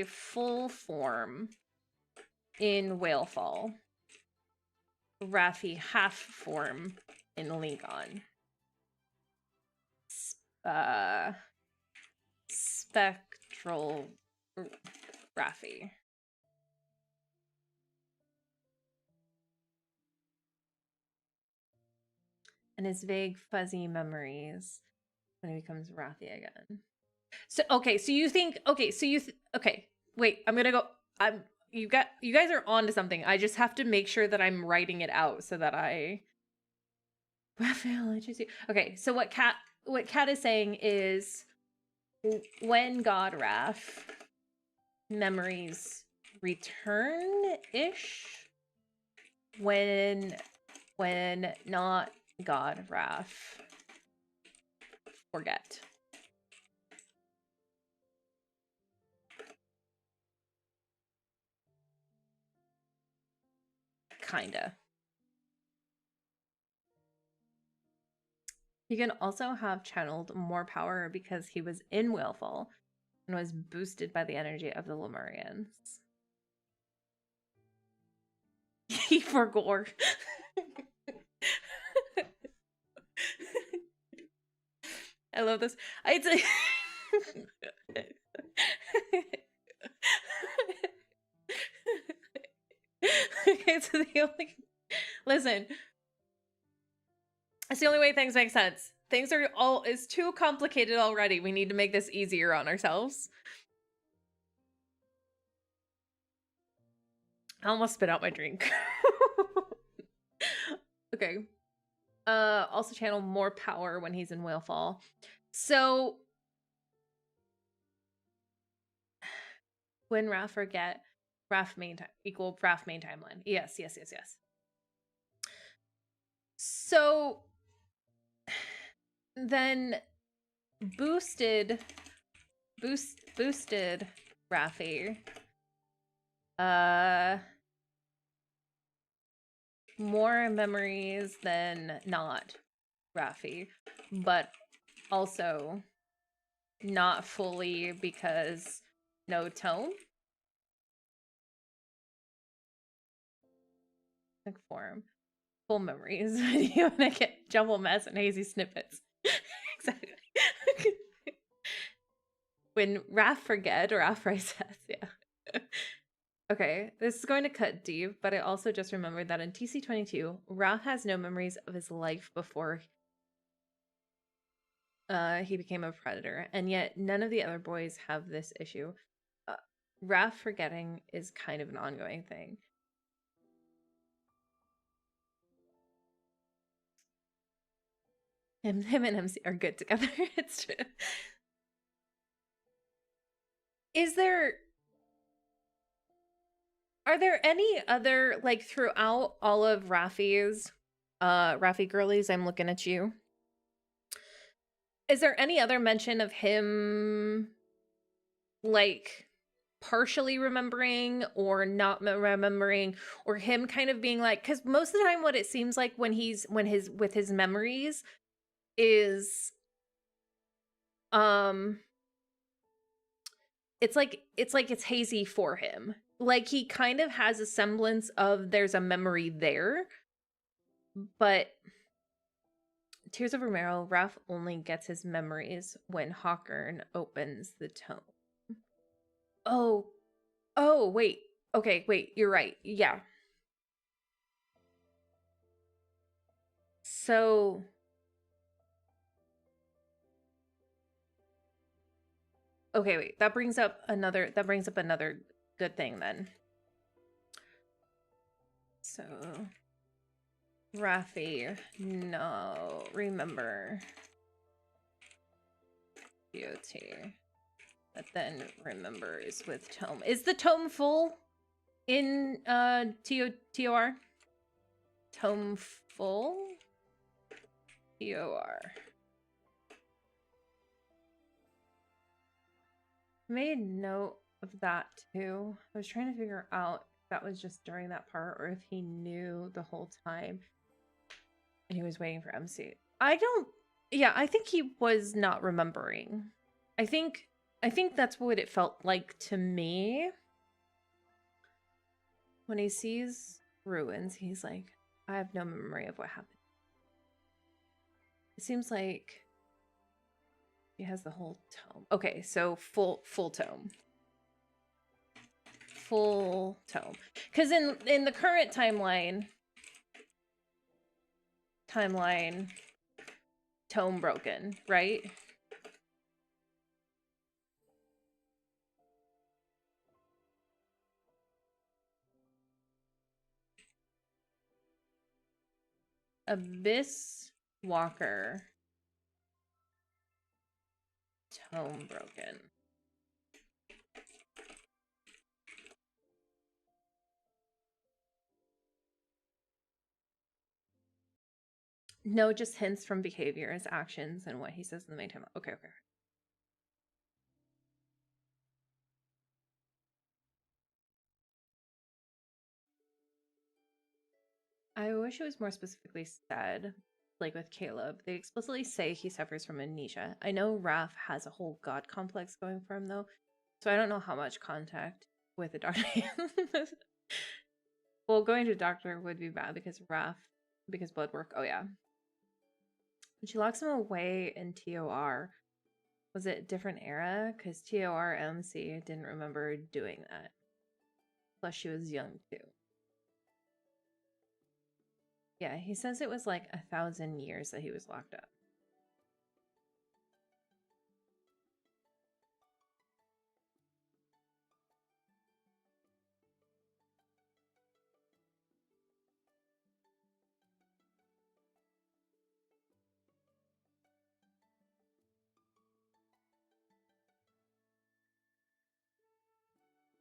full form in Whalefall, Raffi half form in Legon. Spectral Raffi. And his vague, fuzzy memories when he becomes Raffi again. So okay, so you think okay, wait, I'm gonna go. You guys are on to something. I just have to make sure that I'm writing it out so that Raphael, okay, so what Kat is saying is when God Raph memories return-ish, when not God Raph forget. kinda. He can also have channeled more power because he was in Whalefall and was boosted by the energy of the Lemurians. He for gore. I love this. I'd say okay, so the only listen. It's the only way things make sense. Things are all is too complicated already. We need to make this easier on ourselves. I almost spit out my drink. Okay. Also channel more power when he's in Whalefall. So when Raph forget, Raph main time equal Raph main timeline. Yes. So then boosted Raffi. More memories than not Raffi, but also not fully because no tone. Like form. Full memories. You wanna get jumble mess and hazy snippets. Exactly. When Raph forget or Raph writes yeah. Okay, this is going to cut deep, but I also just remembered that in TC22, Raph has no memories of his life before he became a predator, and yet none of the other boys have this issue. Raph forgetting is kind of an ongoing thing. Him and MC are good together. It's true. Are there any other, like, throughout all of Raffi's Raffi girlies, I'm looking at you. Is there any other mention of him, like, partially remembering or not remembering, or him kind of being like, because most of the time what it seems like when with his memories is it's like it's hazy for him. Like he kind of has a semblance of there's a memory there, but Tears of Romero, Raph only gets his memories when Hawkern opens the tome. Oh, wait. Okay, wait, you're right. Yeah. So okay, wait. That brings up another good thing then. So Raffi, no, remember DOT. But then remembers with tome. Is the tome full in TOR? Tome full? TOR. Made note of that too. I was trying to figure out if that was just during that part or if he knew the whole time and he was waiting for MC. I think he was not remembering. I think that's what it felt like to me. When he sees ruins, he's like, I have no memory of what happened. It seems like he has the whole tome. Okay, so full tome. Full tome. Because in the current timeline, tome broken, right? Abyss Walker, tome broken. No, just hints from behaviors, actions, and what he says in the main time. Okay. I wish it was more specifically said, like with Caleb. They explicitly say he suffers from amnesia. I know Raph has a whole god complex going for him, though, so I don't know how much contact with a doctor. Well, going to a doctor would be bad because blood work. Oh, yeah. She locks him away in TOR. Was it a different era? Because TOR MC didn't remember doing that. Plus, she was young, too. Yeah, he says it was like 1,000 years that he was locked up.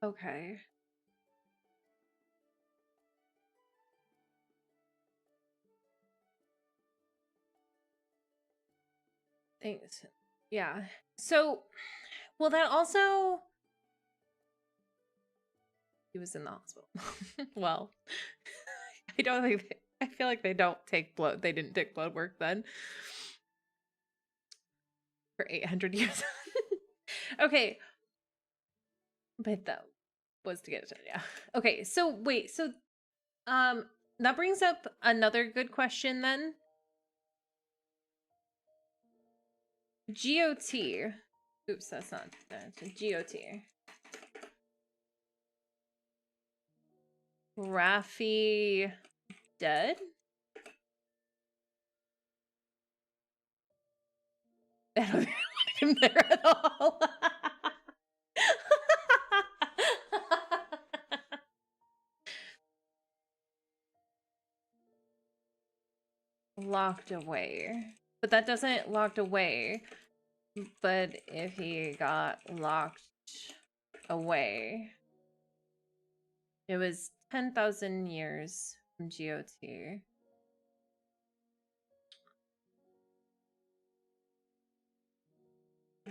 Okay. Thanks. Yeah. So, well, that also he was in the hospital. Well, I don't think I feel like they don't take blood. They didn't take blood work then for 800 years. Okay, but that was to get it. Yeah. Okay. So wait. So, that brings up another good question then. GOT. Oops, that's not that. GOT. Raffi dead? I don't think I want him there at all. Locked away. But that doesn't locked away. But if he got locked away, it was 10,000 years from GOT.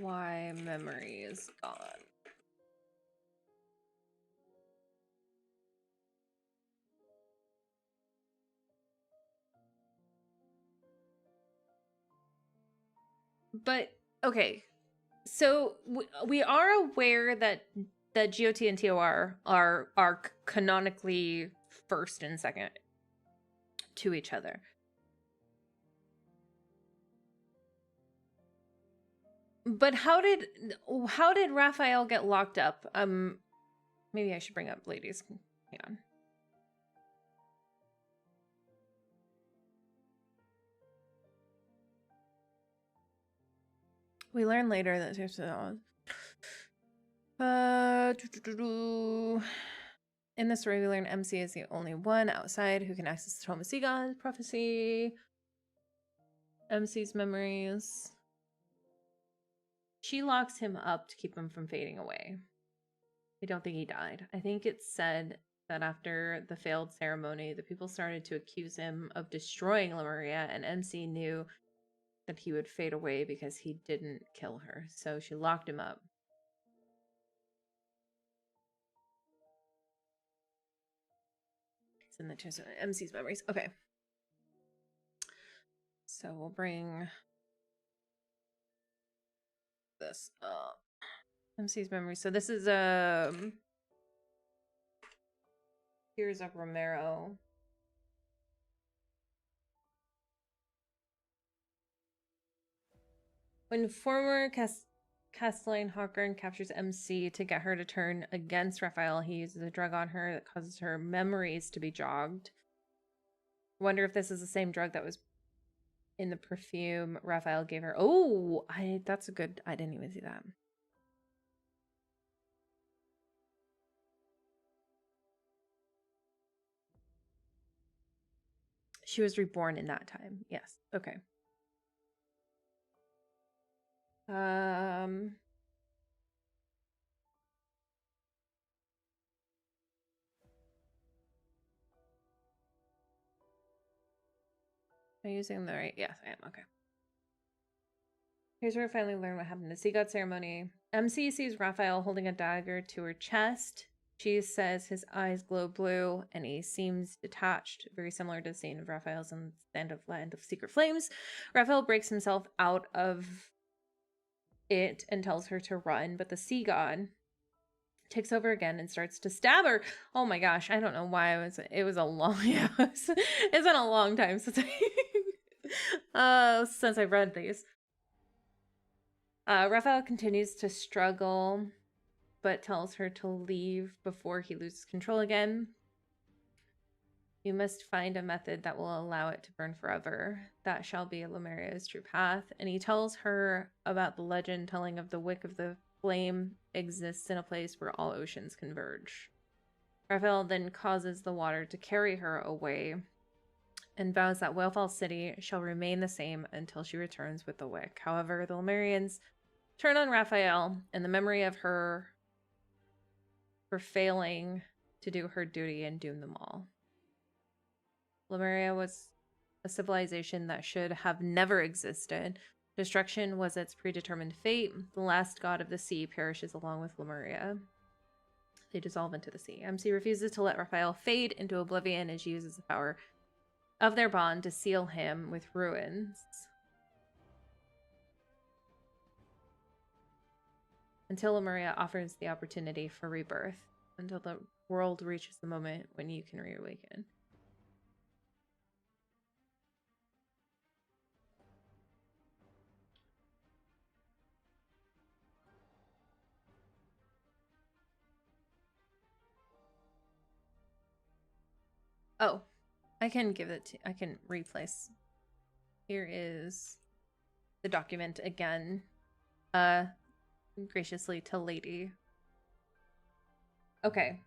Why memory is gone. But okay, so we are aware that GOT and TOR are canonically first and second to each other. But how did Raphael get locked up? Maybe I should bring up ladies. Hang on. We learn later that in the story we learn MC is the only one outside who can access the Tome of Seagon prophecy. MC's memories. She locks him up to keep him from fading away. I don't think he died. I think it's said that after the failed ceremony, the people started to accuse him of destroying Lemuria, and MC knew that he would fade away because he didn't kill her. So she locked him up. It's in the MC's memories. Okay. So we'll bring this up. MC's memories. So this is Tears of Romero. When former Castellane Hawkern captures MC to get her to turn against Raphael, he uses a drug on her that causes her memories to be jogged. Wonder if this is the same drug that was in the perfume Raphael gave her. Oh, that's a good. I didn't even see that. She was reborn in that time. Yes. Okay. Am I using the right? Yes, I am. Okay. Here's where we finally learn what happened. The Sea God ceremony. MC sees Raphael holding a dagger to her chest. She says his eyes glow blue and he seems detached, very similar to the scene of Raphael's in Land of Secret Flames. Raphael breaks himself out of it and tells her to run, but the sea god takes over again and starts to stab her. Oh my gosh, I don't know why it was a long it's been a long time since since I've read these. Raphael continues to struggle, but tells her to leave before he loses control again. You must find a method that will allow it to burn forever. That shall be Lumeria's true path. And he tells her about the legend telling of the wick of the flame exists in a place where all oceans converge. Raphael then causes the water to carry her away and vows that Whalefall City shall remain the same until she returns with the wick. However, the Lemurians turn on Raphael, and the memory of her for failing to do her duty and doom them all. Lemuria was a civilization that should have never existed. Destruction was its predetermined fate. The last god of the sea perishes along with Lemuria. They dissolve into the sea. MC refuses to let Raphael fade into oblivion and she uses the power of their bond to seal him with ruins. Until Lemuria offers the opportunity for rebirth. Until the world reaches the moment when you can reawaken. Oh, I can give it to, I can replace. Here is the document again. Graciously to Lady. Okay.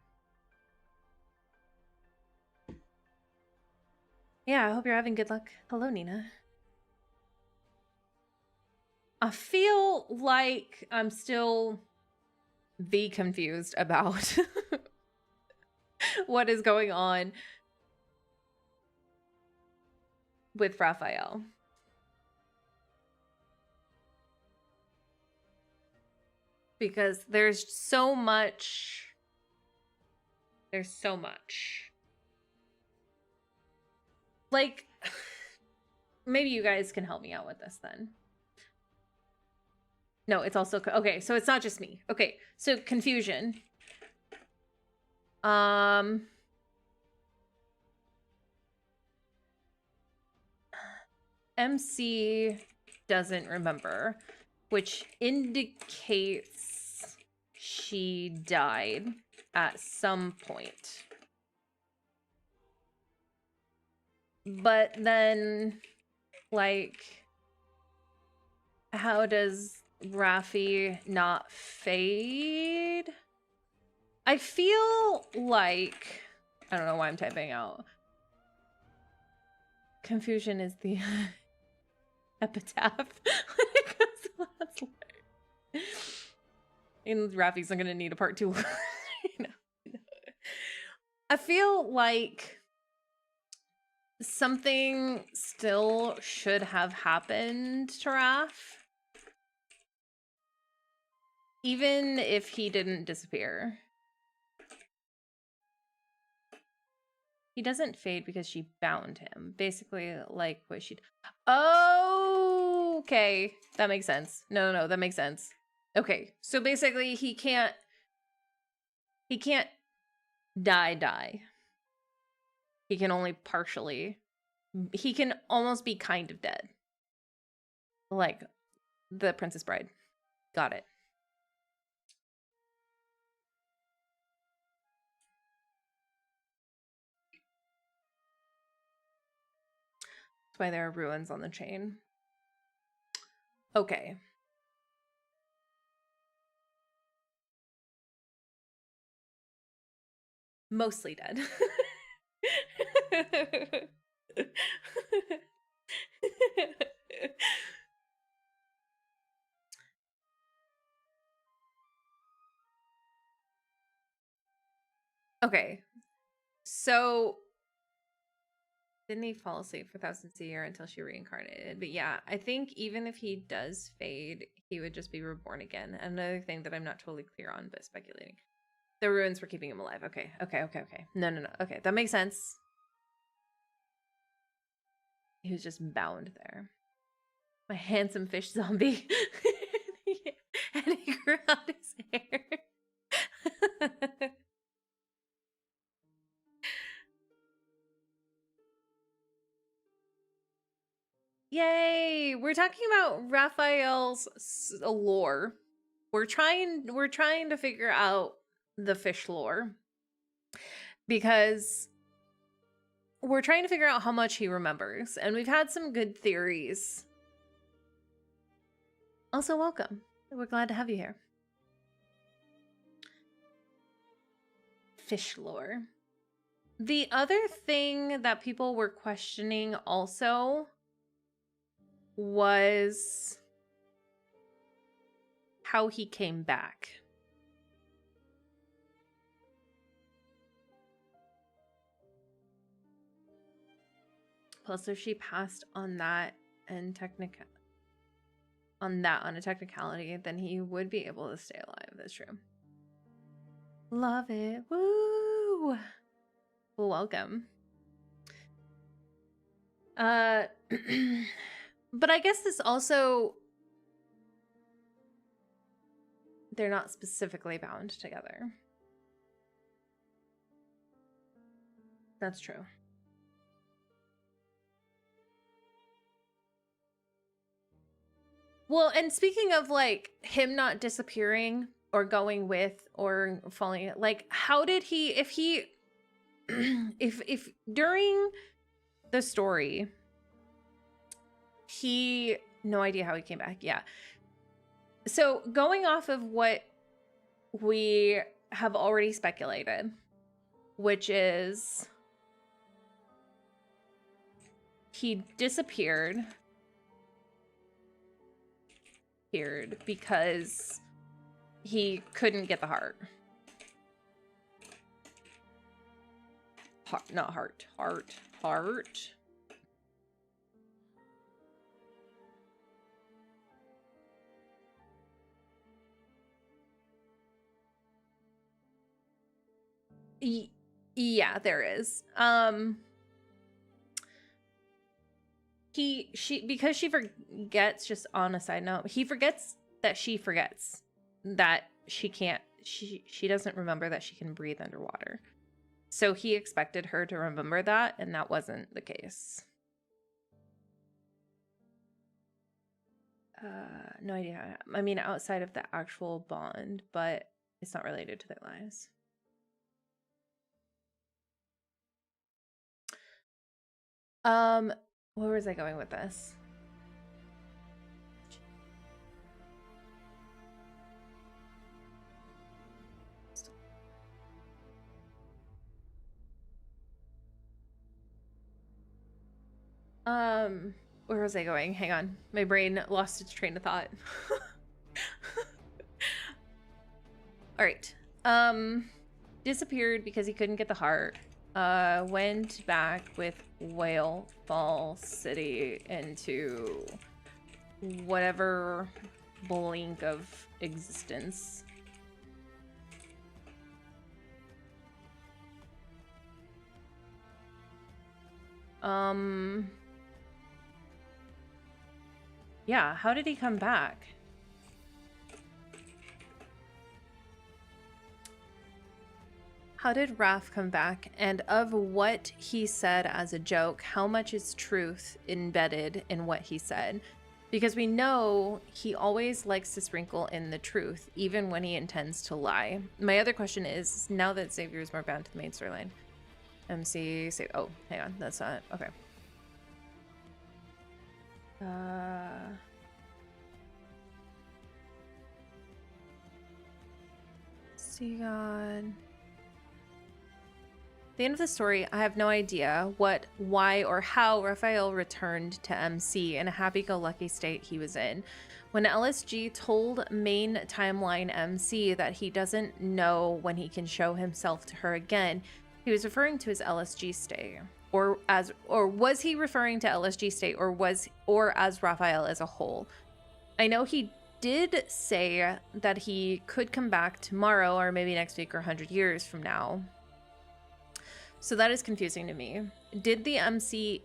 Yeah, I hope you're having good luck. Hello, Nina. I feel like I'm still confused about what is going on with Raphael. Because there's so much. There's so much. Like, maybe you guys can help me out with this then. No, it's also okay, so it's not just me. Okay, so confusion. MC doesn't remember, which indicates she died at some point. But then, like, how does Raffi not fade? I feel like, I don't know why I'm typing out. Confusion is the epitaph when it comes to the last letter. And Raffi's not gonna need a part 2. I feel like something still should have happened to Raph. Even if he didn't disappear. He doesn't fade because she bound him. Basically, like what she... Oh, okay. That makes sense. No, that makes sense. Okay, so basically he can't die. He can only partially... He can almost be kind of dead. Like the Princess Bride. Got it. That's why there are ruins on the chain. Okay. Mostly dead. Okay. So didn't he fall asleep for thousands of years until she reincarnated? But yeah, I think even if he does fade, he would just be reborn again. Another thing that I'm not totally clear on, but speculating. The ruins were keeping him alive. Okay. No. Okay, that makes sense. He was just bound there. My handsome fish zombie. And he grew out his hair. Yay! We're talking about Raphael's lore. We're trying to figure out the fish lore because we're trying to figure out how much he remembers, and we've had some good theories. Also, welcome. We're glad to have you here. Fish lore. The other thing that people were questioning also was how he came back. Plus, if she passed on that and on a technicality, then he would be able to stay alive. That's true. Love it. Woo! Welcome. But I guess this also, they're not specifically bound together. That's true. Well, and speaking of like him not disappearing or going with or falling, like how did he, if he, if during the story, he, no idea how he came back. Yeah. So going off of what we have already speculated, which is he disappeared because he couldn't get the heart. Not heart. Yeah, there is. Because she forgets, just on a side note, he forgets that she forgets that she doesn't remember that she can breathe underwater. So he expected her to remember that, and that wasn't the case. No idea. I mean, outside of the actual bond, but it's not related to their lives. Where was I going with this? Where was I going? Hang on. My brain lost its train of thought. All right. Disappeared because he couldn't get the heart. Went back with Whale Fall City into whatever blink of existence. Yeah, how did he come back? How did Raph come back? And of what he said as a joke, how much is truth embedded in what he said? Because we know he always likes to sprinkle in the truth, even when he intends to lie. My other question is, now that Xavier is more bound to the main storyline, MC, say, oh, hang on, that's not, okay. See God. The end of the story, I have no idea what, why, or how Raphael returned to MC in a happy-go-lucky state he was in. When LSG told main timeline MC that he doesn't know when he can show himself to her again, he was referring to his LSG state. Or was he referring to LSG state or as Raphael as a whole? I know he did say that he could come back tomorrow or maybe next week or 100 years from now. So that is confusing to me. Did the MC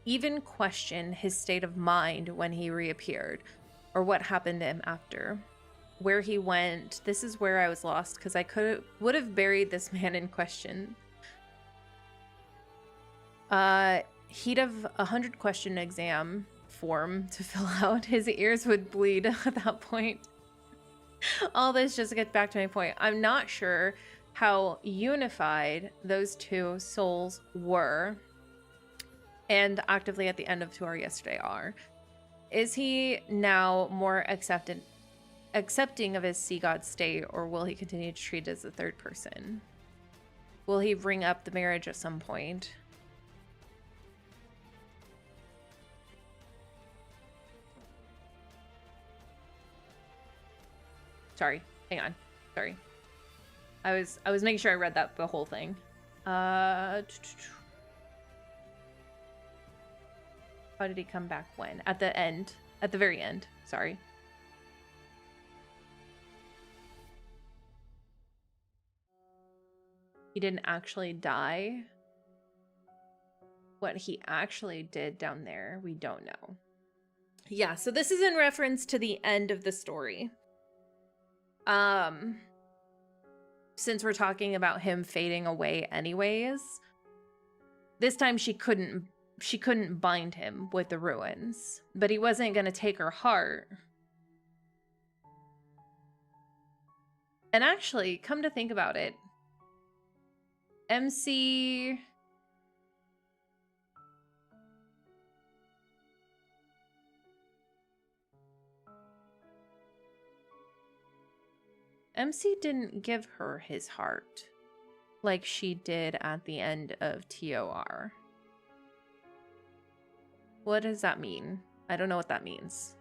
even question his state of mind when he reappeared, or what happened to him after? Where he went? This is where I was lost, because I would have buried this man in question. He'd have 100 question exam form to fill out. His ears would bleed at that point. All this just to get back to my point. I'm not sure how unified those two souls were and actively at the end of To Our Yesterday are. Is he now more accepting of his sea god state, or will he continue to treat it as a third person? Will he bring up the marriage at some point? Sorry, hang on. Sorry. I was making sure I read the whole thing. How did he come back when? At the end. At the very end. Sorry. He didn't actually die. What he actually did down there, we don't know. Yeah, so this is in reference to the end of the story. Since we're talking about him fading away anyways, this time she couldn't bind him with the ruins, but he wasn't going to take her heart. And actually, come to think about it, MC didn't give her his heart like she did at the end of TOR. What does that mean? I don't know what that means.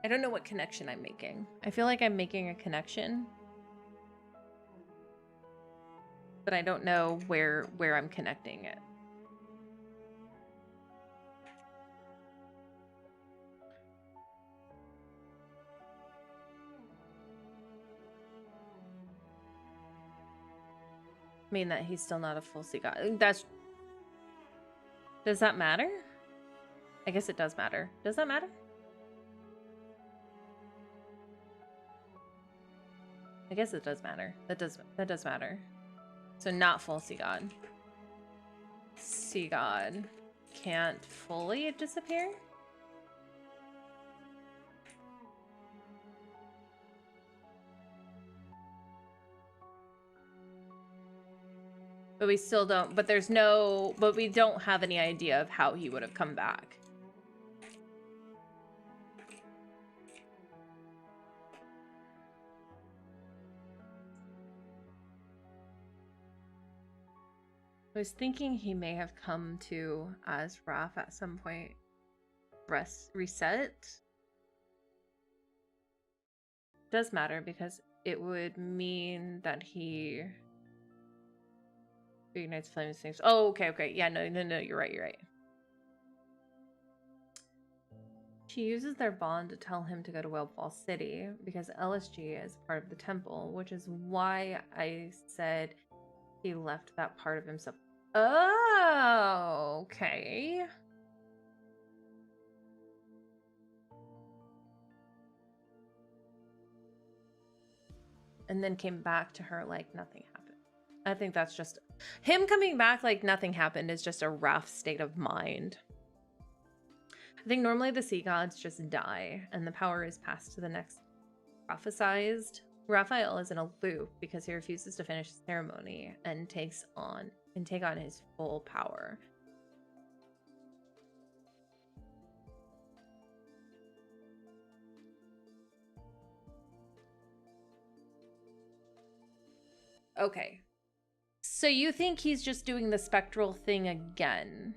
I don't know what connection I'm making. I feel like I'm making a connection, but I don't know where I'm connecting it. I mean that he's still not a full sea god. Does that matter? I guess it does matter. Does that matter? I guess it does matter. That does matter. So not full sea god. Sea god can't fully disappear? But we still don't, but we don't have any idea of how he would have come back. I was thinking he may have come to as Raph at some point. Reset? Does matter because it would mean that he reignites flaming things. Oh, okay. Yeah, no, you're right. She uses their bond to tell him to go to Whalefall City because LSG is part of the temple, which is why I said he left that part of himself. Oh, okay. And then came back to her like nothing happened. I think that's just him coming back like nothing happened is just a rough state of mind. I think normally the sea gods just die and the power is passed to the next prophesized. Raphael is in a loop because he refuses to finish the ceremony and take on his full power. Okay. So you think he's just doing the spectral thing again?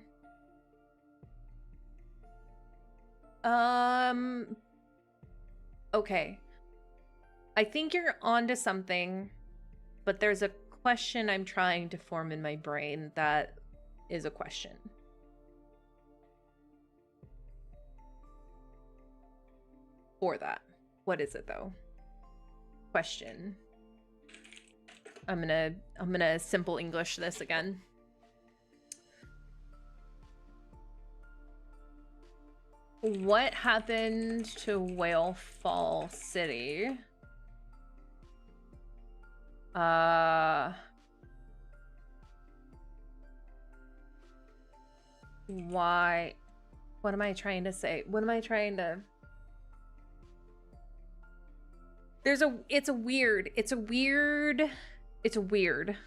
Okay. I think you're onto something, but there's a question I'm trying to form in my brain that is a question. For that. What is it though? Question. I'm gonna simple English this again. What happened to Whale Fall City? Why? What am I trying to say? What am I trying to... It's a weird.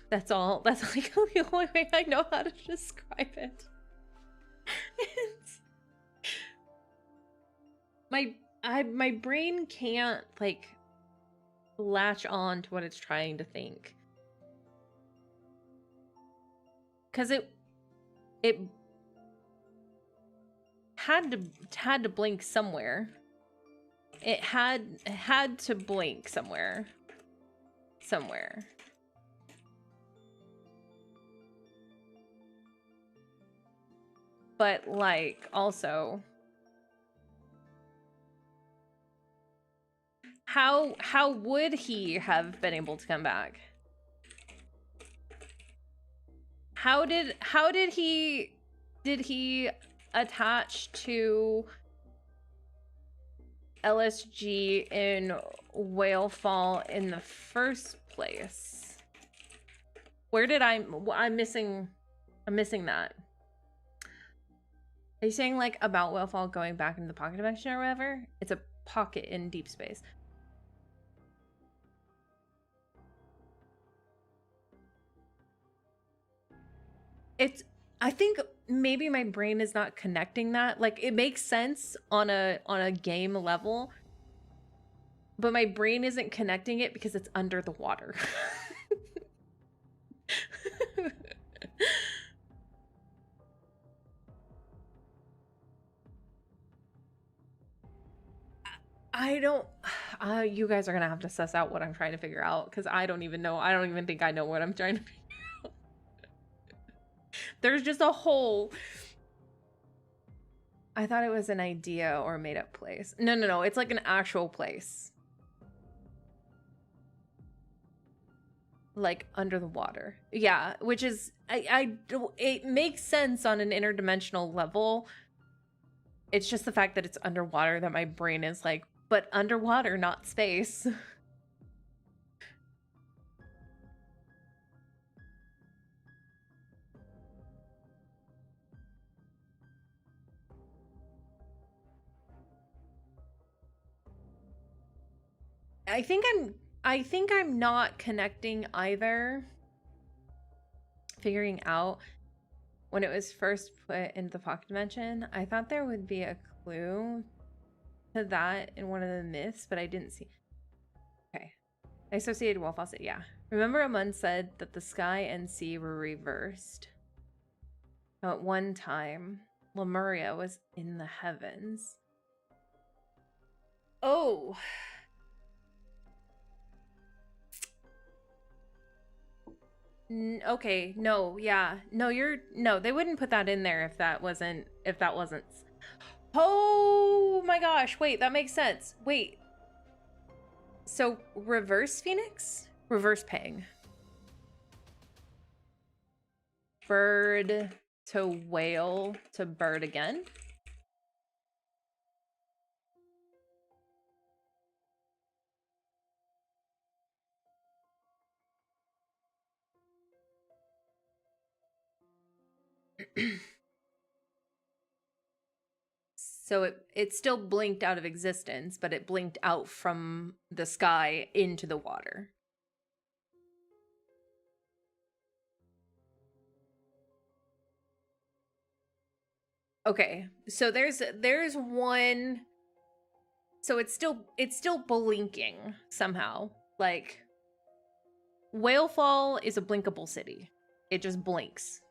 That's all. That's like the only way I know how to describe it. It's... my brain can't like latch on to what it's trying to think. Cause it had to blink somewhere. It had to blink somewhere. But like also how would he have been able to come back? Did he attach to LSG in Whale Fall in the first place? Where did I'm missing that. Are you saying like about Whale Fall going back into the pocket dimension or whatever? It's a pocket in deep space. I think maybe my brain is not connecting that. Like it makes sense on a game level, but my brain isn't connecting it because it's under the water. I don't... you guys are gonna have to suss out what I'm trying to figure out, because I don't even know. I don't even think I know what I'm trying to figure out. There's just a hole. I thought it was an idea or a made-up place. No. It's like an actual place. Like under the water. Yeah, which is... it makes sense on an interdimensional level. It's just the fact that it's underwater that my brain is like, but underwater, not space. I think I'm not connecting either. Figuring out when it was first put into the pocket dimension, I thought there would be a clue to that in one of the myths, but I didn't see. Okay. I associated Whale Fall City, yeah. Remember Amun said that the sky and sea were reversed. Now, at one time, Lemuria was in the heavens. Oh. Okay, no, yeah. No, they wouldn't put that in there if that wasn't Oh my gosh, wait, that makes sense. Wait. So, reverse Phoenix? Reverse Pang. Bird to whale to bird again? So it still blinked out of existence, but it blinked out from the sky into the water. Okay, so there's one. So it's still blinking somehow. Like Whale Fall is a blinkable city. It just blinks.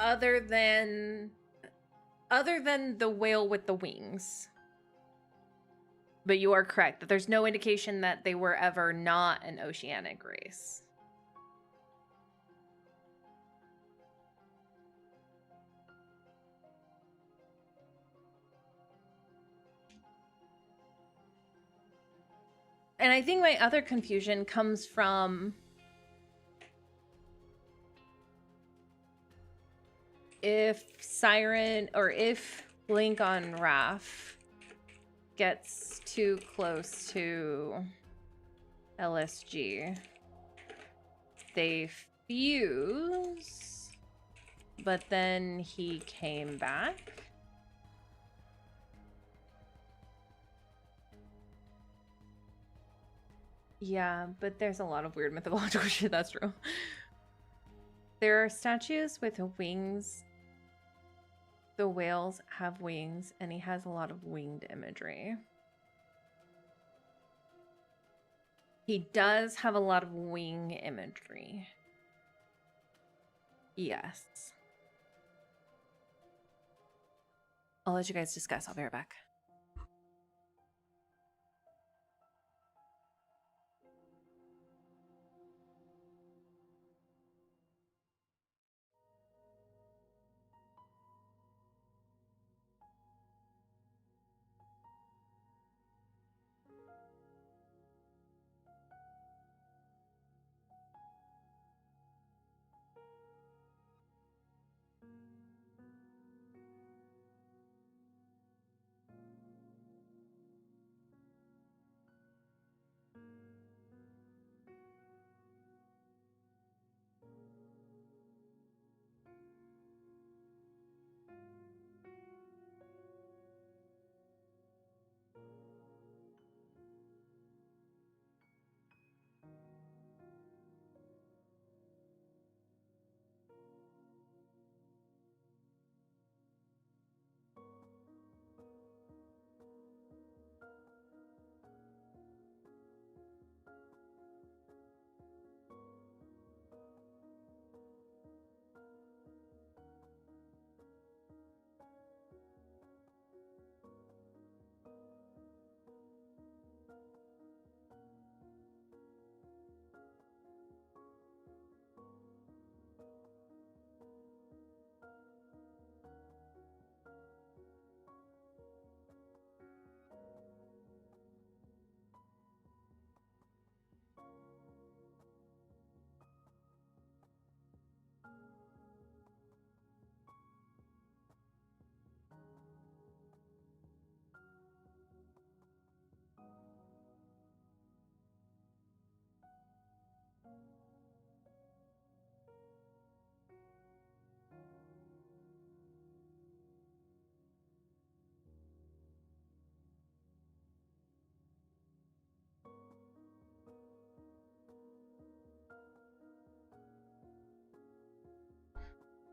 other than the whale with the wings. But you are correct that there's no indication that they were ever not an oceanic race. And I think my other confusion comes from if Siren or if Blink on Raph gets too close to LSG, they fuse, but then he came back. Yeah, but there's a lot of weird mythological shit, that's true. There are statues with wings. The whales have wings, and he has a lot of winged imagery. He does have a lot of wing imagery. Yes. I'll let you guys discuss. I'll be right back.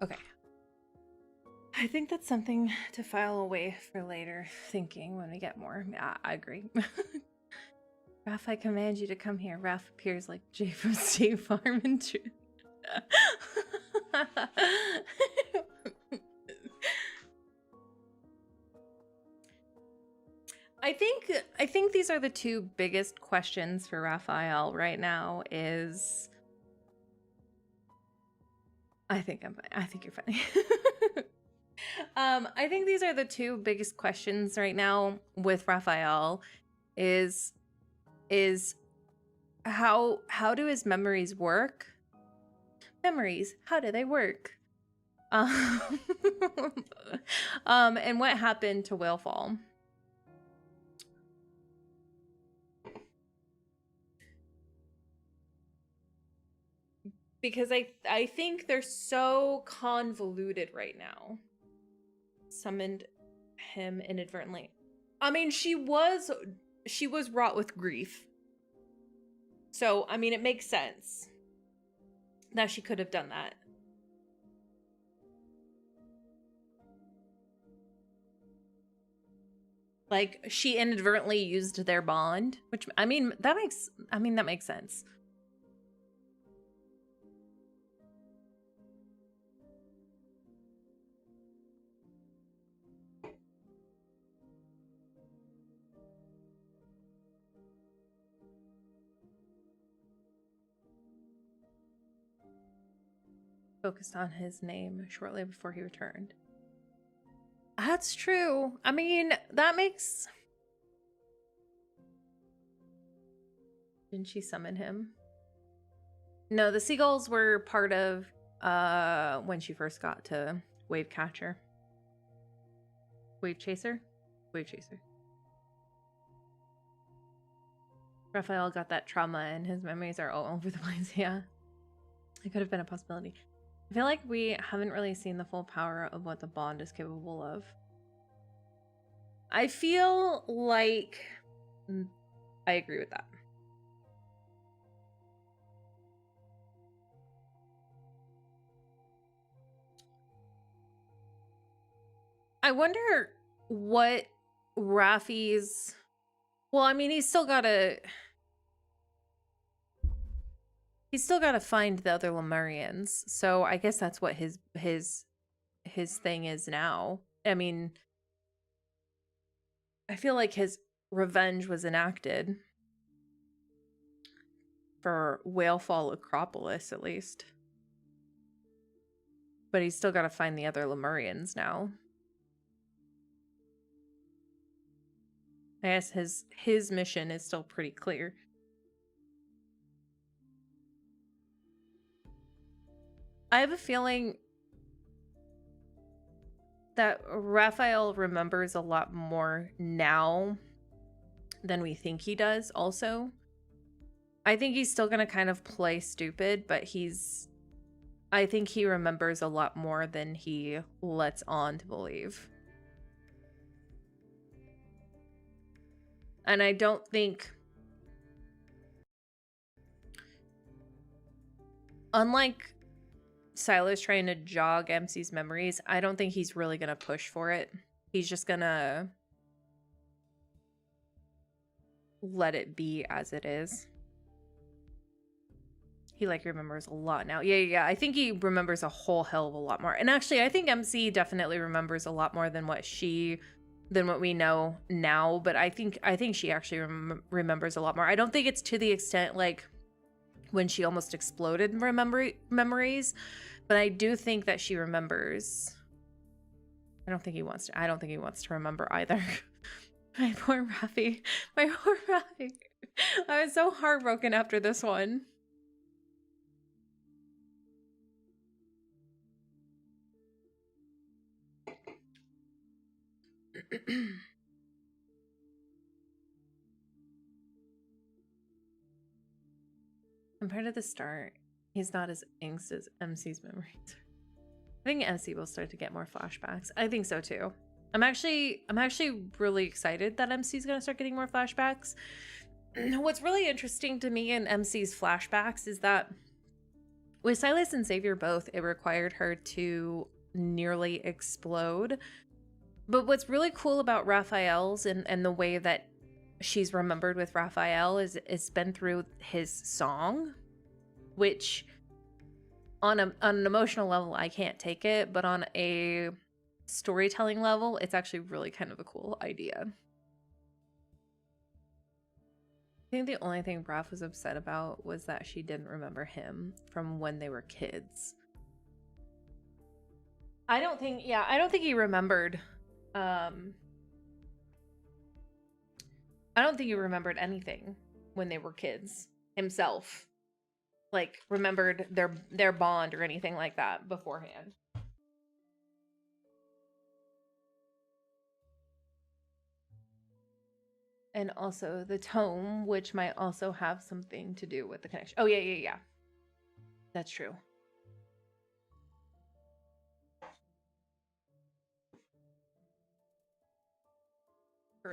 Okay. I think that's something to file away for later thinking when we get more. Yeah, I agree. Raph, I command you to come here. Raph appears like Jay from State Farm and Truth. I think these are the two biggest questions for Raphael right now is I think you're funny. I think these are the two biggest questions right now with Raphael is how do his memories work? Memories, how do they work? And what happened to Whalefall? Because I think they're so convoluted right now. Summoned him inadvertently. I mean, she was wrought with grief. So, I mean, it makes sense that she could have done that. Like, she inadvertently used their bond, which, I mean, that makes sense. focused on his name shortly before he returned. That's true. I mean, that makes... Didn't she summon him? No, the seagulls were part of when she first got to Wave Catcher. Wave Chaser? Wave Chaser. Raphael got that trauma and his memories are all over the place. Yeah. It could have been a possibility. I feel like we haven't really seen the full power of what the bond is capable of. I feel like I agree with that. I wonder what Raffi's... Well, I mean, he's still got to find the other Lemurians. So I guess that's what his thing is now. I mean, I feel like his revenge was enacted for Whalefall Acropolis, at least. But he's still got to find the other Lemurians now. I guess his mission is still pretty clear. I have a feeling that Raphael remembers a lot more now than we think he does also. I think he's still going to kind of play stupid, but I think he remembers a lot more than he lets on to believe. And I don't think, unlike Silas trying to jog MC's memories, I don't think he's really going to push for it. He's just going to let it be as it is. He remembers a lot now. Yeah. I think he remembers a whole hell of a lot more. And actually, I think MC definitely remembers a lot more than what we know now. But I think she actually remembers a lot more. I don't think it's to the extent when she almost exploded in memories, but I do think that she remembers. I don't think he wants to remember either. My poor Raffi. My poor Raffi. I was so heartbroken after this one. Compared to the start, he's not as angst as MC's memories. I think MC will start to get more flashbacks. I think so too. I'm actually really excited that MC's gonna start getting more flashbacks. What's really interesting to me in MC's flashbacks is that with Silas and Xavier both, it required her to nearly explode. But what's really cool about Raphael's and the way that she's remembered with Raphael is it's been through his song, which on an emotional level I can't take it, but on a storytelling level it's actually really kind of a cool idea. I think the only thing Raph was upset about was that she didn't remember him from when they were kids. I don't think he remembered I don't think he remembered anything when they were kids himself. Remembered their bond or anything like that beforehand. And also the tome, which might also have something to do with the connection. Oh, yeah. That's true.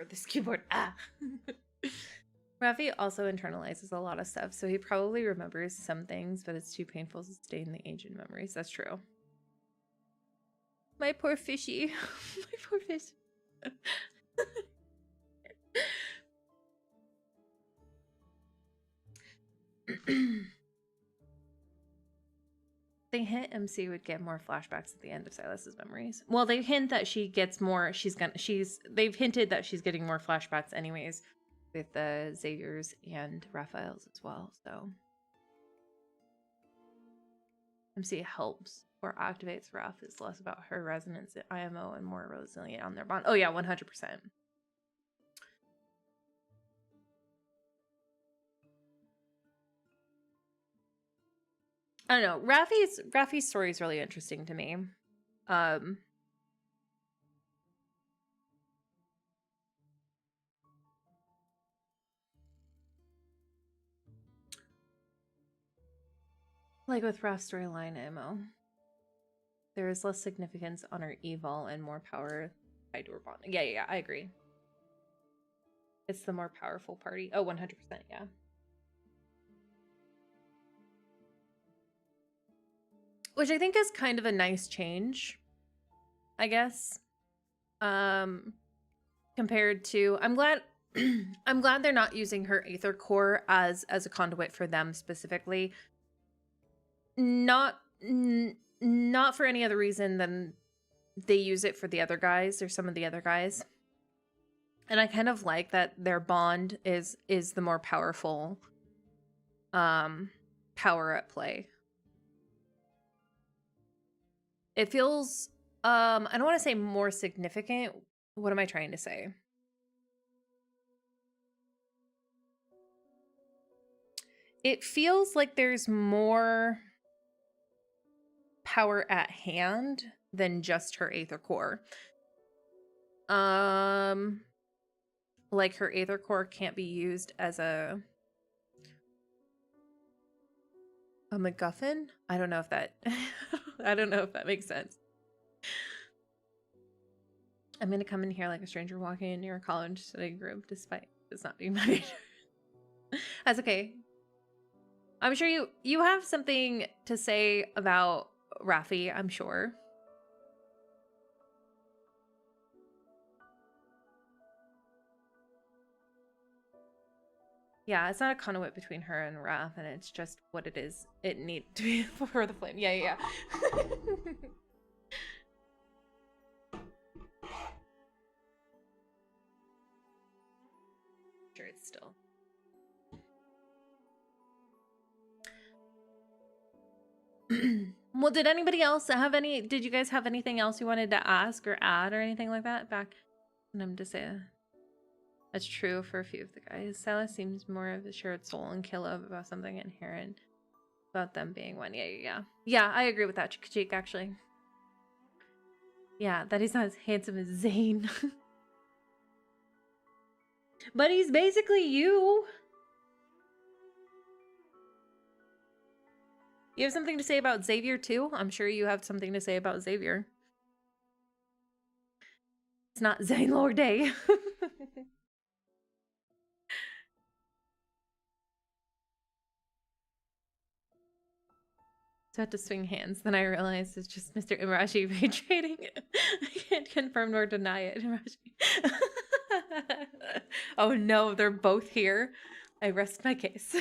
This keyboard. Raffi also internalizes a lot of stuff, so he probably remembers some things, but it's too painful to stay in the ancient memories. That's true. My poor fishy. My poor fish. They hint MC would get more flashbacks at the end of Silas's memories. Well, they hint that she gets more. They've hinted that she's getting more flashbacks anyways with Xavier's and Raphael's as well. So MC helps or activates Raph is less about her resonance at IMO and more resilient on their bond. Oh yeah, 100%. I don't know. Raffi's story is really interesting to me. Like with Raph's storyline ammo, there is less significance on her evil and more power tied to her bond. Yeah, I agree. It's the more powerful party. Oh, 100%, yeah. Which I think is kind of a nice change, I guess. Compared to, I'm glad I'm glad they're not using her Aether Core as a conduit for them specifically. Not for any other reason than they use it for the other guys or some of the other guys. And I kind of like that their bond is the more powerful power at play. It feels I don't want to say more significant. What am I trying to say? It feels like there's more power at hand than just her Aether Core. Like her Aether Core can't be used as a MacGuffin? I don't know if that I don't know if that makes sense. I'm gonna come in here like a stranger walking into your college study group despite it's not being my major. That's okay. I'm sure you have something to say about Raffi, I'm sure. Yeah, it's not a conduit between her and Raph, and it's just what it is. It needs to be for the flame. Yeah. Sure, it's still. Well, did anybody else have any? Did you guys have anything else you wanted to ask or add or anything like that? Back, and I'm to say that's true for a few of the guys. Silas seems more of a shared soul, and Caleb about something inherent about them being one. Yeah. I agree with that, Cheek. Actually, yeah, that he's not as handsome as Zane, but he's basically you. You have something to say about Xavier too? I'm sure you have something to say about Xavier. It's not Zane Lorday. So I had to swing hands. Then I realized it's just Mr. Imarashi retrading. I can't confirm nor deny it, Imarashi. Oh no, they're both here. I rest my case.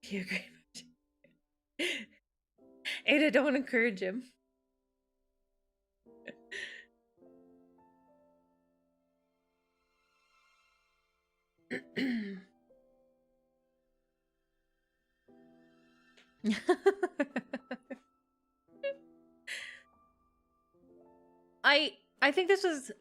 You agree? Ada, don't encourage him. I think this was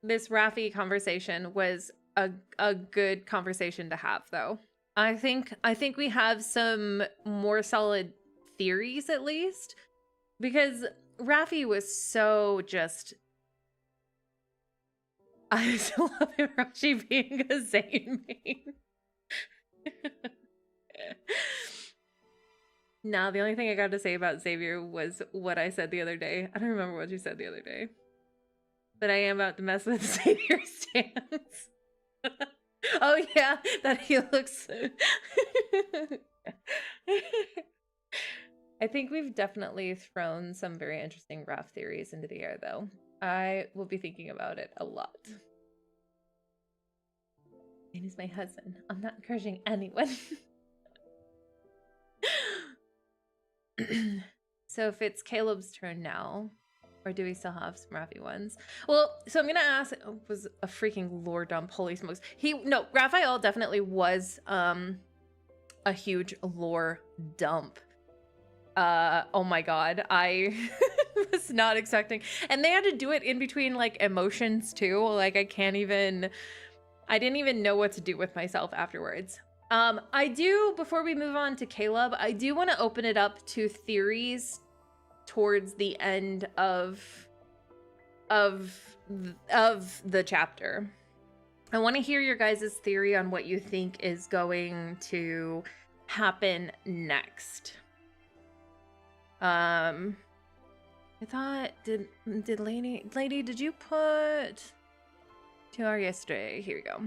this Raffi conversation was a good conversation to have though. I think we have some more solid theories at least, because Raffi was so just I still love Hiroshi being a Zane main. No, the only thing I got to say about Xavier was what I said the other day. I don't remember what you said the other day. But I am about to mess with Xavier's stance. Oh yeah, that he looks... I think we've definitely thrown some very interesting Raph theories into the air, though. I will be thinking about it a lot. And he's my husband. I'm not encouraging anyone. So if it's Caleb's turn now, Or do we still have some Raffi ones? Well, so I'm gonna ask, was a freaking lore dump, holy smokes. No, Raphael definitely was a huge lore dump. Oh my god, I was not expecting. And they had to do it in between like emotions too. Like I didn't even know what to do with myself afterwards. Before we move on to Caleb, I do want to open it up to theories towards the end of the chapter. I want to hear your guys' theory on what you think is going to happen next. I thought, did lady, did you put 2 hours yesterday? Here we go.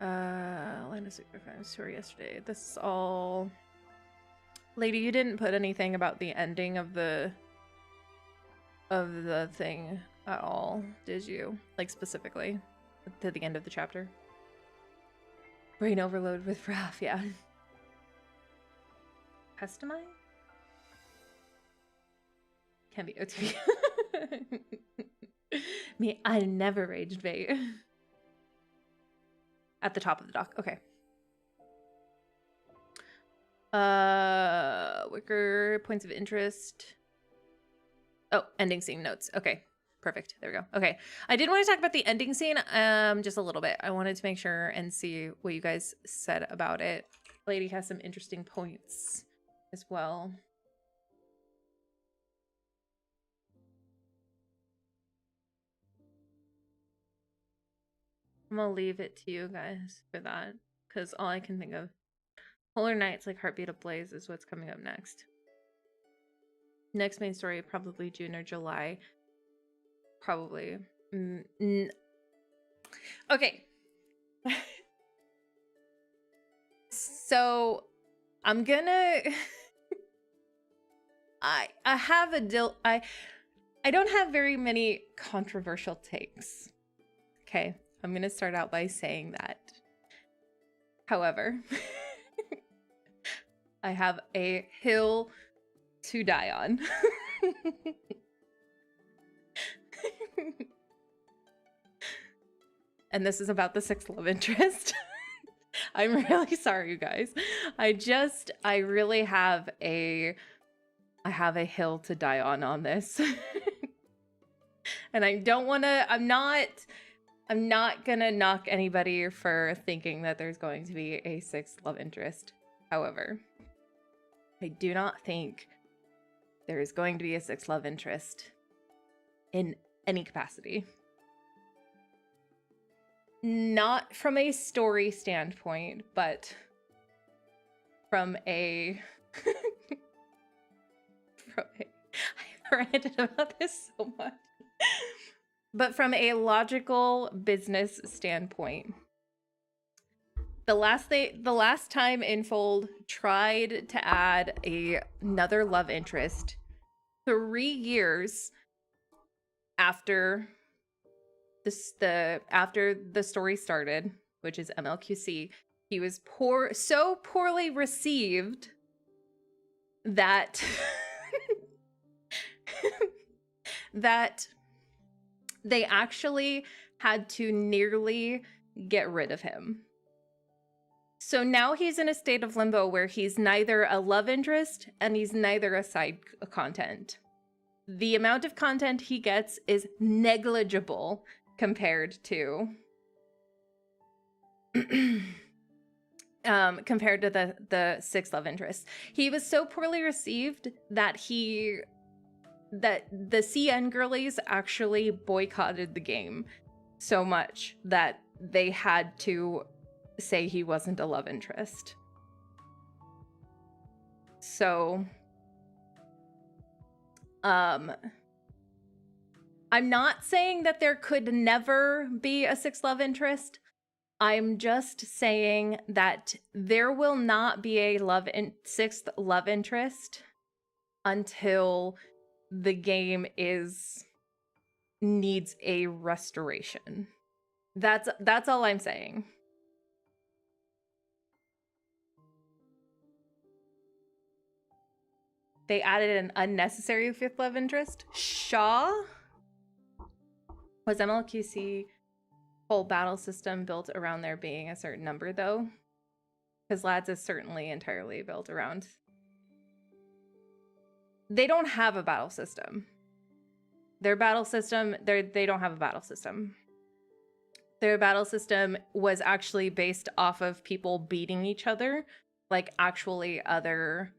Land of Sacrifice, 2 hours yesterday. This is all. Lady, you didn't put anything about the ending of the thing at all, did you? Like specifically to the end of the chapter? Brain overload with Raph, yeah. Customize? Can't be OTV. Me, I never raged bait. At the top of the dock, okay. Wicker, points of interest. Oh, ending scene notes. Okay, perfect. There we go. Okay, I did want to talk about the ending scene just a little bit. I wanted to make sure and see what you guys said about it. Lady has some interesting points as well. I'm gonna leave it to you guys for that, because all I can think of, Polar Nights, like Heartbeat Ablaze, is what's coming up next. Next main story, probably June or July. Probably. Okay. So I'm gonna I have I don't have very many controversial takes. Okay. I'm gonna start out by saying that. However, I have a hill to die on. And this is about the 6th love interest. I'm really sorry, you guys. I really have a hill to die on this. And I don't want to, I'm not gonna knock anybody for thinking that there's going to be a 6th love interest. However, I do not think there is going to be a 6th love interest in any capacity. Not from a story standpoint, but from a I've ranted about this so much. But from a logical business standpoint. The last time Infold tried to add another love interest 3 years after after the story started, which is MLQC, he was so poorly received that that they actually had to nearly get rid of him. So now he's in a state of limbo where he's neither a love interest and he's neither a side content. The amount of content he gets is negligible compared to compared to the 6th love interest. He was so poorly received that the CN girlies actually boycotted the game so much that they had to say he wasn't a love interest. So I'm not saying that there could never be a 6th love interest. I'm just saying that there will not be a 6th love interest until the game needs a restoration. That's all I'm saying. they added an unnecessary fifth love interest. Shaw was MLQC whole battle system built around there being a certain number, though? Because Lads is certainly entirely built around. They don't have a battle system. Their battle system, they don't have a battle system. Their battle system was actually based off of people beating each other, like actually other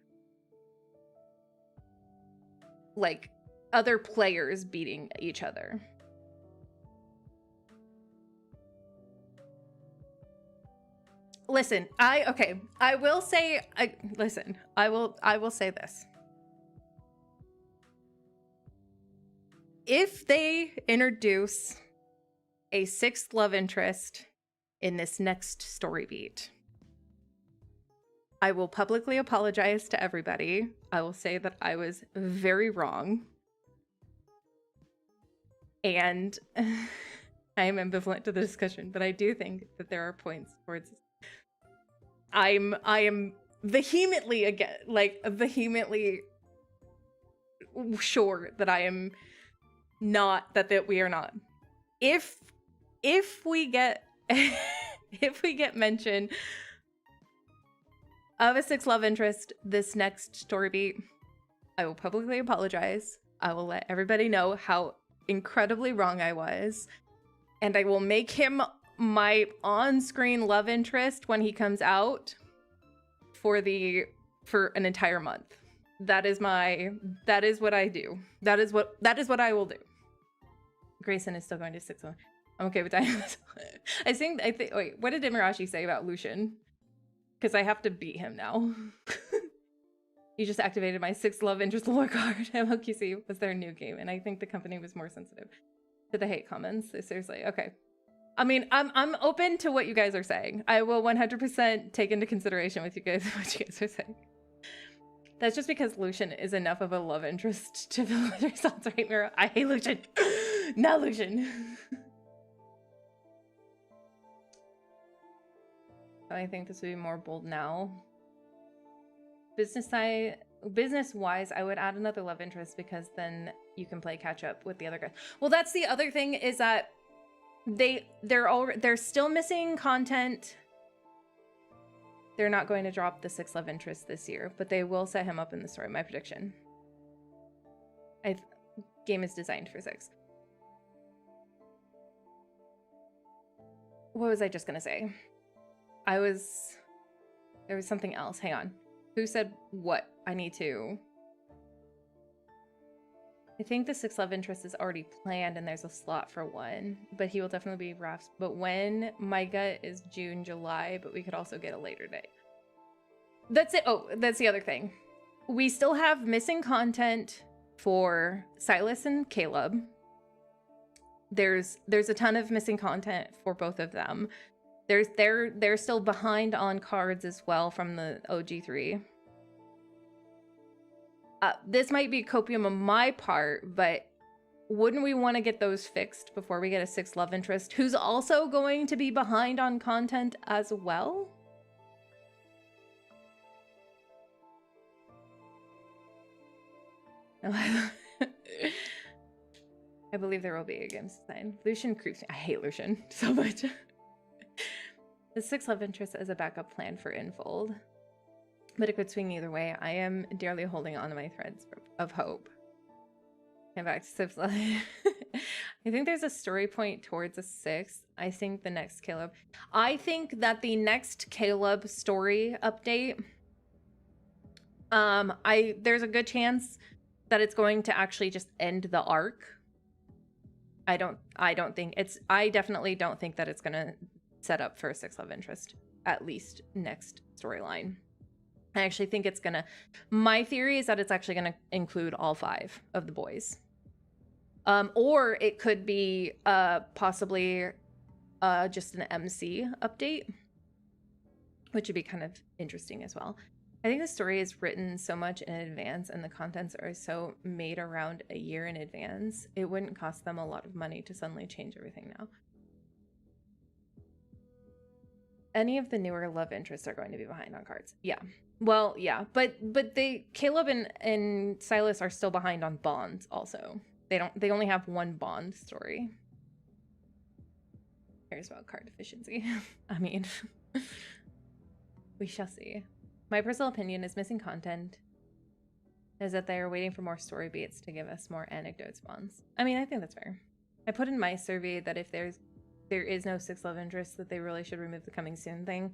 players beating each other. Listen, I will say this. If they introduce a sixth love interest in this next story beat, I will publicly apologize to everybody. I will say that I was very wrong. And I am ambivalent to the discussion, but I do think that there are points towards I am vehemently sure that I am not that we are not. If we get if we get mention of a sixth love interest this next story beat, I will publicly apologize. I will let everybody know how incredibly wrong I was, and I will make him my on-screen love interest when he comes out for an entire month. That is what I do. That is what I will do. Grayson is still going to 6-1. I'm okay with that. I think wait, what did Imarashi say about Lucian? Because I have to beat him now. You just activated my sixth love interest lore card. MLQC was their new game, and I think the company was more sensitive to the hate comments. So seriously, okay. I mean, I'm open to what you guys are saying. I will 100% take into consideration what you guys are saying. That's just because Lucian is enough of a love interest to fill the results, right, Mira? I hate Lucian. Not Lucian. I think this would be more bold now. Business-wise, I would add another love interest because then you can play catch up with the other guys. Well, that's the other thing is that they're still missing content. They're not going to drop the sixth love interest this year, but they will set him up in the story. My prediction. Game is designed for 6. What was I just gonna say? There was something else. Hang on. Who said what? I think the sixth love interest is already planned and there's a slot for one, but he will definitely be Raf's. But when? My gut is June, July, but we could also get a later date. That's it. Oh, that's the other thing. We still have missing content for Silas and Caleb. There's a ton of missing content for both of them. They're still behind on cards as well from the OG3. This might be copium on my part, but wouldn't we want to get those fixed before we get a sixth love interest who's also going to be behind on content as well? I believe there will be a game design. Lucian creeps me. I hate Lucian so much. The sixth love interest as a backup plan for Infold. But it could swing either way. I am dearly holding on to my threads of hope. And back to Sip's love. I think there's a story point towards a 6th. I think the next Caleb. I think that the next Caleb story update, there's a good chance that it's going to actually just end the arc. I definitely don't think that it's gonna set up for a sixth love interest, at least next storyline. I actually think it's gonna, my theory is that it's actually gonna include all 5 of the boys. Or it could be possibly just an MC update, which would be kind of interesting as well. I think the story is written so much in advance and the contents are so made around a year in advance, it wouldn't cost them a lot of money to suddenly change everything now. any of the newer love interests are going to be behind on cards. Yeah. Well, yeah, but Caleb and Silas are still behind on Bond also. They only have one Bond story. Who cares about card efficiency? I mean, we shall see. My personal opinion is missing content is that they are waiting for more story beats to give us more anecdotes Bonds. I mean, I think that's fair. I put in my survey that if there is no 6 love interest, that they really should remove the coming soon thing.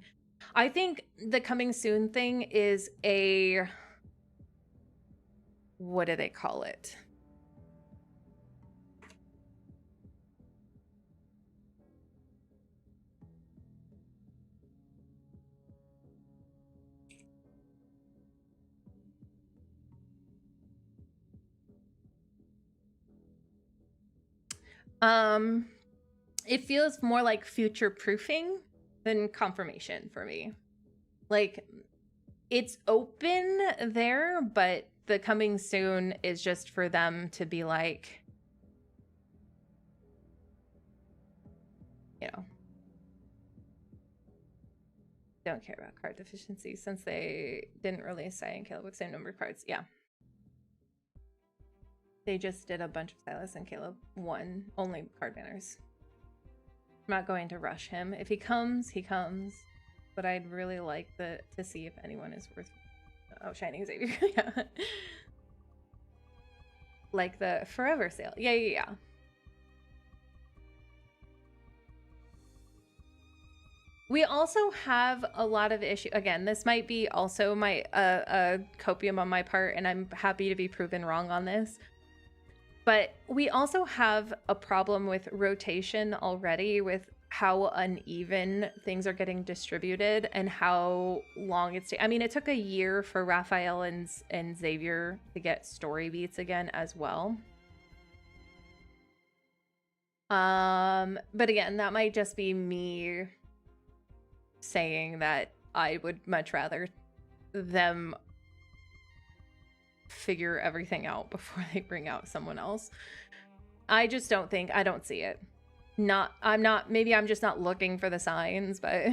I think the coming soon thing is a, what do they call it? It feels more like future proofing than confirmation for me. Like, it's open there, but the coming soon is just for them to be like, you know, don't care about card deficiency since they didn't release Sai and Caleb with the same number of cards. Yeah. They just did a bunch of Silas and Caleb 1 only card banners. I'm not going to rush him. If he comes, he comes. But I'd really like to see if anyone is worth... Oh, Shining Xavier. Yeah. Like the Forever sale. Yeah. We also have a lot of issue. Again, this might be also my copium on my part, and I'm happy to be proven wrong on this. But we also have a problem with rotation already, with how uneven things are getting distributed and how long it's I mean, it took a year for Raphael and Xavier to get story beats again as well. But again, that might just be me saying that I would much rather them figure everything out before they bring out someone else. I just don't think, I don't see it. Maybe I'm just not looking for the signs, but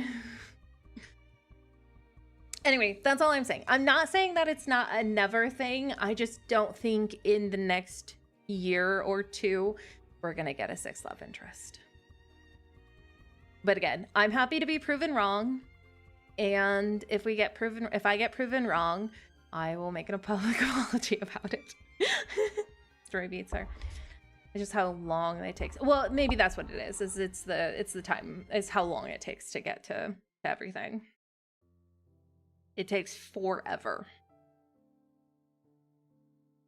anyway, that's all I'm saying. I'm not saying that it's not a never thing. I just don't think in the next year or two we're gonna get a 6 love interest. But again, I'm happy to be proven wrong, and if I get proven wrong, I will make a public apology about it. Story beats are just how long they take. Well, maybe that's what it is. It's the time. It's how long it takes to get to everything. It takes forever.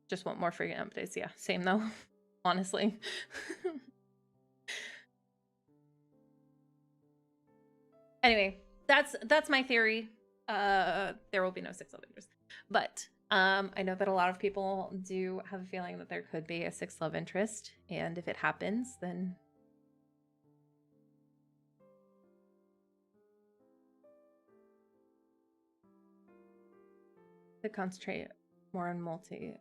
Just want more freaking updates. Yeah, same though. Honestly. Anyway, that's my theory. There will be no 6 love interest. But I know that a lot of people do have a feeling that there could be a 6 love interest, and if it happens, then to concentrate more on multi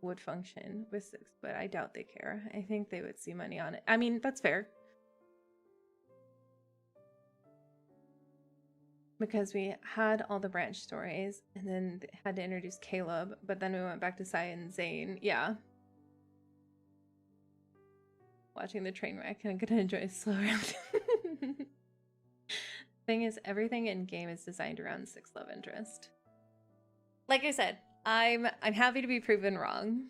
would function with 6, but I doubt they care. I think they would see money on it. I mean, that's fair. Because we had all the branch stories and then had to introduce Caleb, but then we went back to Sai and Zane. Yeah. Watching the train wreck, and I'm gonna enjoy slow round. Thing is, everything in game is designed around 6 love interest. Like I said, I'm happy to be proven wrong.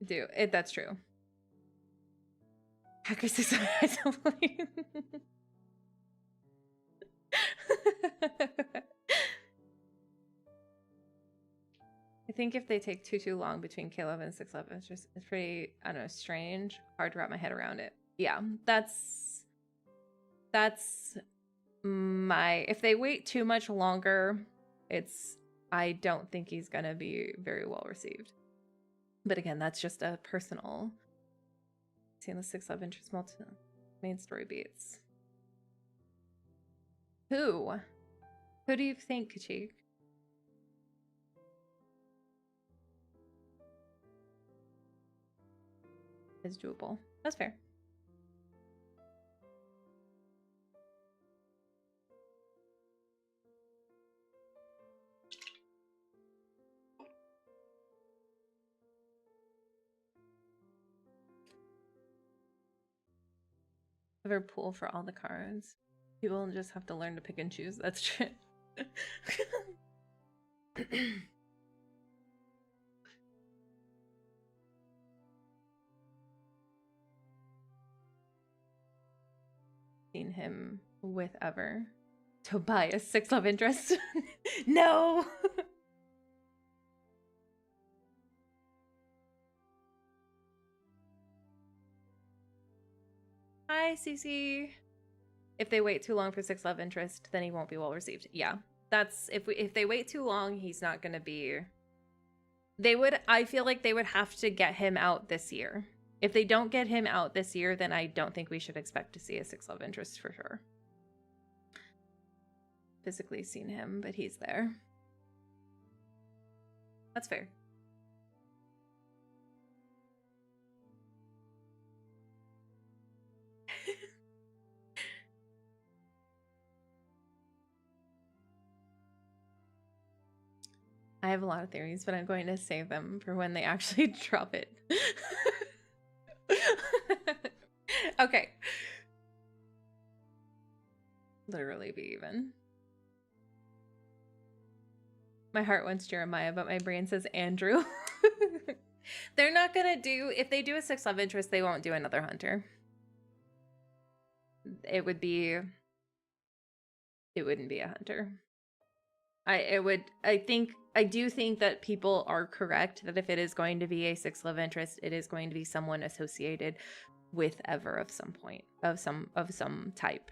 That's true. Hacker says I think if they take too long between Caleb and 6 love, it's pretty, I don't know, strange. Hard to wrap my head around it. Yeah, that's my, if they wait too much longer, I don't think he's gonna be very well received. But again, that's just a personal. Seeing the 6 love interest main story beats. Who do you think, Kachik? Is doable. That's fair. Ever pull for all the cards. People just have to learn to pick and choose. That's true. Seen him with Ever. Tobias, 6 love interest. No. Hi, Cece. If they wait too long for 6 love interest, then he won't be well received. Yeah, that's if they wait too long, he's not gonna be. I feel like they would have to get him out this year. If they don't get him out this year, then I don't think we should expect to see a 6 love interest for sure. Physically seen him, but he's there. That's fair. I have a lot of theories, but I'm going to save them for when they actually drop it. Okay. Literally be even. My heart wants Jeremiah, but my brain says Andrew. They're not gonna do, if they do a 6 love interest, they won't do another hunter. It wouldn't be a hunter. I do think that people are correct that if it is going to be a 6 love interest, it is going to be someone associated with Ever of some point, of some type.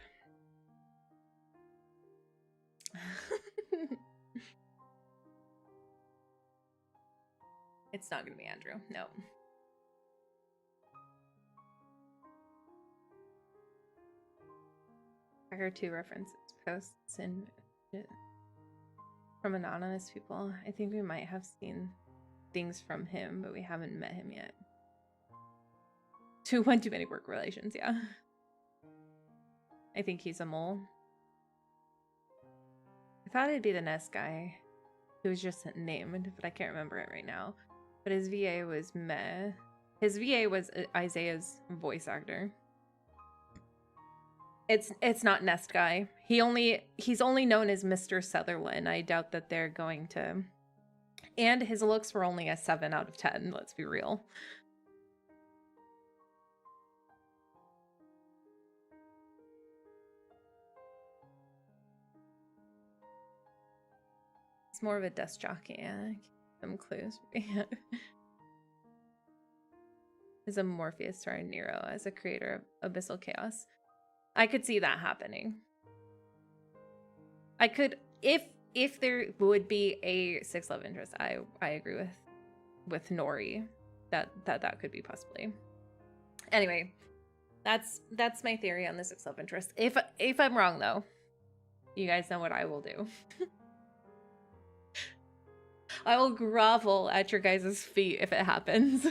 It's not gonna be Andrew, no. I heard 2 references posts and from anonymous people. I think we might have seen things from him, but we haven't met him yet. Too many work relations, yeah. I think he's a mole. I thought it'd be the Nest guy who was just named, but I can't remember it right now. But his VA was meh. His VA was Isaiah's voice actor. It's not Nest guy. He's only known as Mr. Sutherland. I doubt that they're going to. And his looks were only a 7 out of 10, let's be real. It's more of a desk jockey, yeah. Some clues. Is a Morpheus or a Nero as a creator of Abyssal Chaos. I could see that happening. I could, if there would be a 6 love interest, I agree with Nori that could be possibly. Anyway, that's my theory on the 6 love interest. If I'm wrong though, you guys know what I will do. I will grovel at your guys' feet if it happens.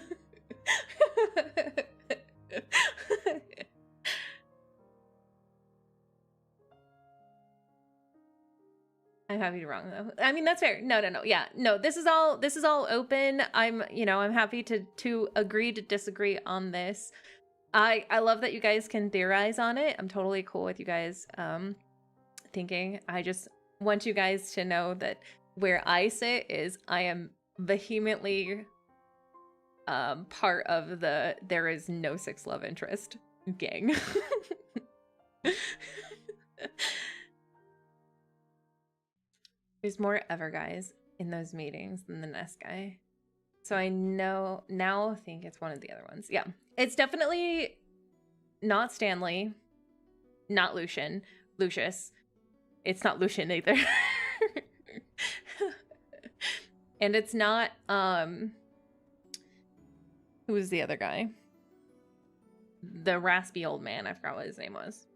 I'm happy to be wrong though. I mean, that's fair. No. Yeah. No, this is all open. I'm happy to agree to disagree on this. I love that you guys can theorize on it. I'm totally cool with you guys thinking. I just want you guys to know that where I sit is I am vehemently part of the there is no 6 love interest gang. There's more Ever guys in those meetings than the Nest guy. So I now think it's one of the other ones. Yeah. It's definitely not Stanley, not Lucius. It's not Lucian either. And it's not who was the other guy? The raspy old man. I forgot what his name was.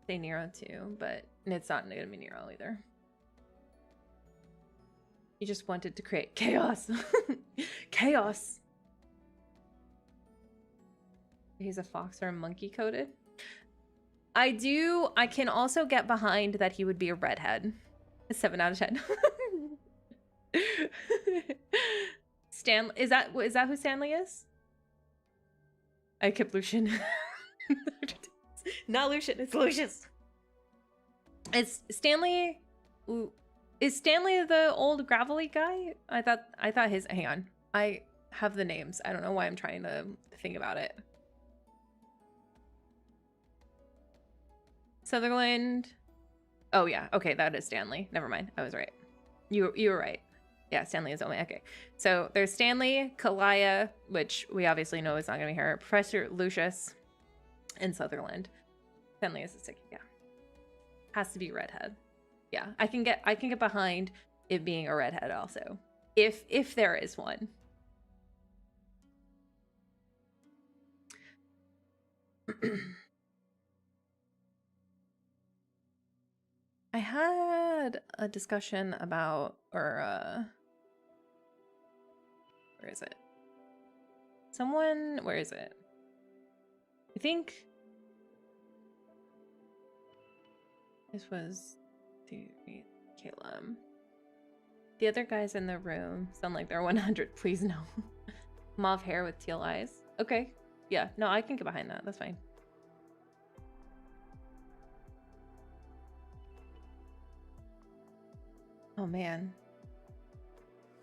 Say Nero too, but it's not gonna be Nero either. He just wanted to create chaos. Chaos. He's a fox or a monkey coated. I can also get behind that he would be a redhead. A 7 out of 10. Stan, is that who Stanley is? I kept Lucian. Not Lucian, it's Lucius. Is Stanley the old gravelly guy? I thought his, hang on. I have the names. I don't know why I'm trying to think about it. Sutherland. Oh yeah, okay, that is Stanley. Never mind. I was right. You were right. Yeah, Stanley is only okay. So there's Stanley, Kalaya, which we obviously know is not gonna be her, Professor Lucius, and Sutherland. Stanley is a sticky, yeah. Has to be redhead. Yeah, I can get behind it being a redhead also. If there is one. I had a discussion about, or where is it? Where is it? I think this was Caleb. The other guys in the room sound like they're 100. Please no. Mauve hair with teal eyes. Okay. Yeah. No, I can get behind that. That's fine. Oh man.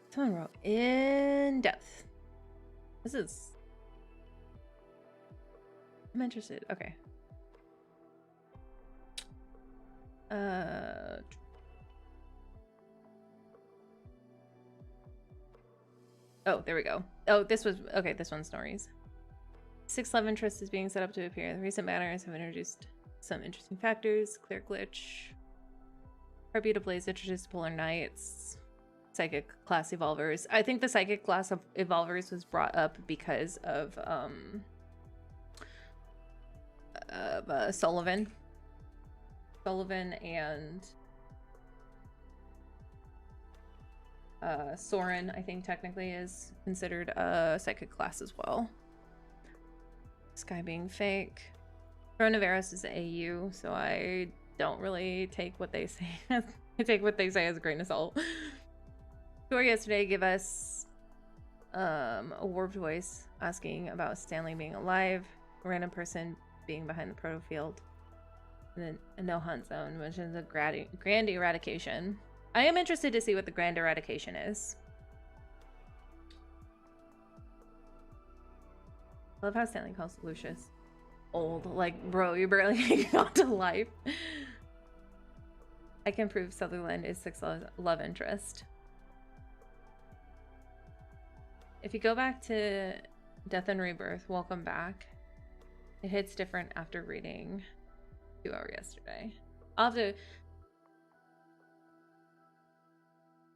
Someone wrote in depth. I'm interested. Okay. Oh, there we go. Oh, this one's Snorri's. 6 love interest is being set up to appear. The recent banners have introduced some interesting factors. Clear glitch. Heartbeat ablaze introduced polar knights. Psychic class evolvers. I think the psychic class of evolvers was brought up because of Sullivan and Soren, I think technically is considered a psychic class as well. Sky being fake. Coronavirus is AU, so I don't really take what they say. I take what they say as a grain of salt. Story yesterday gave us a warped voice asking about Stanley being alive, a random person being behind the proto field, and then a no hunt zone, which is a grand eradication. I am interested to see what the grand eradication is. I love how Stanley calls Lucius old. Like, bro, you barely got to life. I can prove Sutherland is 6 love interest. If you go back to Death and Rebirth, welcome back. It hits different after reading 2 Hour Yesterday. I'll have to...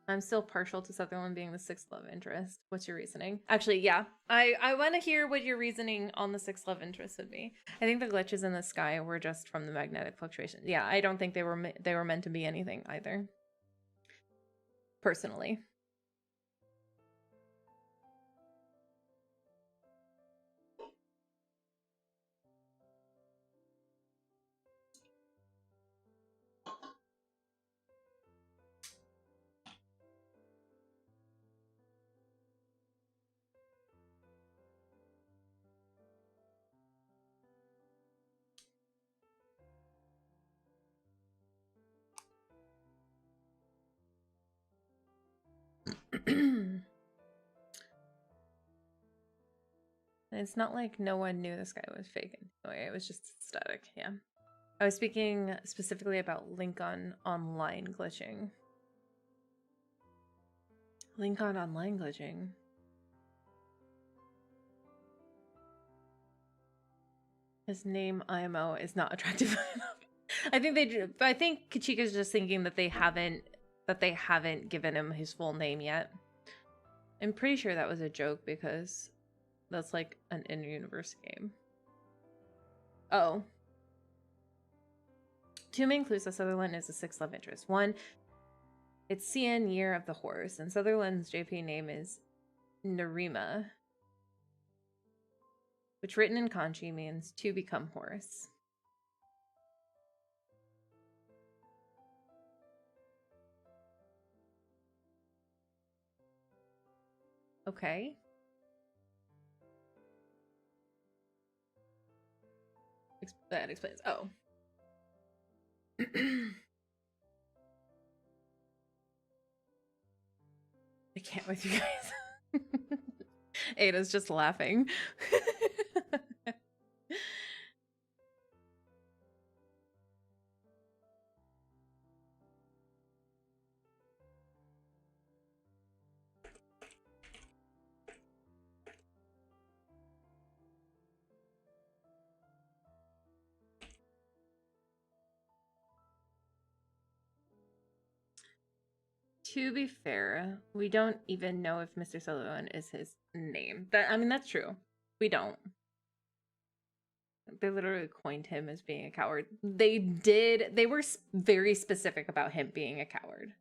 I'm still partial to Sutherland being the 6th love interest. What's your reasoning? Actually, yeah. I want to hear what your reasoning on the 6th love interest would be. I think the glitches in the sky were just from the magnetic fluctuation. Yeah, I don't think they were meant to be anything either. Personally. It's not like no one knew this guy was fake anyway. It was just static. Yeah. I was speaking specifically about Lincoln online glitching. Lincoln online glitching. His name IMO is not attractive enough. I think Kachika's just thinking that they haven't given him his full name yet. I'm pretty sure that was a joke because that's like an in-universe game. Oh. 2 main clues that Sutherland is a 6th love interest. 1, it's CN Year of the Horse, and Sutherland's JP name is Narima. which written in kanji means to become horse. Okay. That explains. Oh. I can't with you guys. Ada's just laughing. To be fair, we don't even know if Mr. Sutherland is his name. I mean, that's true. We don't. They literally coined him as being a coward. They did. They were very specific about him being a coward.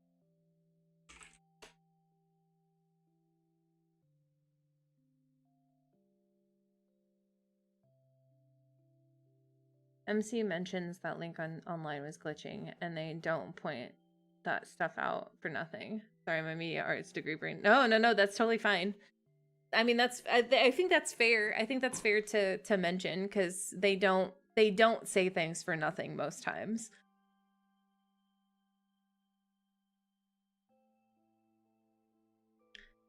MC mentions that link online was glitching, and they don't point that stuff out for nothing. Sorry, my media arts degree brain. No, that's totally fine. I mean, I think that's fair. I think that's fair to mention, because they don't say things for nothing most times.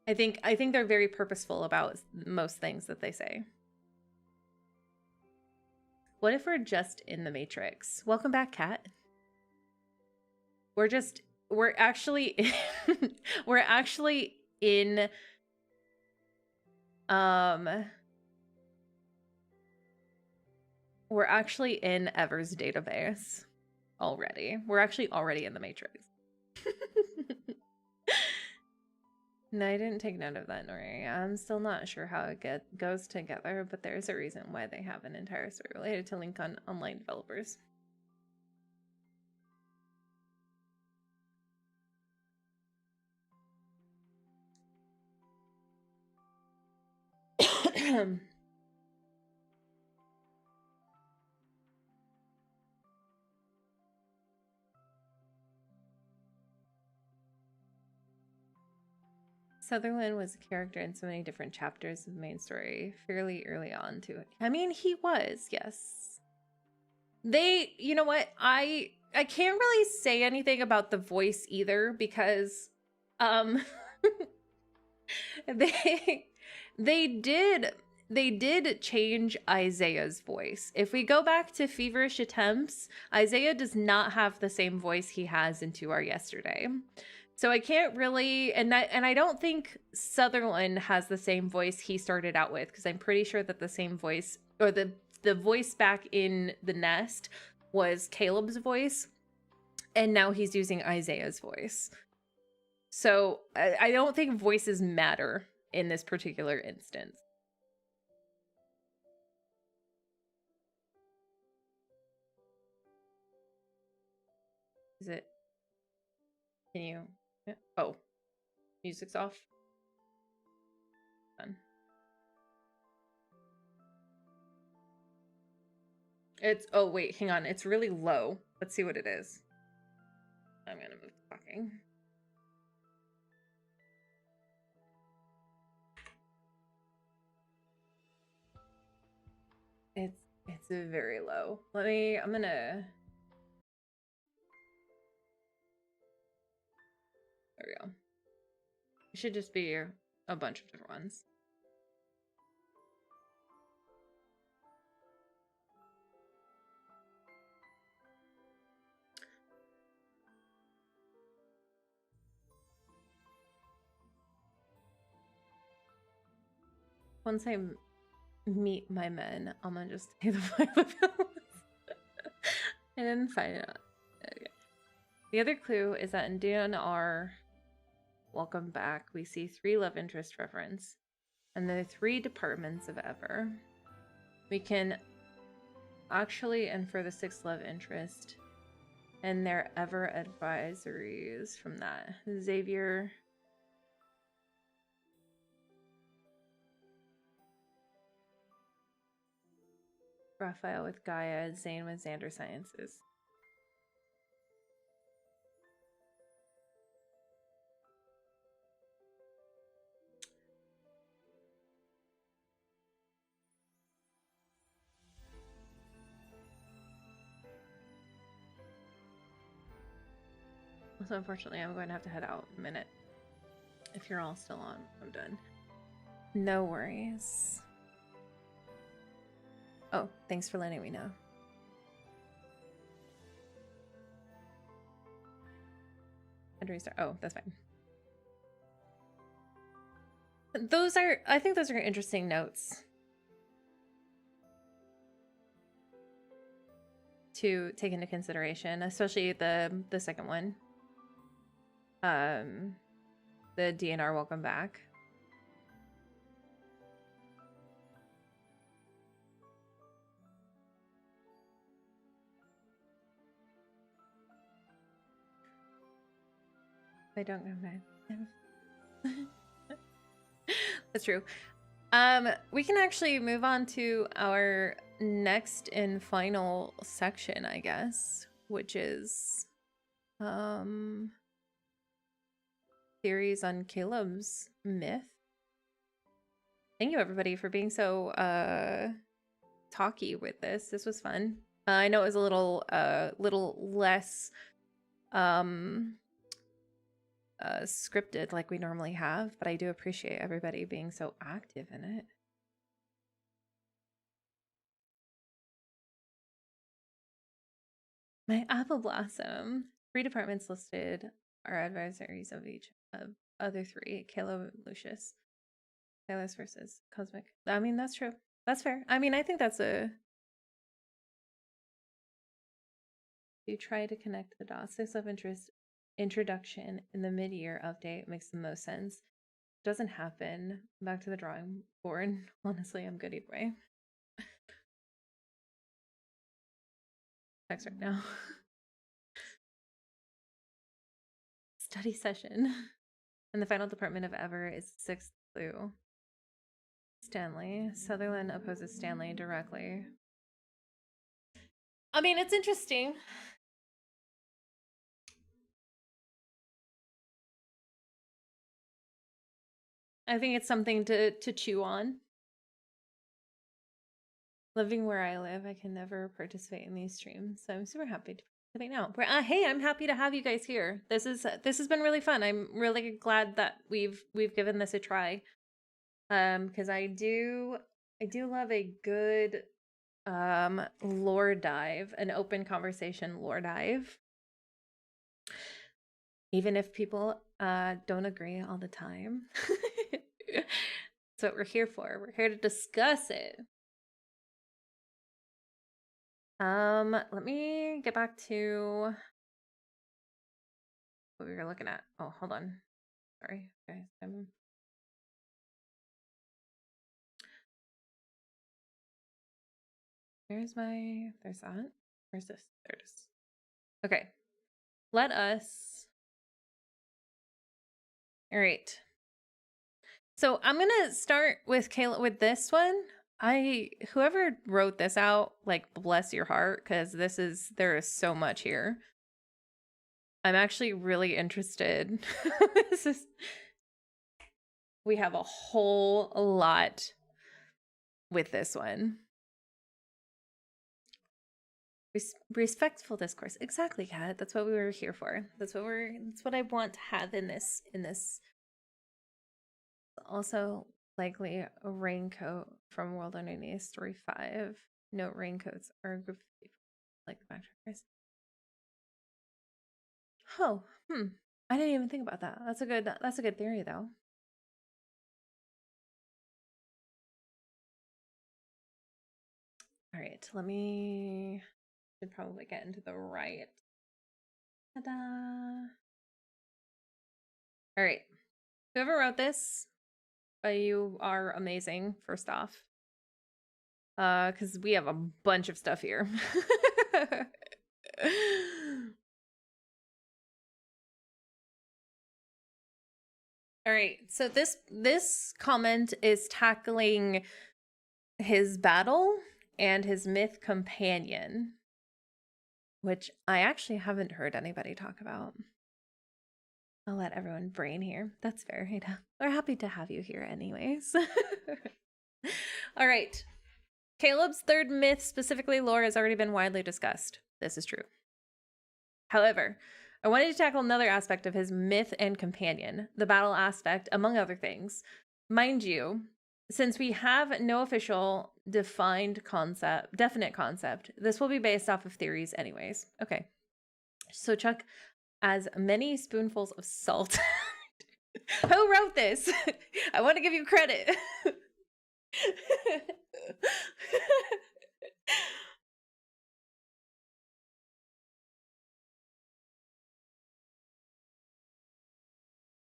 I think they're very purposeful about most things that they say. What if we're just in the Matrix? Welcome back, Kat. We're actually we're actually in we're actually in Ever's database already. We're actually already in the Matrix. No, I didn't take note of that, Nori. I'm still not sure how it goes together, but there's a reason why they have an entire story related to link on online developers. Sutherland was a character in so many different chapters of the main story fairly early on too. I mean, he was, yes. You know what? I can't really say anything about the voice either, because they did change Isaiah's voice. If we go back to Feverish Attempts, Isaiah does not have the same voice he has in To Our Yesterday. So I can't really, and I don't think Sutherland has the same voice he started out with, because I'm pretty sure that the same voice, or the voice back in The Nest was Caleb's voice, and now he's using Isaiah's voice. So I don't think voices matter in this particular instance. Is it? Can you? Oh, music's off. Done. Oh wait, hang on. It's really low. Let's see what it is. I'm gonna move talking. It's very low. I'm gonna. There we go. It should just be a bunch of different ones. Once I meet my men, I'm gonna just say the violent I didn't find it out. Okay. The other clue is that in DNR, welcome back, we see 3 love interest reference, and the 3 departments of Ever. We can actually infer the 6th love interest and their Ever advisories from that. Xavier. Raphael with Gaia, Zane with Xander Sciences. Also, unfortunately, I'm going to have to head out in a minute. If you're all still on, I'm done. No worries. Oh, thanks for letting me know. And restart. Oh, that's fine. Those are, I think those are interesting notes to take into consideration, especially the second one. The DNR welcome back. I don't know that. That's true. We can actually move on to our next and final section, I guess, which is theories on Caleb's myth. Thank you everybody for being so talky with this. This was fun. I know it was a little less scripted like we normally have, but I do appreciate everybody being so active in it. My apple blossom. 3 departments listed are adversaries of each of other 3. Caleb, Lucius. Silas versus Cosmic. I mean, that's true. That's fair. I mean, I think that's a... You try to connect the dots. This of interest introduction in the mid-year update makes the most sense. Doesn't happen. Back to the drawing board. Honestly, I'm good either way. Text right now. Study session. And the final department of Ever is 6th clue. Stanley. Sutherland opposes Stanley directly. I mean, it's interesting. I think it's something to chew on. Living where I live, I can never participate in these streams, so I'm super happy to participate now. Hey, I'm happy to have you guys here. This has been really fun. I'm really glad that we've given this a try, because I do love a good lore dive, an open conversation lore dive, even if people don't agree all the time. That's what we're here for. We're here to discuss it. Let me get back to what we were looking at. Oh, hold on. Sorry, guys. There's that. Where's this? There it is. Okay. Let us. All right. So I'm gonna start with Kayla with this one. Whoever wrote this out, like, bless your heart, because there is so much here. I'm actually really interested. We have a whole lot with this one. Respectful discourse. Exactly, Kat. That's what we were here for. That's what I want to have in this. Also, likely a raincoat from World Underneath Story 5. No, raincoats are a group of people like the backtrackers. Oh, I didn't even think about that. That's a good theory though. All right, should probably get into the right. Ta-da! All right, whoever wrote this, you are amazing. First off, because we have a bunch of stuff here. All right, so this comment is tackling his battle and his myth companion, which I actually haven't heard anybody talk about. I'll let everyone brain here. That's fair, Ada. We're happy to have you here anyways. All right. Caleb's third myth, specifically lore, has already been widely discussed. This is true. However, I wanted to tackle another aspect of his myth and companion, the battle aspect, among other things. Mind you, since we have no official definite concept, this will be based off of theories anyways. Okay. So chuck as many spoonfuls of salt. Who wrote this? I want to give you credit.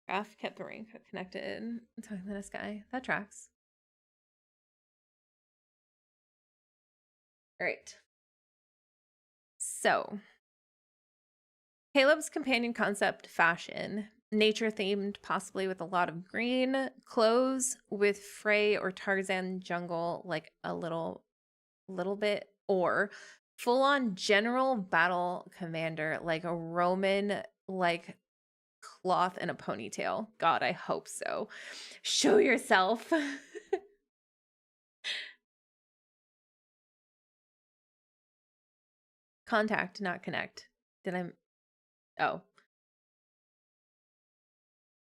Graph kept the ring connected. Talking to this guy. That tracks. All right. So, Caleb's companion concept, fashion. Nature themed, possibly with a lot of green. Clothes with Frey or Tarzan jungle, like a little bit. Or full on general battle commander, like a Roman, like cloth and a ponytail. God, I hope so. Show yourself. Contact, not connect. Did I? Oh.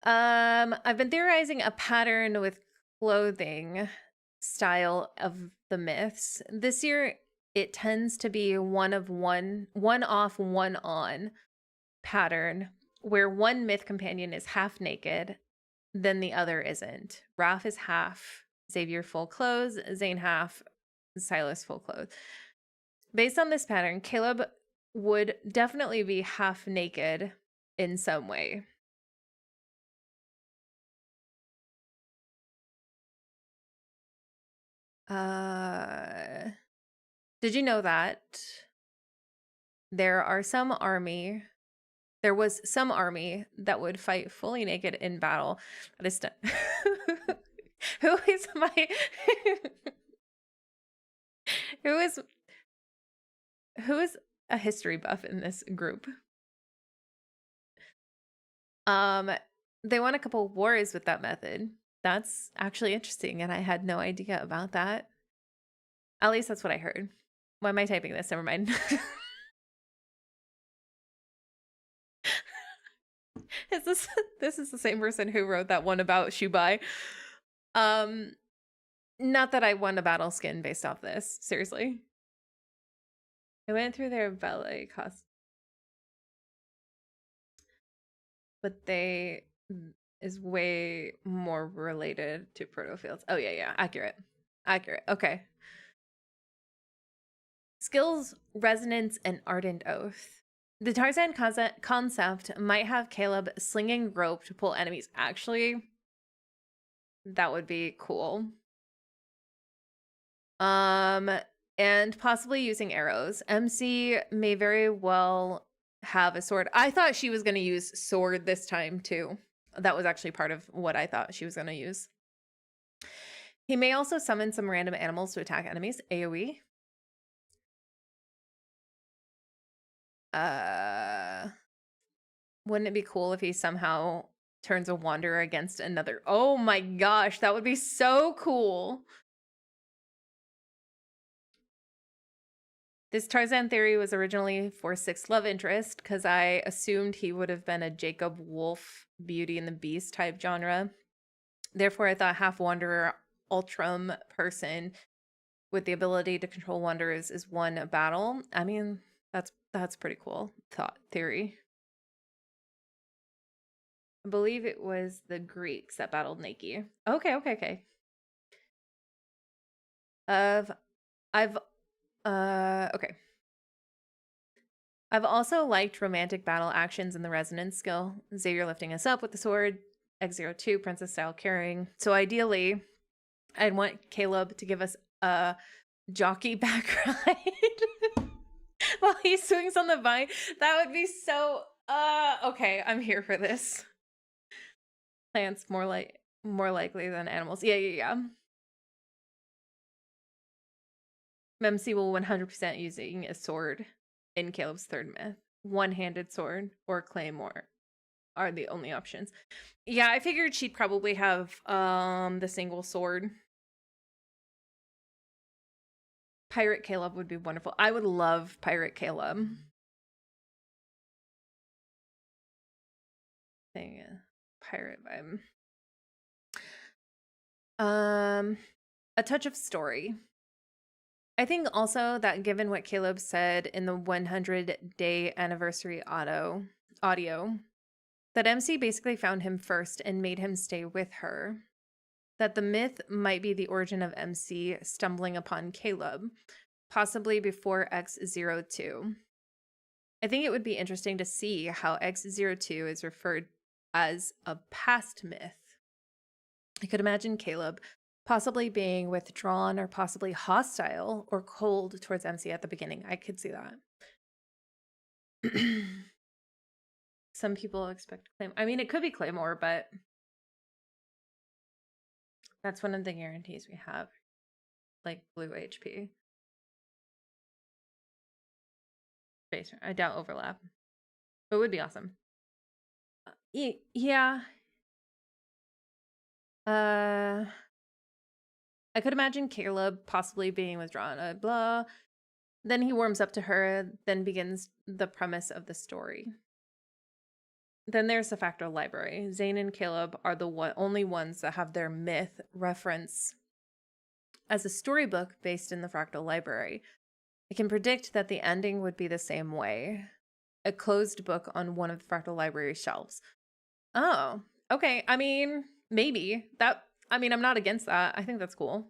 I've been theorizing a pattern with clothing style of the myths. This year, it tends to be one off, one on pattern, where one myth companion is half naked, then the other isn't. Raph is half, Xavier full clothes, Zane half, Silas full clothes. Based on this pattern, Caleb would definitely be half naked in some way. Did you know that there was some army that would fight fully naked in battle? That is who is my who is a history buff in this group? They won a couple wars with that method. That's actually interesting, and I had no idea about that. At least that's what I heard. Why am I typing this? Never mind. This is the same person who wrote that one about Shubai? Not that I won a battle skin based off this. Seriously. I went through their ballet cost, but they is way more related to protofields. Oh yeah, accurate. Okay. Skills, resonance, and ardent oath. The Tarzan concept might have Caleb slinging rope to pull enemies. Actually, that would be cool. And possibly using arrows. MC may very well have a sword. I thought she was going to use sword this time too. That was actually part of what I thought she was going to use. He may also summon some random animals to attack enemies. AoE. Wouldn't it be cool if he somehow turns a wanderer against another? Oh my gosh, that would be so cool. This Tarzan theory was originally for 6th love interest because I assumed he would have been a Jacob Wolf, Beauty and the Beast type genre. Therefore, I thought half wanderer, ultram person with the ability to control wanderers is one battle. I mean, that's pretty cool theory. I believe it was the Greeks that battled Nike. Okay. Okay. I've also liked romantic battle actions in the resonance skill. Xavier lifting us up with the sword, X02 princess style carrying. So ideally, I'd want Caleb to give us a jockey back ride while he swings on the vine. That would be so okay, I'm here for this. Plants more likely than animals. Yeah. MC will 100% using a sword in Caleb's third myth. One-handed sword or claymore are the only options. Yeah, I figured she'd probably have the single sword. Pirate Caleb would be wonderful. I would love Pirate Caleb. Thing, pirate vibe. A touch of story. I think also that given what Caleb said in the 100-day anniversary audio, that MC basically found him first and made him stay with her. That the myth might be the origin of MC stumbling upon Caleb, possibly before X02. I think it would be interesting to see how X02 is referred as a past myth. I could imagine Caleb possibly being withdrawn or possibly hostile or cold towards MC at the beginning. I could see that. Some people expect Claymore. I mean, it could be Claymore, but that's one of the guarantees we have, like blue HP. I doubt overlap. But it would be awesome. Yeah. I could imagine Caleb possibly being withdrawn. Blah. Then he warms up to her, then begins the premise of the story. Then there's the Fractal Library. Zane and Caleb are the only ones that have their myth reference as a storybook based in the Fractal Library. I can predict that the ending would be the same way. A closed book on one of the Fractal Library shelves. Oh, okay. I mean, maybe. I'm not against that. I think that's cool.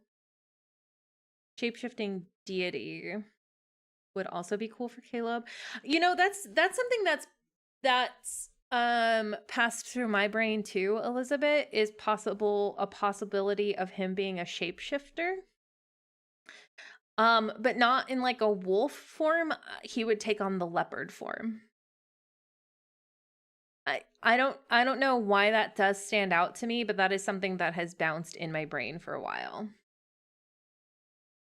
Shapeshifting deity would also be cool for Caleb. You know, that's something that's passed through my brain too, Elizabeth, is a possibility of him being a shapeshifter. But not in like a wolf form. He would take on the leopard form. I don't know why that does stand out to me, but that is something that has bounced in my brain for a while.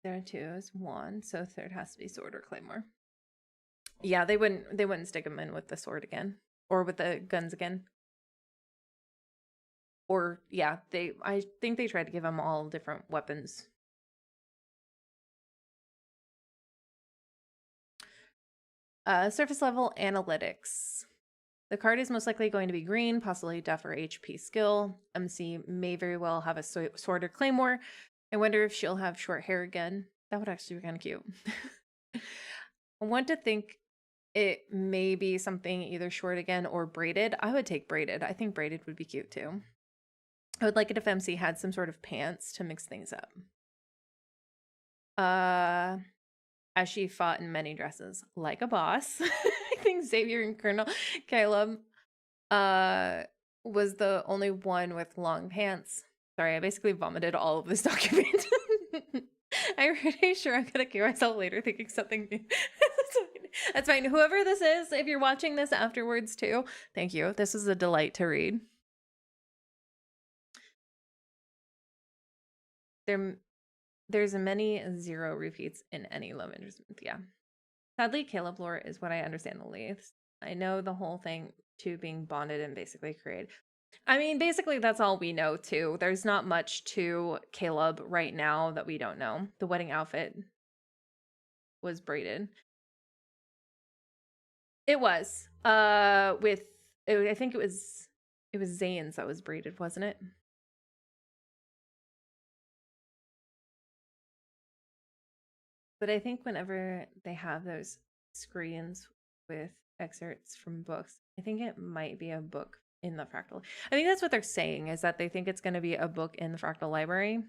There too is one, so third has to be sword or claymore. Yeah, they wouldn't stick him in with the sword again or with the guns again. Or yeah, I think they tried to give him all different weapons. Surface level analytics. The card is most likely going to be green, possibly deaf or HP skill. MC may very well have a sword or claymore. I wonder if she'll have short hair again. That would actually be kind of cute. I want to think it may be something either short again or braided. I would take braided. I think braided would be cute too. I would like it if MC had some sort of pants to mix things up. As she fought in many dresses, like a boss. I think Xavier and Colonel Caleb was the only one with long pants. Sorry, I basically vomited all of this document. I'm pretty sure I'm gonna kill myself later thinking something new. That's fine. Whoever this is, if you're watching this afterwards too, thank you. This was a delight to read. There's many 0 repeats in any love interest. Yeah. Sadly, Caleb lore is what I understand the least. I know the whole thing to being bonded and basically created. I mean, basically that's all we know too. There's not much to Caleb right now that we don't know. The wedding outfit was braided. It was. I think it was Zane's that was braided, wasn't it? But I think whenever they have those screens with excerpts from books, I think it might be a book in the Fractal. I think that's what they're saying, is that they think it's going to be a book in the Fractal Library.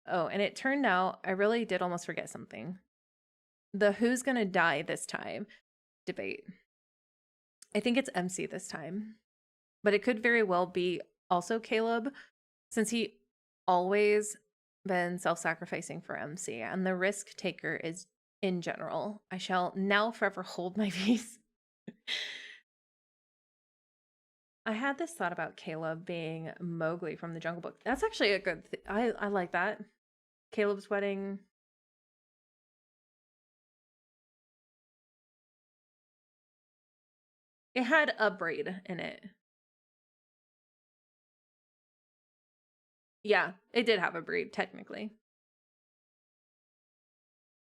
Oh, and it turned out I really did almost forget something. The who's going to die this time debate. I think it's MC this time. But it could very well be also Caleb, since he always been self-sacrificing for MC, and the risk taker is in general. I shall now forever hold my peace. I had this thought about Caleb being Mowgli from the Jungle Book. That's actually a good I like that. Caleb's wedding. It had a braid in it. Yeah, it did have a braid, technically.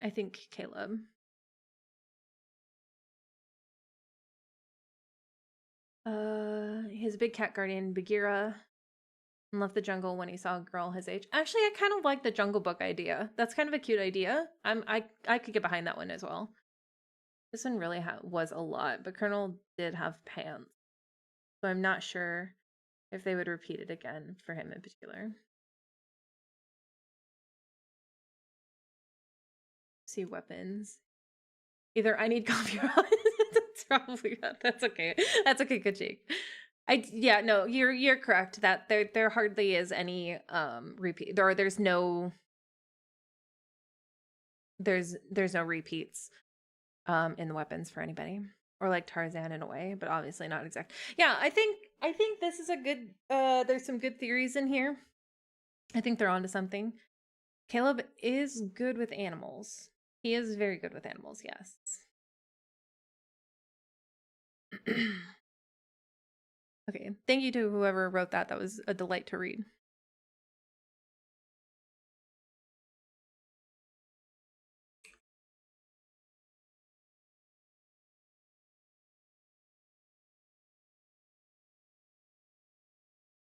I think Caleb. His big cat guardian, Bagheera, left the jungle when he saw a girl his age. Actually, I kind of like the Jungle Book idea. That's kind of a cute idea. I could get behind that one as well. This one really was a lot, but Colonel did have pants. So I'm not sure if they would repeat it again for him in particular. See weapons. Either I need coffee or that's probably that's okay. That's okay, good Jake. Yeah, no, you're correct that there hardly is any repeat, or there's no repeats in the weapons for anybody, or like Tarzan in a way, but obviously not exact. Yeah, I think this is a good there's some good theories in here. I think they're onto something. Caleb is good with animals. He is very good with animals, yes. Okay, thank you to whoever wrote that. That was a delight to read.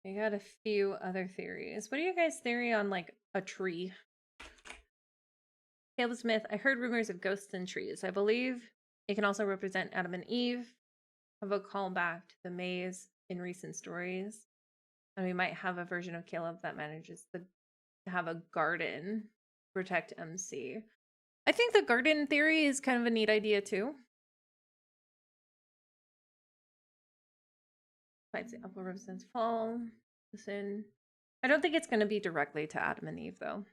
I got a few other theories. What are you guys' theory on like a tree? Caleb Smith, I heard rumors of ghosts and trees. I believe it can also represent Adam and Eve. Have a callback to the maze in recent stories. And we might have a version of Caleb that manages to have a garden protect MC. I think the garden theory is kind of a neat idea too. Fights the apple represents fall. Listen, I don't think it's going to be directly to Adam and Eve though.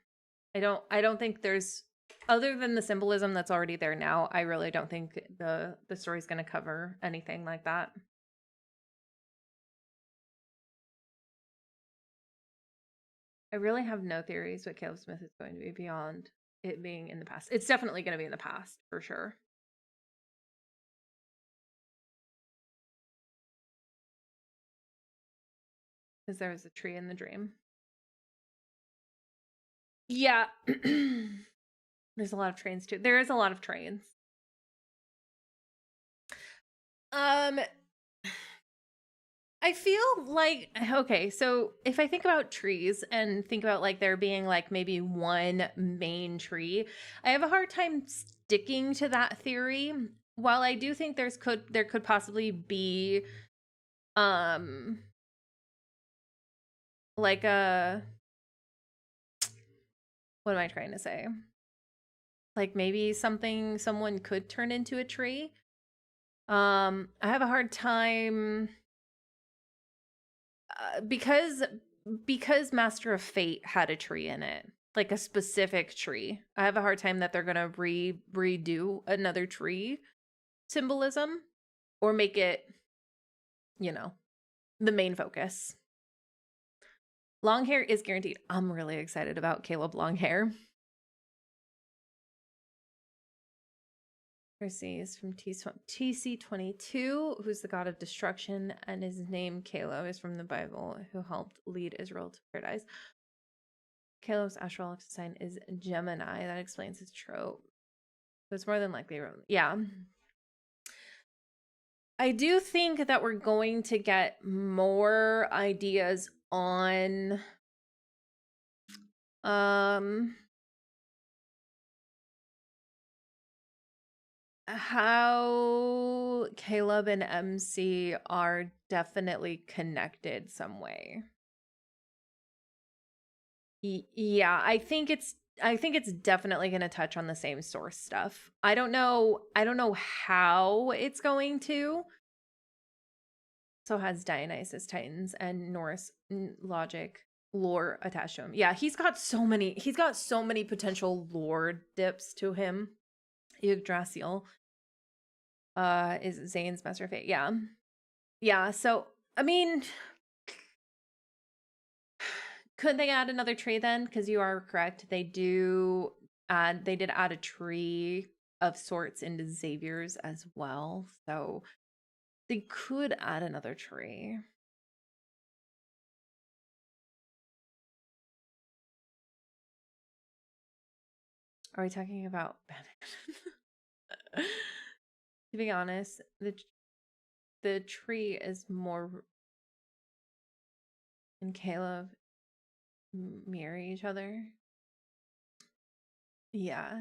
I don't think there's, other than the symbolism that's already there now, I really don't think the story's going to cover anything like that. I really have no theories what Caleb Smith is going to be beyond it being in the past. It's definitely going to be in the past for sure. Because there was a tree in the dream. Yeah. There's a lot of trains too. There is a lot of trains. I feel like, okay, so if I think about trees and think about like there being like maybe one main tree, I have a hard time sticking to that theory. While I do think there could possibly be like a, what am I trying to say? Like maybe someone could turn into a tree. I have a hard time because Master of Fate had a tree in it, like a specific tree. I have a hard time that they're gonna redo another tree symbolism or make it, you know, the main focus. Long hair is guaranteed. I'm really excited about Caleb long hair. Percy is from TC22, who's the god of destruction, and his name Caleb is from the Bible, who helped lead Israel to paradise. Caleb's astrological sign is Gemini. That explains his trope. So it's more than likely, yeah. I do think that we're going to get more ideas on how Caleb and MC are definitely connected some way. Yeah, I think it's definitely going to touch on the same source stuff. I don't know how it's going to. So has Dionysus Titans and Norse logic lore attached to him. Yeah, he's got so many potential lore dips to him. Yggdrasil is Zane's Master of Fate. Yeah. Yeah, so I mean, Could they add another tree then? Because you are correct. They did add a tree of sorts into Xavier's as well. So they could add another tree. Are we talking about Batman? To be honest, the tree is more and Caleb mirror each other. Yeah.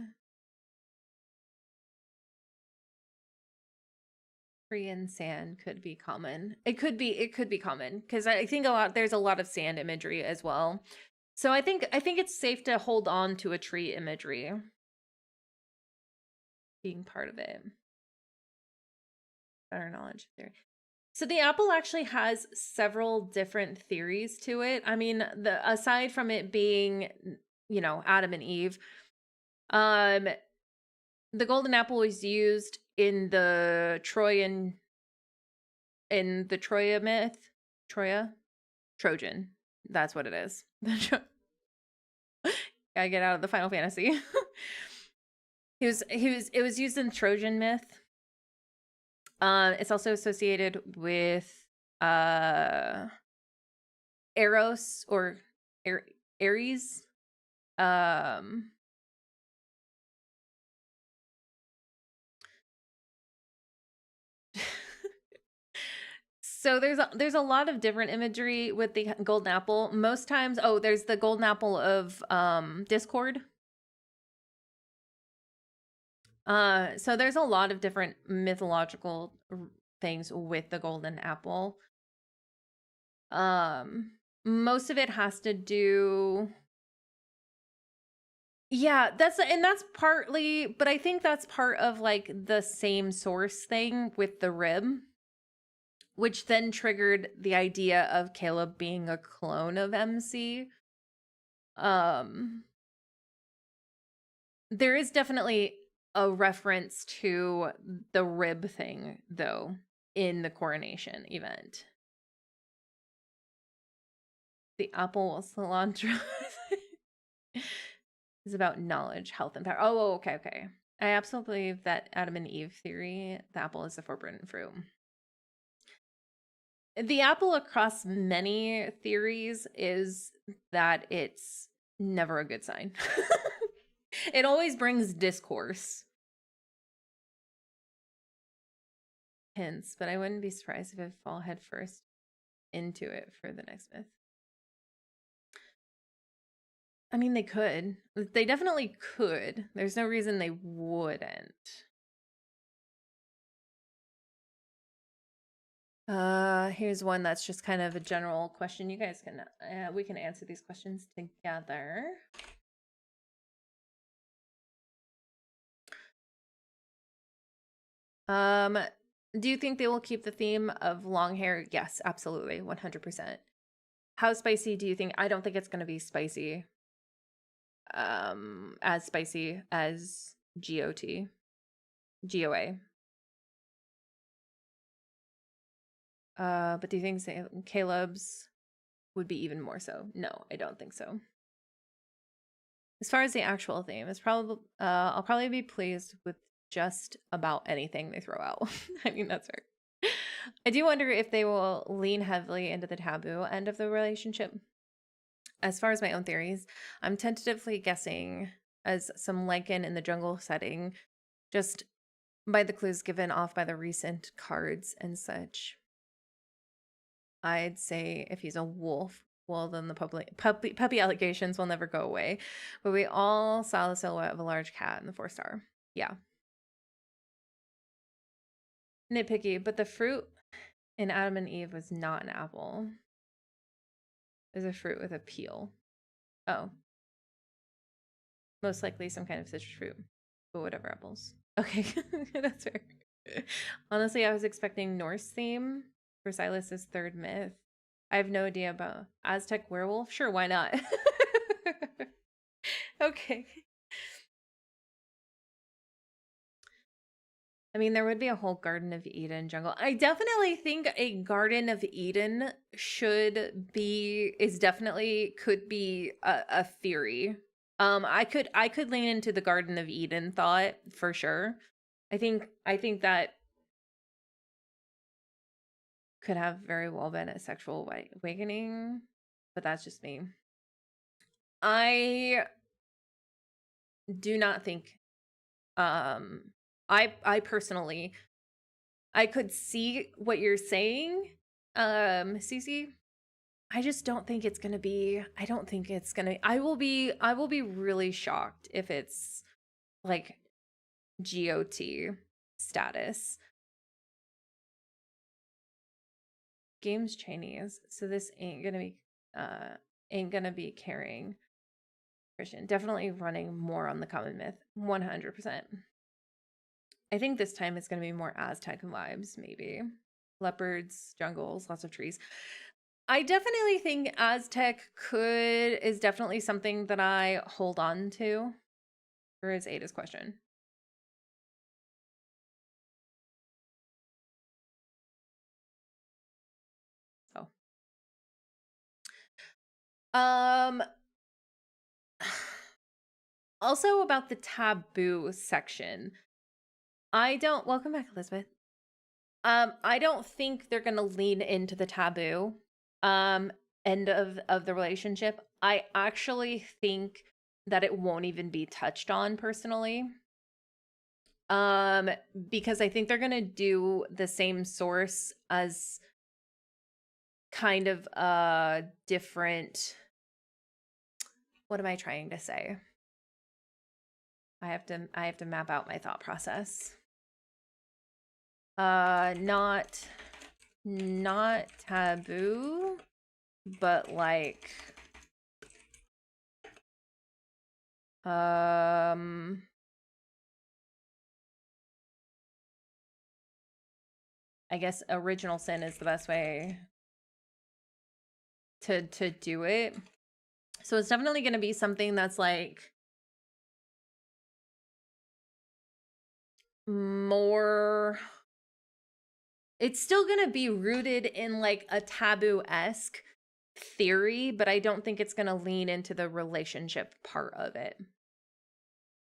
Tree and sand could be common. It could be common because I think there's a lot of sand imagery as well. So I think it's safe to hold on to a tree imagery being part of it. Better knowledge theory. So the apple actually has several different theories to it. I mean, aside from it being, Adam and Eve, the golden apple was used in the Troya myth. Trojan. That's what it is. Gotta get out of the Final Fantasy. It was used in Trojan myth. It's also associated with Eros or Ares. So there's a lot of different imagery with the golden apple. Most times, there's the golden apple of Discord. So there's a lot of different mythological things with the golden apple. Most of it has to do. Yeah, that's partly, but I think that's part of like the same source thing with the rib, which then triggered the idea of Caleb being a clone of MC. There is definitely a reference to the rib thing, though, in the coronation event. The apple cilantro is about knowledge, health, and power. Oh, okay. I absolutely believe that Adam and Eve theory, the apple is the forbidden fruit. The apple across many theories is that it's never a good sign. It always brings discourse. Hints, but I wouldn't be surprised if it fall headfirst into it for the next myth. I mean, they could. They definitely could. There's no reason they wouldn't. Here's one that's just kind of a general question. You guys can, we can answer these questions together. Do you think they will keep the theme of long hair? Yes, absolutely, 100%. How spicy do you think? I don't think it's going to be spicy. As spicy as GOA. But do you think Caleb's would be even more so? No, I don't think so. As far as the actual theme, it's probably I'll probably be pleased with just about anything they throw out. I mean, that's fair. I do wonder if they will lean heavily into the taboo end of the relationship. As far as my own theories, I'm tentatively guessing as some lichen in the jungle setting, just by the clues given off by the recent cards and such. I'd say if he's a wolf, well, then the puppy allegations will never go away. But we all saw the silhouette of a large cat in the 4-star. Yeah. Nitpicky, but the fruit in Adam and Eve was not an apple. It was a fruit with a peel. Oh. Most likely some kind of citrus fruit. But whatever, apples. Okay, that's fair. Honestly, I was expecting Norse theme for Silas's third myth. I have no idea about Aztec werewolf. Sure, why not? Okay. I mean, there would be a whole Garden of Eden jungle. I definitely think a Garden of Eden could be a theory. I could lean into the Garden of Eden thought for sure. I think that could have very well been a sexual awakening, but that's just me. I do not think I personally, I could see what you're saying, Cece. I just don't think it's gonna be. I don't think it's gonna. I will be. I will be really shocked if it's like GOT status. Games Chinese, so this ain't gonna be carrying Christian. Definitely running more on the common myth, 100%. I think this time it's gonna be more Aztec vibes, maybe leopards, jungles, lots of trees. I definitely think Aztec is definitely something that I hold on to. Or is Ada's question? Oh. Also about the taboo section. Welcome back, Elizabeth. I don't think they're gonna lean into the taboo end of the relationship. I actually think that it won't even be touched on personally. Because I think they're gonna do the same source as kind of a different, what am I trying to say? I have to map out my thought process. Not taboo, but like I guess original sin is the best way to do it. So it's definitely going to be something that's like more, it's still going to be rooted in like a taboo-esque theory, but I don't think it's going to lean into the relationship part of it,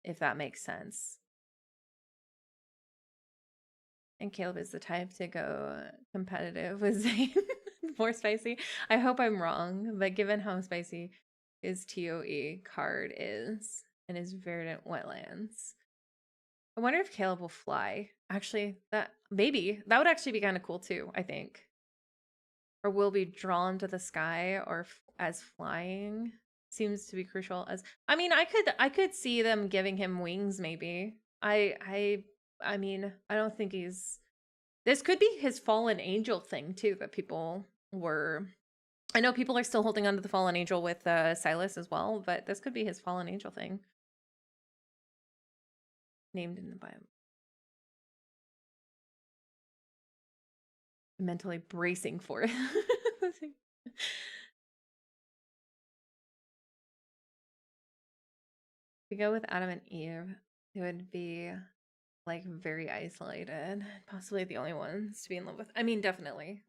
if that makes sense. And Caleb is the type to go competitive with Zane. More spicy. I hope I'm wrong, but given how spicy his TOE card is and his verdant wetlands, I wonder if Caleb will fly. Actually, that would actually be kind of cool too, I think. Or will be drawn to the sky or as flying seems to be crucial. As I mean, I could see them giving him wings maybe. I mean, I don't think this could be his fallen angel thing too that people were, I know people are still holding on to the fallen angel with Silas as well, but this could be his fallen angel thing. Named in the Bible. Mentally bracing for it. We go with Adam and Eve, it would be like very isolated, possibly the only ones to be in love with. I mean, definitely.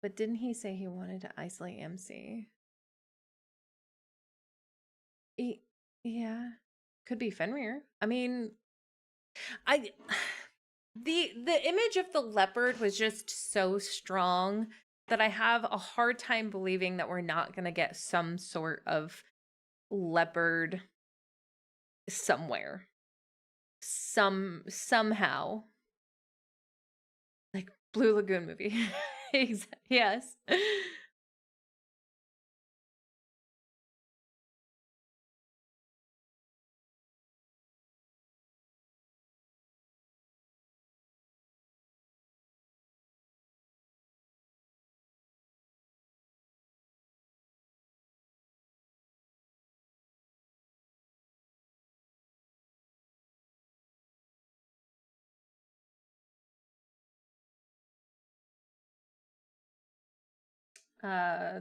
But didn't he say he wanted to isolate MC? Yeah. Could be Fenrir. I mean, the image of the leopard was just so strong that I have a hard time believing that we're not going to get some sort of leopard somewhere. Somehow. Like Blue Lagoon movie. Yes.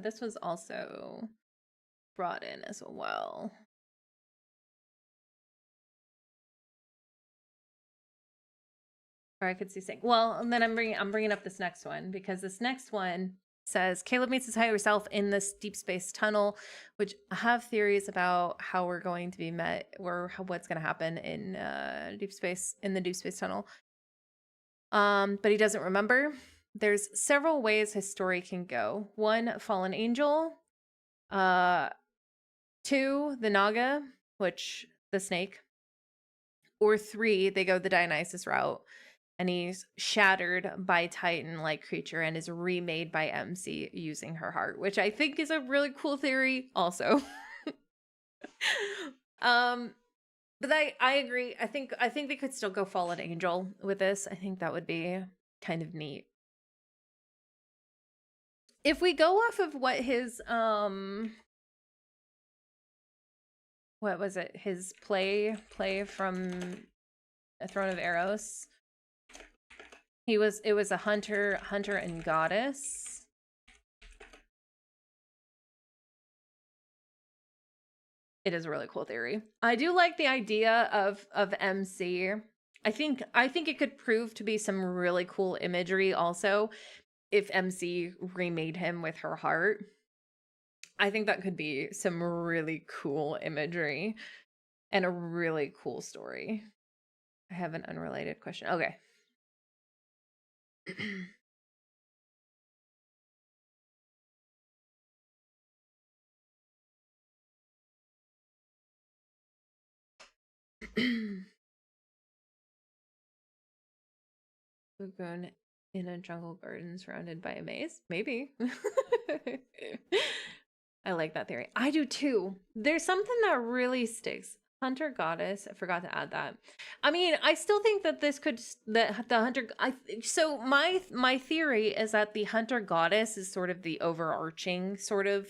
This was also brought in as well. Or I could see saying, well, and then I'm bringing up this next one because this next one says Caleb meets his higher self in this deep space tunnel, which I have theories about how we're going to be met or what's going to happen in the deep space tunnel. But he doesn't remember. There's several ways his story can go. 1, fallen angel. 2, the Naga, which the snake. Or 3, they go the Dionysus route. And he's shattered by Titan-like creature and is remade by MC using her heart, which I think is a really cool theory also. But I agree. I think they could still go fallen angel with this. I think that would be kind of neat. If we go off of what his what was it? His play from A Throne of Eros. It was a hunter and goddess. It is a really cool theory. I do like the idea of MC. I think it could prove to be some really cool imagery also if MC remade him with her heart. I think that could be some really cool imagery and a really cool story. I have an unrelated question. Okay. Lagoon in a jungle garden surrounded by a maze? Maybe. I like that theory. I do too. There's something that really sticks. Hunter goddess. I forgot to add that. I mean, I still think that this could the hunter. So my theory is that the hunter goddess is sort of the overarching sort of,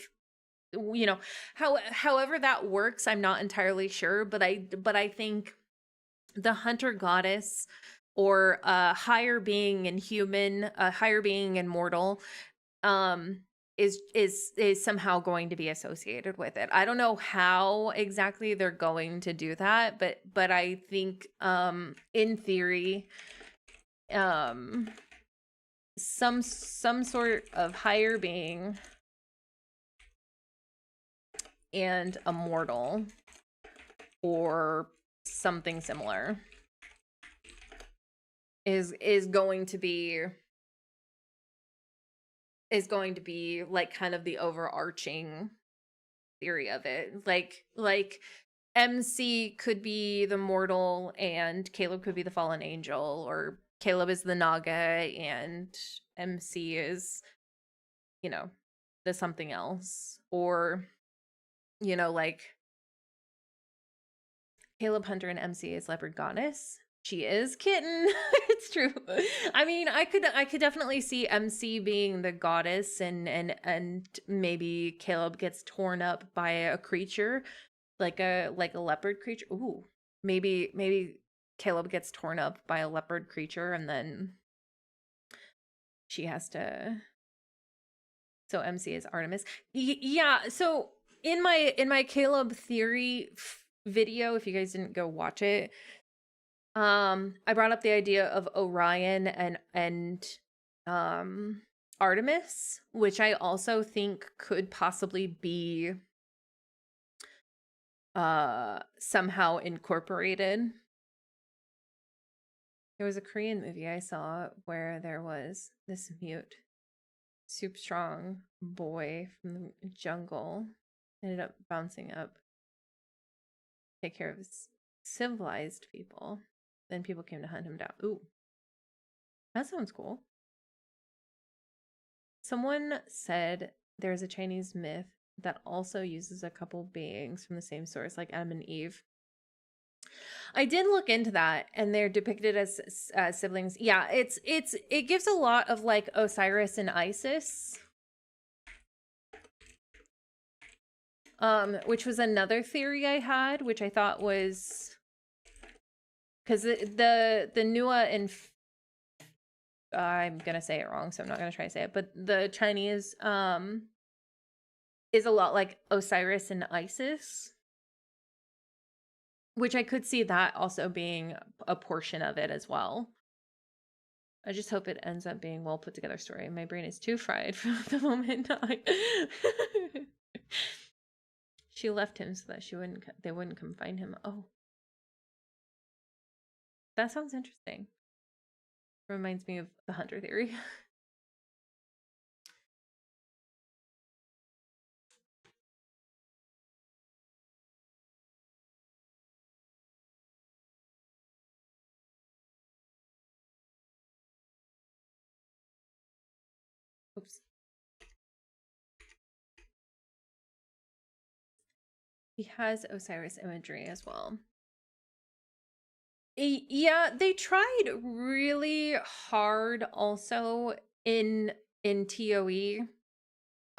you know, however that works. I'm not entirely sure, but I think the hunter goddess or a higher being and human, a higher being and mortal, is somehow going to be associated with it. I don't know how exactly they're going to do that, but I think in theory some sort of higher being and a mortal or something similar is going to be like kind of the overarching theory of it. Like MC could be the mortal and Caleb could be the fallen angel, or Caleb is the Naga and MC is, you know, the something else. Or, you know, like Caleb Hunter and MC is leopard goddess. She is kitten. It's true. I mean, I could definitely see MC being the goddess and maybe Caleb gets torn up by a creature like a leopard creature. Ooh. Maybe Caleb gets torn up by a leopard creature and then she has to. So MC is Artemis. Yeah, so in my Caleb theory video, if you guys didn't go watch it, I brought up the idea of Orion and Artemis, which I also think could possibly be somehow incorporated. There was a Korean movie I saw where there was this mute, super strong boy from the jungle ended up bouncing up, take care of his civilized people. Then people came to hunt him down. Ooh. That sounds cool. Someone said there's a Chinese myth that also uses a couple beings from the same source, like Adam and Eve. I did look into that, and they're depicted as siblings. Yeah, it gives a lot of like Osiris and Isis. Which was another theory I had, which I thought was because the Nua and I'm gonna say it wrong, so I'm not gonna try to say it, but the Chinese is a lot like Osiris and Isis, which I could see that also being a portion of it as well. I just hope it ends up being well put together story. My brain is too fried for the moment. She left him so that they wouldn't come find him. Oh, that sounds interesting. Reminds me of the Hunter theory. Oops. He has Osiris imagery as well. Yeah, they tried really hard also in TOE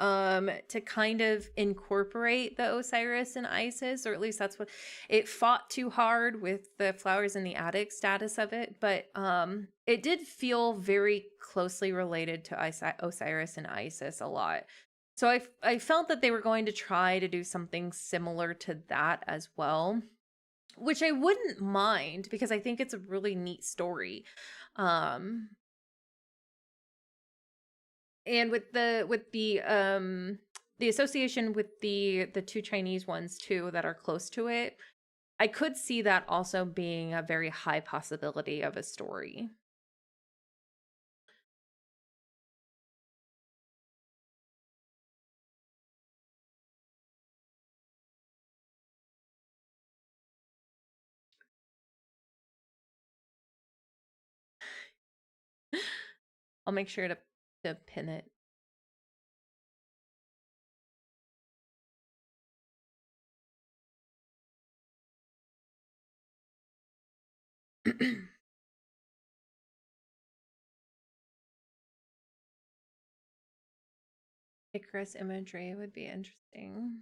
to kind of incorporate the Osiris and Isis, or at least that's what it fought too hard with the flowers in the attic status of it, but it did feel very closely related to Osiris and Isis a lot. So I felt that they were going to try to do something similar to that as well, which I wouldn't mind because I think it's a really neat story. And with the association with the two Chinese ones too that are close to it, I could see that also being a very high possibility of a story. I'll make sure to pin it. Icarus imagery would be interesting.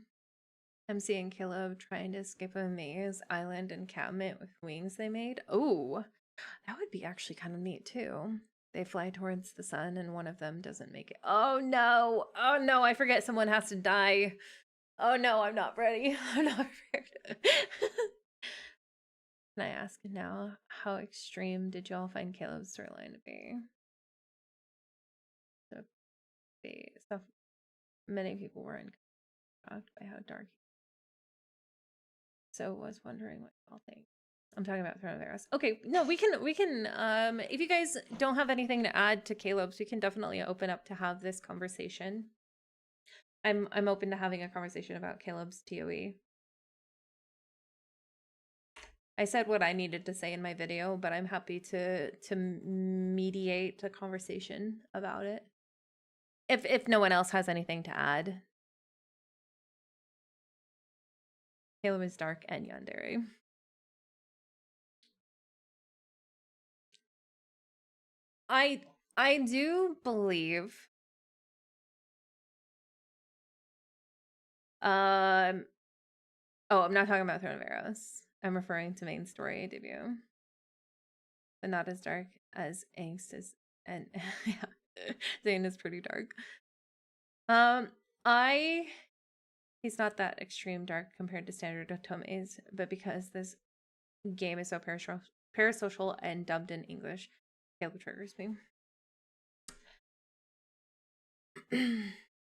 I'm seeing Caleb trying to skip a maze, island, encampment with wings they made. Oh, that would be actually kind of neat too. They fly towards the sun and one of them doesn't make it. Oh no. Oh no, I forget someone has to die. Oh no, I'm not ready. I'm not prepared. Can I ask now, how extreme did y'all find Caleb's storyline to be? So many people were shocked by how dark. So was wondering what y'all think. I'm talking about Throne of Eros. Okay, no, we can if you guys don't have anything to add to Caleb's, we can definitely open up to have this conversation. I'm open to having a conversation about Caleb's TOE. I said what I needed to say in my video, but I'm happy to mediate a conversation about it. If no one else has anything to add. Caleb is dark and yandere. I do believe oh, I'm not talking about Throne of Eros. I'm referring to main story debut. But not as dark as Angst is, and yeah, Zane is pretty dark. He's not that extreme dark compared to standard Otome's, but because this game is so parasocial and dubbed in English, Caleb triggers me.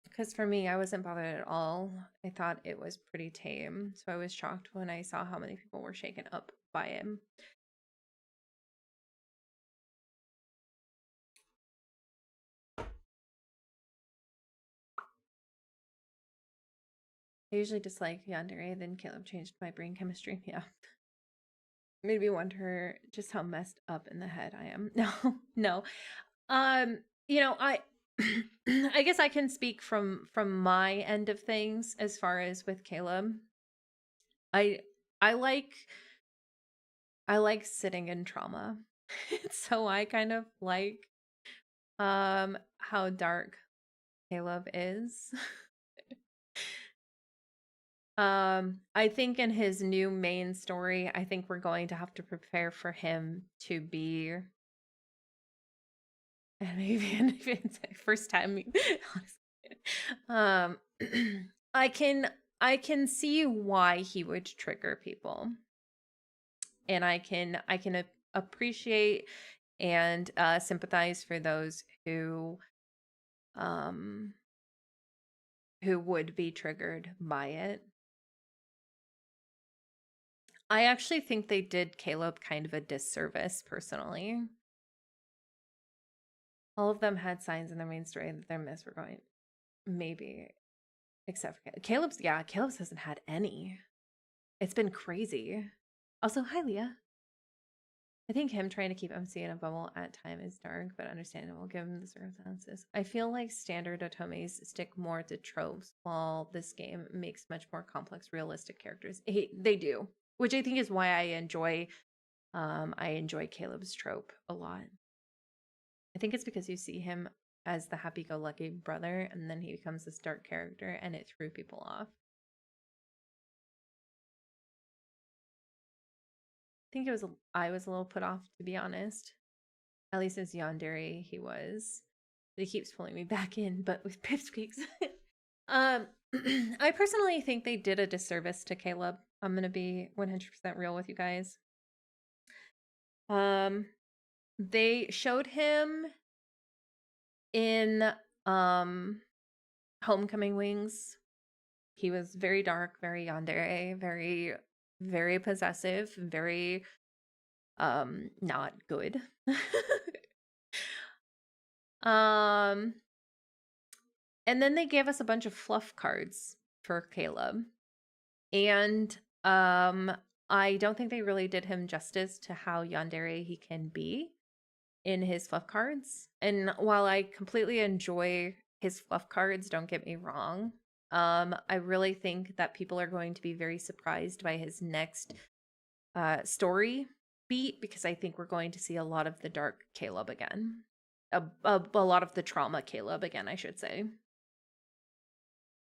Because for me, I wasn't bothered at all. I thought it was pretty tame, so I was shocked when I saw how many people were shaken up by him. I usually dislike yandere, then Caleb changed my brain chemistry. Yeah. Made me wonder just how messed up in the head I am. No. You know, I I guess I can speak from my end of things as far as with Caleb. I like sitting in trauma. So I kind of like how dark Caleb is. I think in his new main story, I think we're going to have to prepare for him to be, and maybe it's the first time, honestly, I can see why he would trigger people. And I can appreciate and sympathize for those um who would be triggered by it. I actually think they did Caleb kind of a disservice personally. All of them had signs in their main story that their myths were going, maybe, except for Caleb's. Yeah, Caleb's hasn't had any. It's been crazy. Also, hi Leah. I think him trying to keep MC in a bubble at time is dark, but understandable given the circumstances. I feel like standard otomes stick more to tropes, while this game makes much more complex, realistic characters. They do, which I think is why I enjoy Caleb's trope a lot. I think it's because you see him as the happy-go-lucky brother, and then he becomes this dark character, and it threw people off. I think I was a little put off, to be honest. At least as yandere, he was. But he keeps pulling me back in, but with pipsqueaks. I personally think they did a disservice to Caleb. I'm gonna be 100% real with you guys. They showed him in Homecoming Wings. He was very dark, very yandere, very, very possessive, very not good. And then they gave us a bunch of fluff cards for Caleb. And I don't think they really did him justice to how yandere he can be in his fluff cards. And while I completely enjoy his fluff cards, don't get me wrong, I really think that people are going to be very surprised by his next story beat, because I think we're going to see a lot of the dark Caleb again. A lot of the trauma Caleb again, I should say.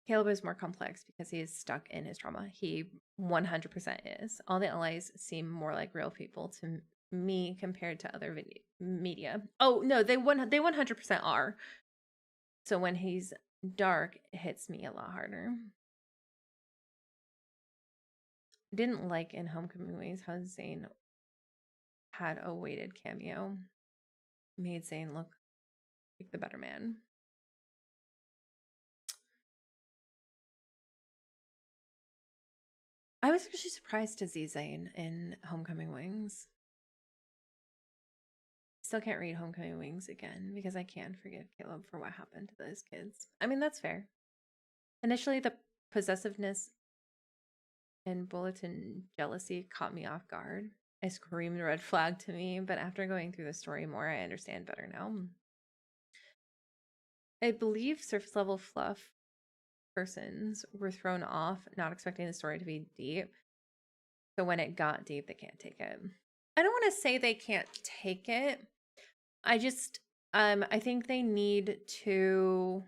Caleb is more complex because he is stuck in his trauma. He 100% is. All the allies seem more like real people to me compared to other media. Oh, no, they 100% are. So when he's dark, it hits me a lot harder. I didn't like in Homecoming Wings how Zane had a weighted cameo. Made Zane look like the better man. I was actually surprised to see Zane in Homecoming Wings. Still can't read Homecoming Wings again because I can't forgive Caleb for what happened to those kids. I mean, that's fair. Initially, the possessiveness and bulletin jealousy caught me off guard. I screamed red flag to me, but after going through the story more, I understand better now. I believe surface level fluff persons were thrown off, not expecting the story to be deep. So when it got deep, they can't take it. I don't want to say they can't take it. I just, I think they need to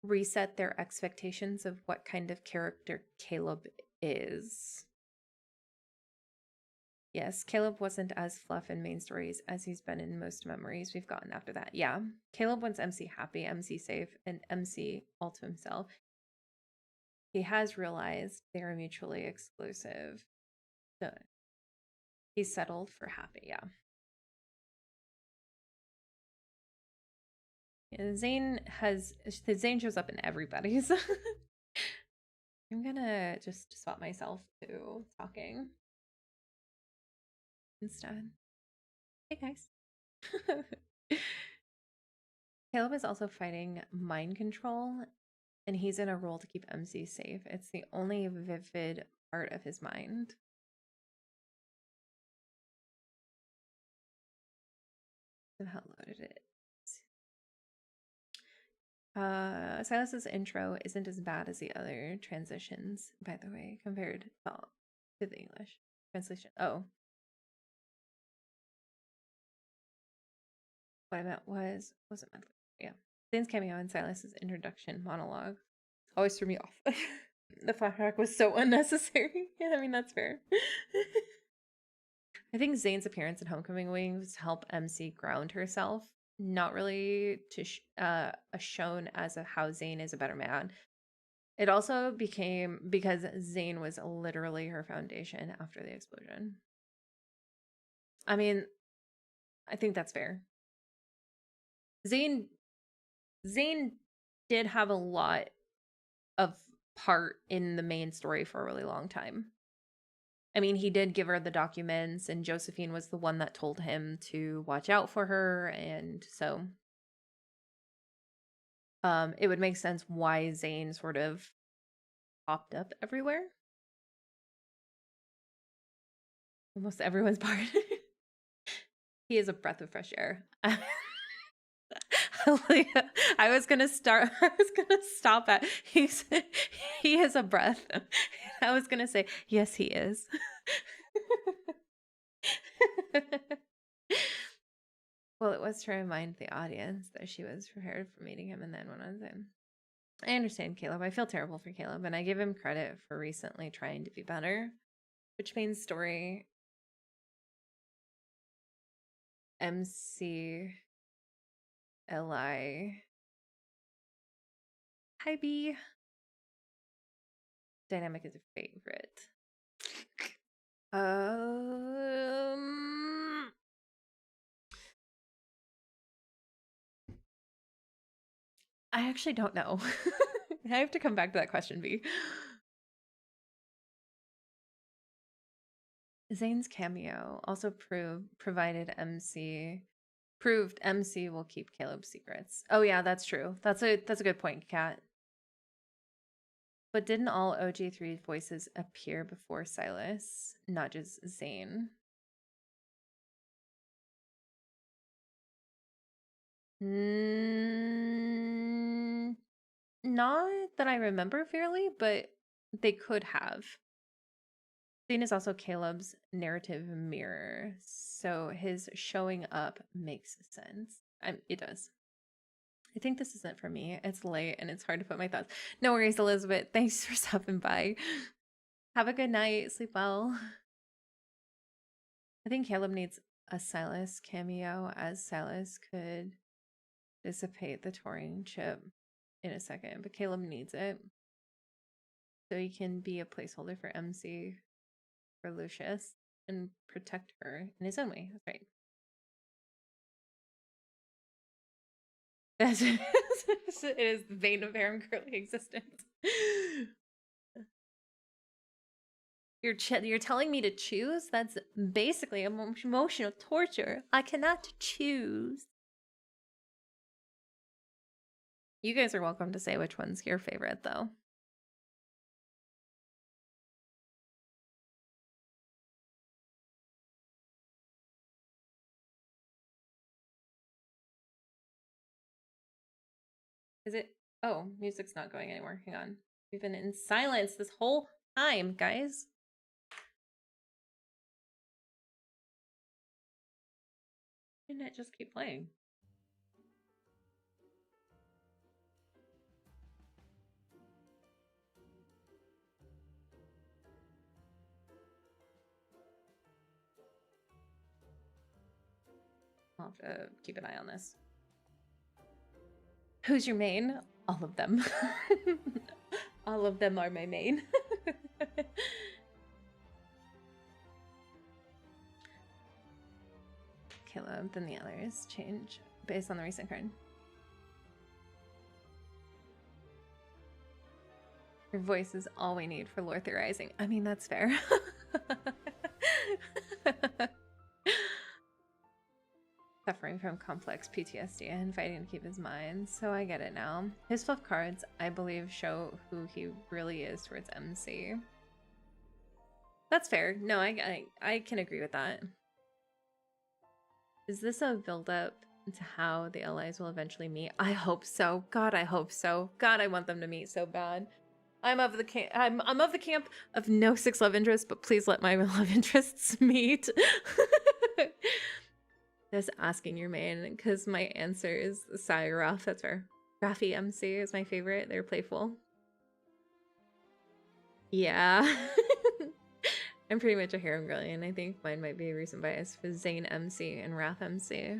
reset their expectations of what kind of character Caleb is. Yes, Caleb wasn't as fluff in main stories as he's been in most memories we've gotten after that. Yeah, Caleb wants MC happy, MC safe, and MC all to himself. He has realized they are mutually exclusive. So he's settled for happy, yeah. Zane shows up in everybody's. I'm gonna just swap myself to talking instead. Hey guys. Caleb is also fighting mind control, and he's in a role to keep MC safe. It's the only vivid part of his mind. How loaded it is. Silas's intro isn't as bad as the other transitions, by the way, compared to the English translation. Oh. What I meant was it meant? Yeah. Zane's cameo and Silas's introduction monologue always threw me off. The flashback was so unnecessary. Yeah, I mean, that's fair. I think Zane's appearance in Homecoming Wings helped MC ground herself not really shown as how Zayn is a better man. It also became because Zayn was literally her foundation after the explosion. I mean, I think that's fair. Zayn did have a lot of part in the main story for a really long time. I mean, he did give her the documents, and Josephine was the one that told him to watch out for her, and so it would make sense why Zayn sort of popped up everywhere. Almost everyone's part. He is a breath of fresh air. I was gonna stop at he is a breath. I was gonna say, yes, he is. Well, it was to remind the audience that she was prepared for meeting him and then went on Zoom. I understand Caleb. I feel terrible for Caleb, and I give him credit for recently trying to be better. Which means story MC Li. Hi B. Dynamic is a favorite. I actually don't know. I have to come back to that question, B. Zayn's cameo also proved MC will keep Caleb's secrets. Oh yeah, that's true. That's a good point, Kat. But didn't all OG3 voices appear before Silas, not just Zayn? Not that I remember fairly, but they could have. Zayn is also Caleb's narrative mirror, so his showing up makes sense. It does. I think this isn't for me. It's late and it's hard to put my thoughts. No worries, Elizabeth. Thanks for stopping by. Have a good night. Sleep well. I think Caleb needs a Silas cameo, as Silas could dissipate the Turing chip in a second, but Caleb needs it. So he can be a placeholder for MC for Lucius and protect her in his own way. That's right. It is the vein of Aaron Curly existence. You're telling me to choose? That's basically emotional torture. I cannot choose. You guys are welcome to say which one's your favorite, though. Is it? Oh, music's not going anywhere. Hang on. We've been in silence this whole time, guys. Why didn't it just keep playing? I'll have to keep an eye on this. Who's your main? All of them. All of them are my main. Caleb, then the others change based on the recent card. Your voice is all we need for lore theorizing. I mean, that's fair. Suffering from complex PTSD and fighting to keep his mind, so I get it now. His fluff cards, I believe, show who he really is towards MC. That's fair. No, I can agree with that. Is this a build-up to how the allies will eventually meet? I hope so. God, I hope so. God, I want them to meet so bad. I'm of the camp of no 6 love interests, but please let my love interests meet. Just asking your main, because my answer is Sayaraf. That's fair. Rafi MC is my favorite. They're playful. Yeah. I'm pretty much a harem girly, and I think mine might be a recent bias for Zayn MC and Raph MC.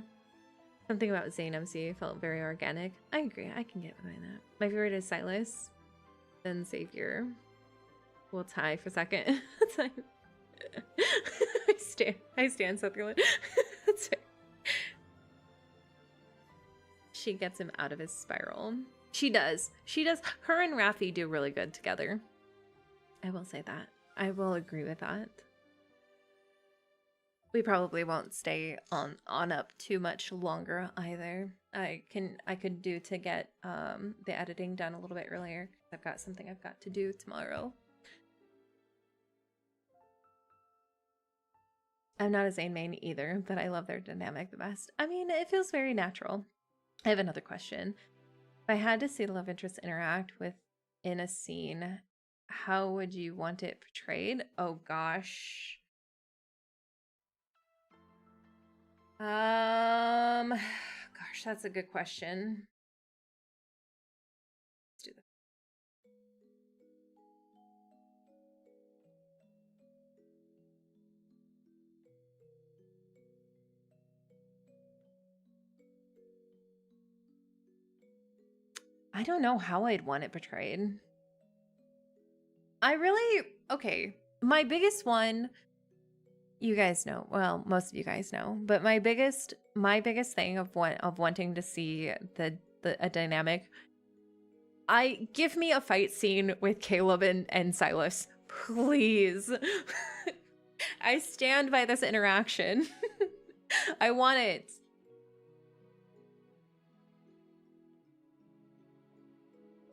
Something about Zayn MC felt very organic. I agree. I can get behind that. My favorite is Silas, then Xavier. We'll tie for second. I stand Sutherland. That's fair. She gets him out of his spiral. She does. She does. Her and Raffi do really good together. I will say that. I will agree with that. We probably won't stay on up too much longer either. I could do to get the editing done a little bit earlier. I've got something I've got to do tomorrow. I'm not a Zayn main either, but I love their dynamic the best. I mean, it feels very natural. I have another question. If I had to see the love interest interact in a scene, how would you want it portrayed? Oh gosh. Gosh, that's a good question. Let's do that. I don't know how I'd want it portrayed. Okay, my biggest one, you guys know, well, most of you guys know, but my biggest thing of wanting to see a dynamic, give me a fight scene with Caleb and Silas, please. I stand by this interaction. I want it.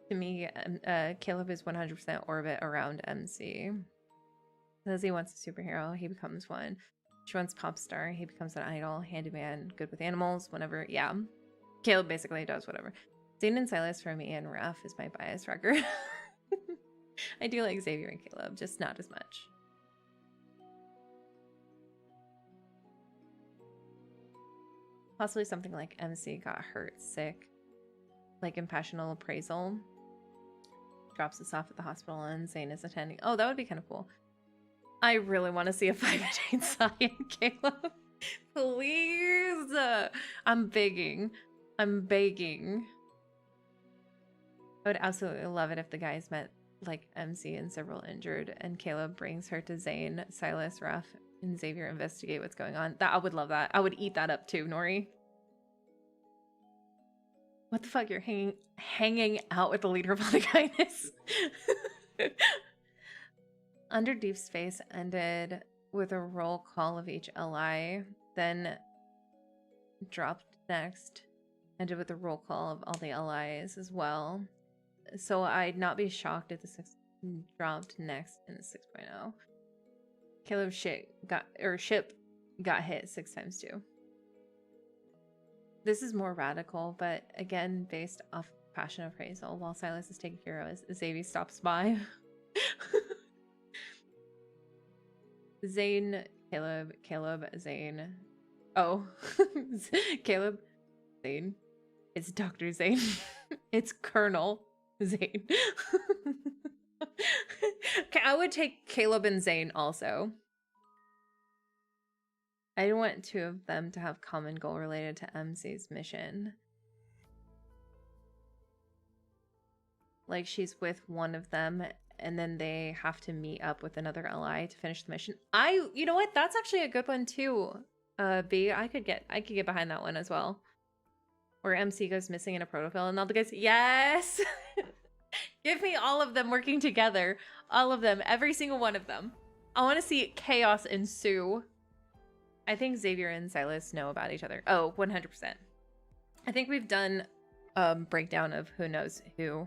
To me, Caleb is 100% orbit around MC. Says he wants a superhero, he becomes one. She wants pop star, he becomes an idol. Handyman, good with animals, whenever. Yeah, Caleb basically does whatever. Zayn and Silas for me, and Raph is my bias record. I do like Xavier and Caleb, just not as much. Possibly something like MC got hurt, sick, like Impassional Appraisal. Drops us off at the hospital and Zayn is attending. Oh, that would be kind of cool. I really want to see a fight between Sai and Caleb. Please. I'm begging. I'm begging. I would absolutely love it if the guys met like MC and several injured and Caleb brings her to Zayn, Silas, Raph, and Xavier investigate what's going on. I would love that. I would eat that up too, Nori. What the fuck? You're hanging out with the leader of all the kindness. Under Deepspace ended with a roll call of each LI, then dropped next, ended with a roll call of all the LIs as well. So I'd not be shocked if the 6 dropped next in the 6.0. Caleb's ship got hit 6 times too. This is more radical, but again, based off passion appraisal. While Silas is taking care of Xavier stops by. Zayn, Caleb, Zayn. Oh, Caleb, Zayn. It's Dr. Zayn. It's Colonel Zayn. Okay, I would take Caleb and Zayn also. I want 2 of them to have common goal related to MC's mission. Like she's with one of them and then they have to meet up with another LI to finish the mission. You know what? That's actually a good one too. B, I could get behind that one as well. Where MC goes missing in a protocol and all the guys, yes! Give me all of them working together. All of them, every single one of them. I want to see chaos ensue. I think Xavier and Silas know about each other. Oh, 100%. I think we've done a breakdown of who knows who,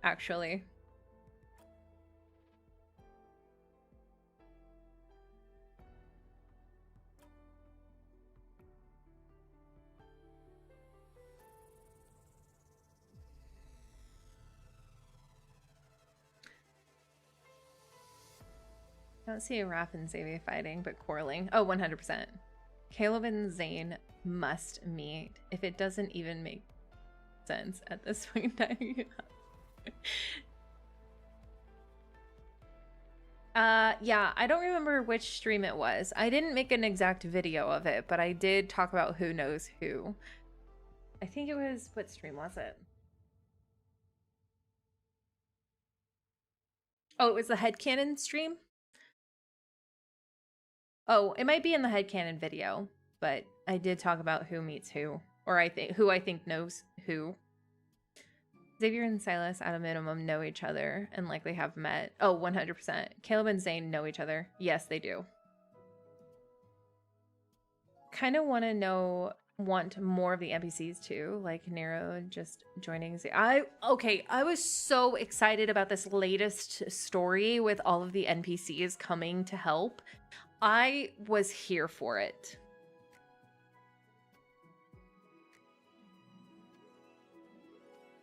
actually. I don't see Raph and Xavier fighting, but quarreling. Oh, 100%. Caleb and Zayn must meet. If it doesn't even make sense at this point in time. Yeah, I don't remember which stream it was. I didn't make an exact video of it, but I did talk about who knows who. I think it was, what stream was it? Oh, it was the headcanon stream? Oh, it might be in the headcanon video, but I did talk about who meets who, or who I think knows who. Xavier and Silas, at a minimum, know each other and likely have met. Oh, 100%. Caleb and Zane know each other. Yes, they do. Kind of want more of the NPCs too, like Nero just joining. I was so excited about this latest story with all of the NPCs coming to help. I was here for it.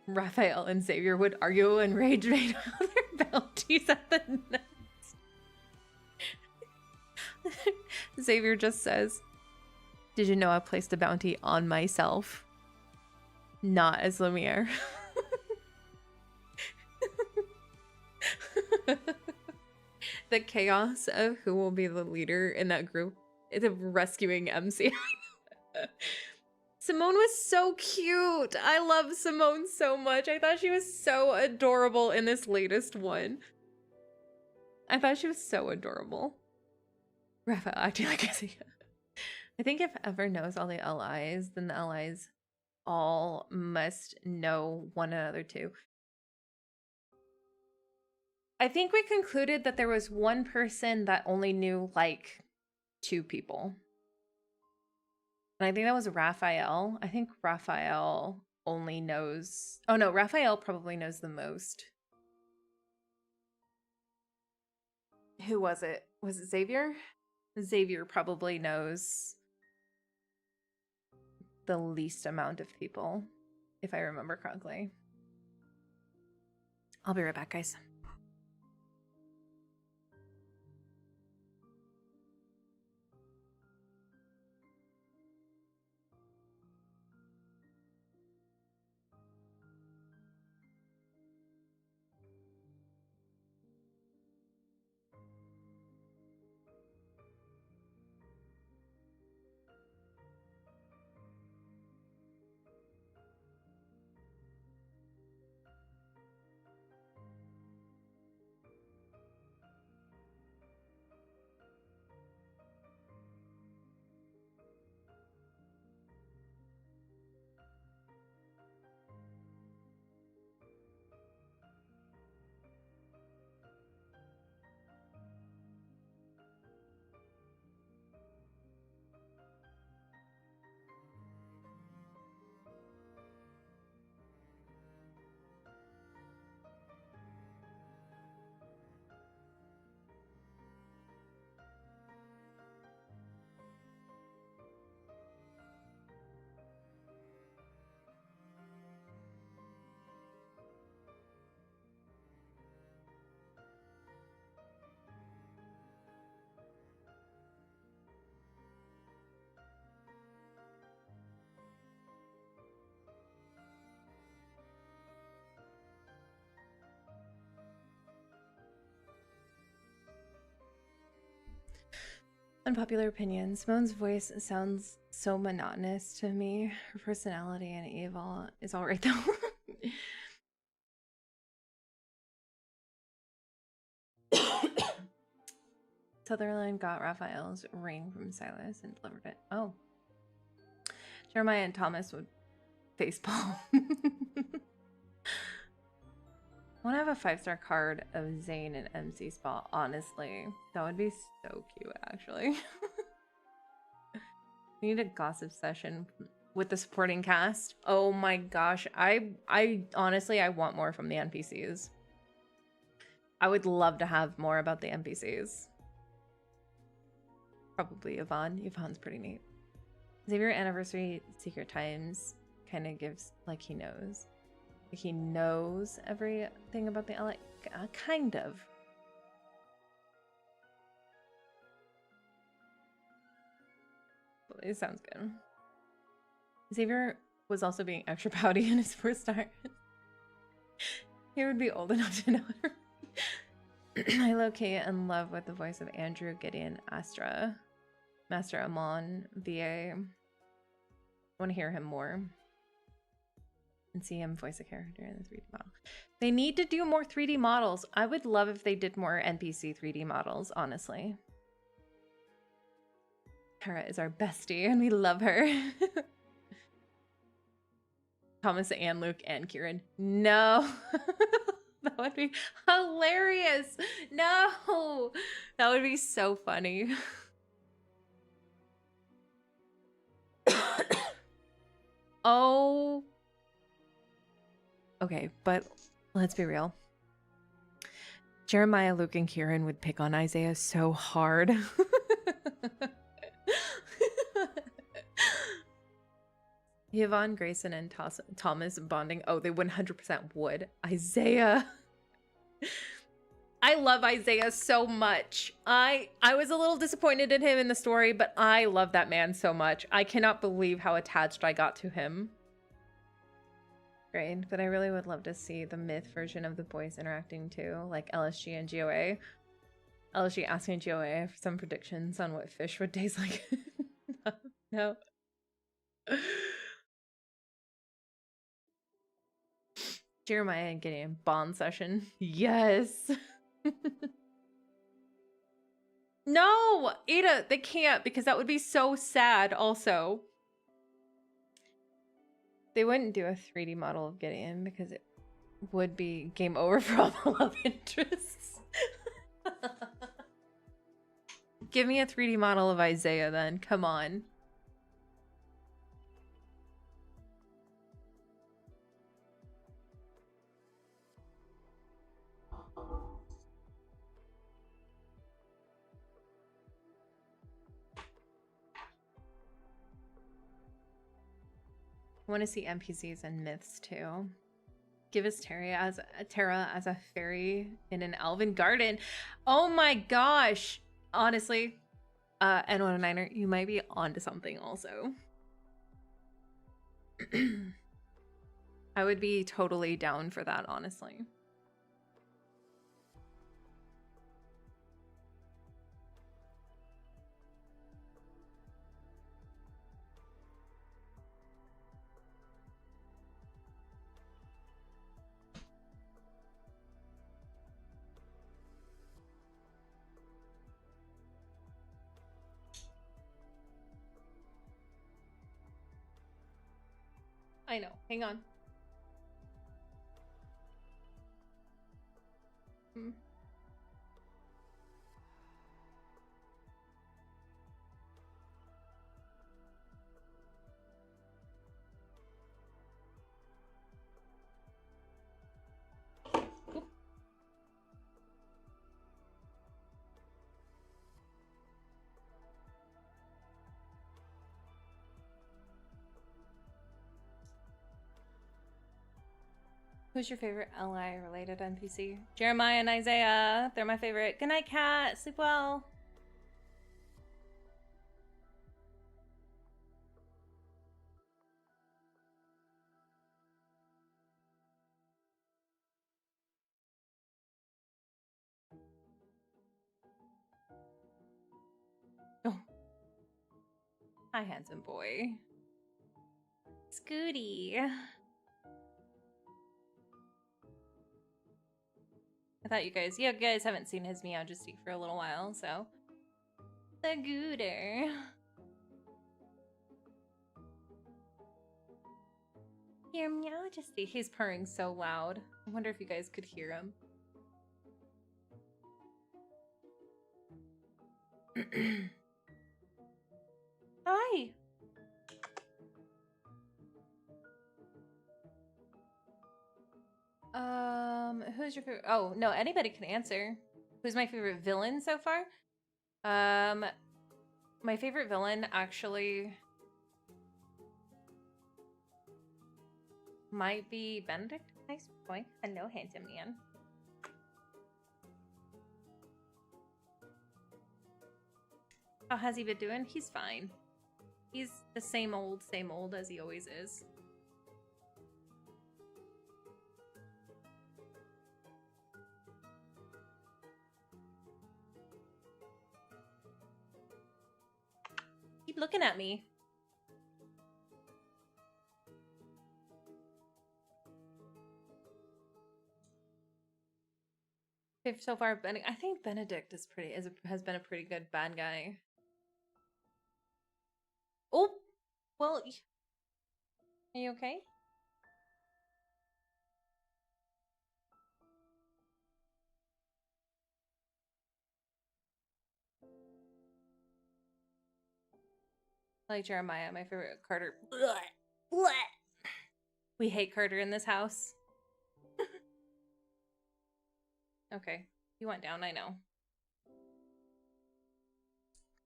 Raphael and Xavier would argue and rage right on their bounties at the nest. Xavier just says, "Did you know I placed a bounty on myself? Not as Lumiere." The chaos of who will be the leader in that group is of rescuing MC. Simone was so cute. I love Simone so much. I thought she was so adorable in this latest one. I thought she was so adorable. Raphael acting like I think if Ever knows all the allies, then the allies all must know one another too. I think we concluded that there was one person that only knew like 2 people. And I think that was Raphael. I think Raphael only knows... Oh no, Raphael probably knows the most. Who was it? Was it Xavier? Xavier probably knows the least amount of people, if I remember correctly. I'll be right back, guys. Unpopular opinion. Simone's voice sounds so monotonous to me. Her personality and evil is alright though. Sutherland got Raphael's ring from Silas and delivered it. Oh. Jeremiah and Thomas would facepalm. I want to have a 5-star card of Zane and MC Spot, honestly. That would be so cute, actually. We need a gossip session with the supporting cast. Oh my gosh. I honestly, I want more from the NPCs. I would love to have more about the NPCs. Probably Yvonne. Yvonne's pretty neat. Xavier Anniversary Secret Times kind of gives like he knows. He knows everything about the LA. Kind of. It sounds good. Xavier was also being extra pouty in his first start. He would be old enough to know her. I locate in love with the voice of Andrew, Gideon, Astra, Master Amon, VA. I want to hear him more. and see him voice a character in the 3D model. They need to do more 3D models. I would love if they did more NPC 3D models, honestly. Tara is our bestie, and we love her. Thomas and Luke and Kieran. No. That would be hilarious. No. That would be so funny. Oh. Okay, but let's be real. Jeremiah, Luke, and Kieran would pick on Isaiah so hard. Yvonne, Grayson, and Thomas bonding. Oh, they 100% would. Isaiah. I love Isaiah so much. I was a little disappointed in him in the story, but I love that man so much. I cannot believe how attached I got to him. Great, but I really would love to see the myth version of the boys interacting too, like LSG and GOA. LSG asking GOA for some predictions on what fish would taste like. No. Jeremiah and Gideon bond session. Yes. No, Ada, they can't because that would be so sad also. They wouldn't do a 3D model of Gideon because it would be game over for all the love interests. Give me a 3D model of Isaiah then. Come on. I want to see NPCs and myths too. Give us Tara as a fairy in an elven garden. Oh my gosh. Honestly, N109er, you might be onto something also. I would be totally down for that, honestly. I know. Hang on. Who's your favorite LI related NPC? Jeremiah and Isaiah. They're my favorite. Good night, cat. Sleep well. Oh. Hi, handsome boy. Scooty. I thought you guys haven't seen his Meowjesty for a little while, so. The Gooter. Your Meowjesty. He's purring so loud. I wonder if you guys could hear him. Hi. Who's your favorite? Oh, no, anybody can answer. Who's my favorite villain so far? My favorite villain actually might be Benedict. Nice boy. Hello, handsome man. How has he been doing? He's fine. He's the same old as he always is. Keep looking at me. So far, I think Benedict has been a pretty good bad guy. Oh, well, are you okay? I like Jeremiah, my favorite Carter. We hate Carter in this house. Okay, you went down, I know.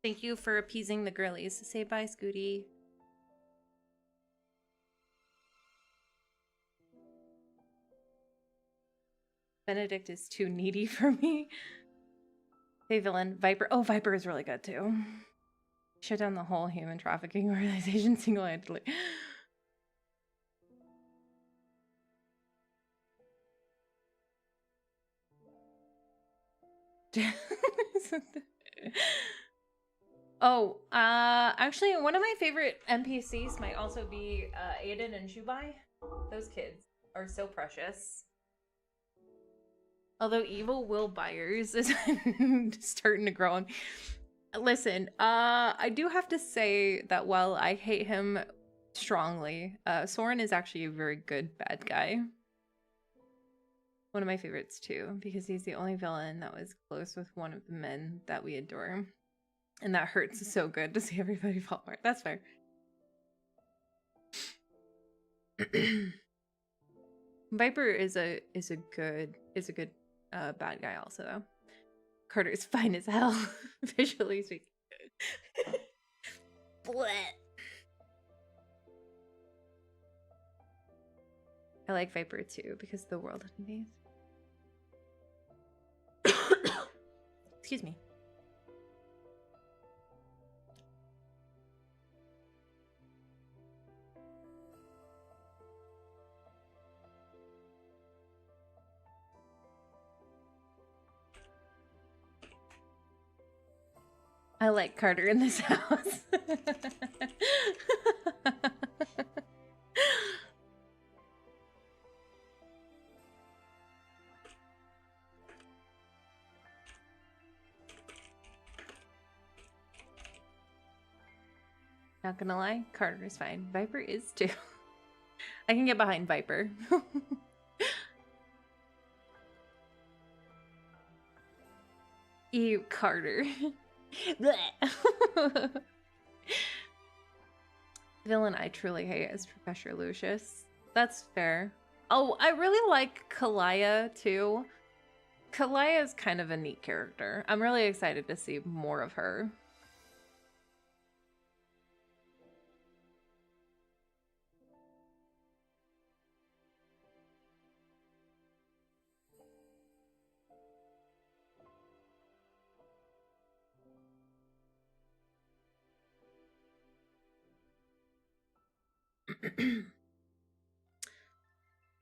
Thank you for appeasing the girlies. Say bye, Scooty. Benedict is too needy for me. Hey, villain. Viper. Oh, Viper is really good, too. Shut down the whole human trafficking organization single-handedly. Oh, actually, one of my favorite NPCs might also be Aiden and Shubai. Those kids are so precious. Although evil Will Byers is starting to grow on. Listen, I do have to say that while I hate him strongly, Soren is actually a very good bad guy. One of my favorites too, because he's the only villain that was close with one of the men that we adore. And that hurts so good to see everybody fall apart. That's fair. Viper is a good bad guy also though. Carter is fine as hell, visually speaking. Blech. I like Viper too because of the world underneath. Excuse me. I like Carter in this house. Not gonna lie, Carter is fine. Viper is too. I can get behind Viper. Ew, Carter. Villain I truly hate is Professor Lucius. That's fair. Oh, I really like Kalaya too. Kalaya is kind of a neat character. I'm really excited to see more of her.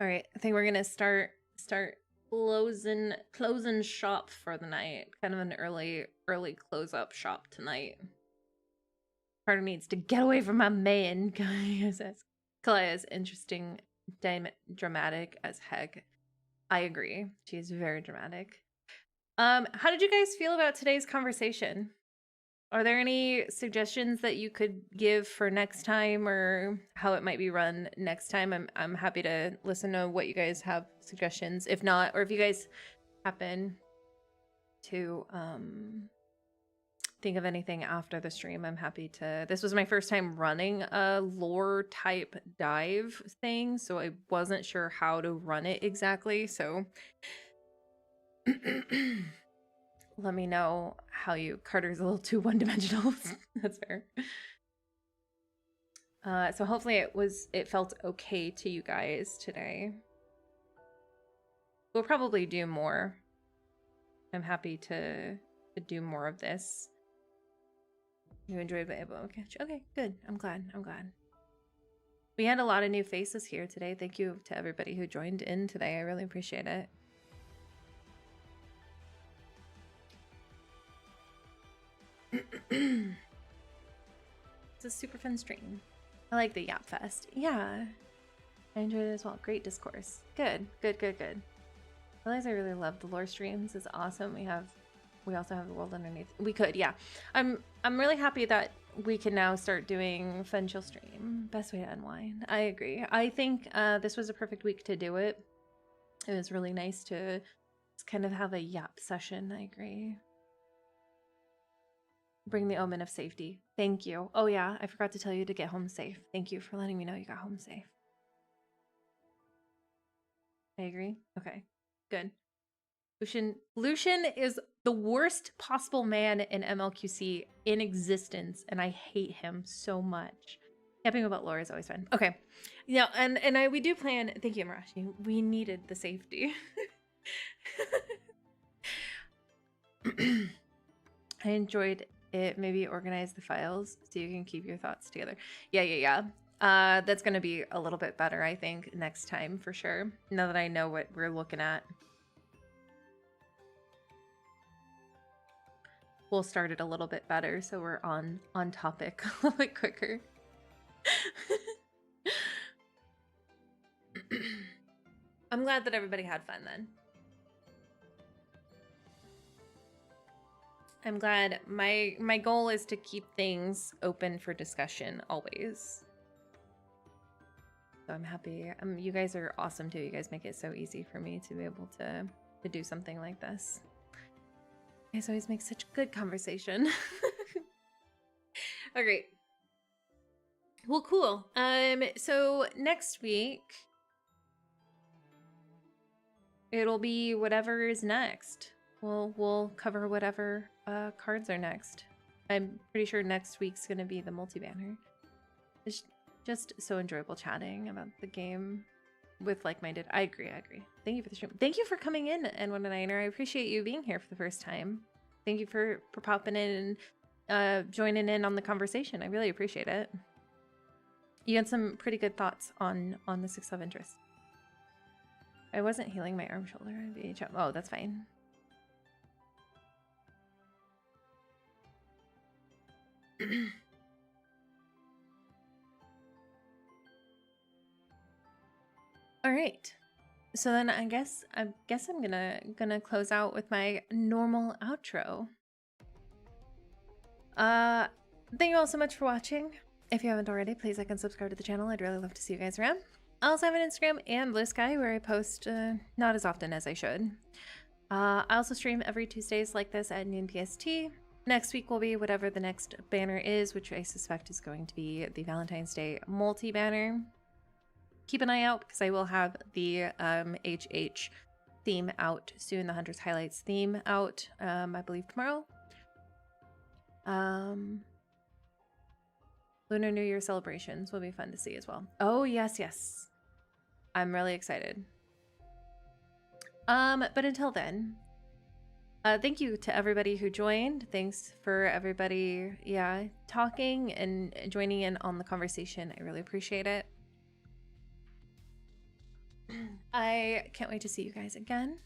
All right, I think we're gonna start closing shop for the night. Kind of an early close up shop tonight. Carter needs to get away from my man. Kalaya is interesting, dramatic as heck. I agree. She is very dramatic. How did you guys feel about today's conversation? Are there any suggestions that you could give for next time or how it might be run next time? I'm happy to listen to what you guys have suggestions. If not, or if you guys happen to think of anything after the stream, I'm happy to. This was my first time running a lore type dive thing, so I wasn't sure how to run it exactly. So let me know how you. Carter's a little too one-dimensional. That's fair. So hopefully it felt okay to you guys today. We'll probably do more. I'm happy to do more of this. You enjoyed the Able catch. Okay, good. I'm glad. We had a lot of new faces here today. Thank you to everybody who joined in today. I really appreciate it. It's a super fun stream. I like the Yap Fest. Yeah. I enjoyed it as well. Great discourse. Good. realize I really love the lore streams. It's awesome. We also have the world underneath. We could, yeah. I'm really happy that we can now start doing Fun Chill stream. Best way to unwind. I agree. I think this was a perfect week to do it. It was really nice to just kind of have a yap session. I agree. Bring the omen of safety. Thank you. Oh yeah, I forgot to tell you to get home safe. Thank you for letting me know you got home safe. I agree. Okay, good. Lucian is the worst possible man in MLQC in existence, and I hate him so much. Yapping about lore is always fun. Okay, yeah, and we do plan. Thank you, Marashi. We needed the safety. I enjoyed it. Maybe organize the files so you can keep your thoughts together. Yeah. That's gonna be a little bit better, I think, next time for sure. Now that I know what we're looking at. We'll start it a little bit better so we're on topic a little bit quicker. I'm glad that everybody had fun then. I'm glad. My goal is to keep things open for discussion always. So I'm happy. You guys are awesome too. You guys make it so easy for me to be able to do something like this. You guys always make such good conversation. All right. Well, cool. So next week it'll be whatever is next. We'll cover whatever cards are next. I'm pretty sure next week's gonna be the multi-banner. It's just so enjoyable chatting about the game with like-minded. I agree. Thank you for the stream. Thank you for coming in, N19er. I appreciate you being here for the first time. Thank you for popping in and joining in on the conversation. I really appreciate it. You had some pretty good thoughts on the 6 of interest. I wasn't healing my arm, shoulder, and VHM. Oh, that's fine. All right. So then I guess I'm gonna close out with my normal outro. Thank you all so much for watching. If you haven't already, please like and subscribe to the channel. I'd really love to see you guys around. I also have an Instagram and Blue Sky where I post not as often as I should. I also stream every Tuesdays like this at noon PST. Next week will be whatever the next banner is, which I suspect is going to be the Valentine's Day multi-banner. Keep an eye out because I will have the HH theme out soon, the Hunter's Highlights theme out, I believe tomorrow. Lunar New Year celebrations will be fun to see as well. Oh, yes. I'm really excited. But until then, thank you to everybody who joined. Thanks for everybody, talking and joining in on the conversation. I really appreciate it. I can't wait to see you guys again.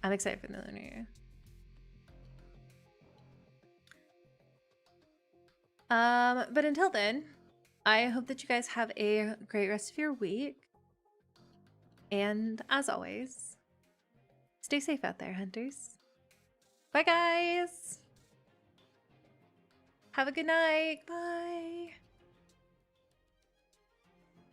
I'm excited for the Lunar New Year. But until then, I hope that you guys have a great rest of your week. And as always, stay safe out there, hunters. Bye, guys. Have a good night. Bye.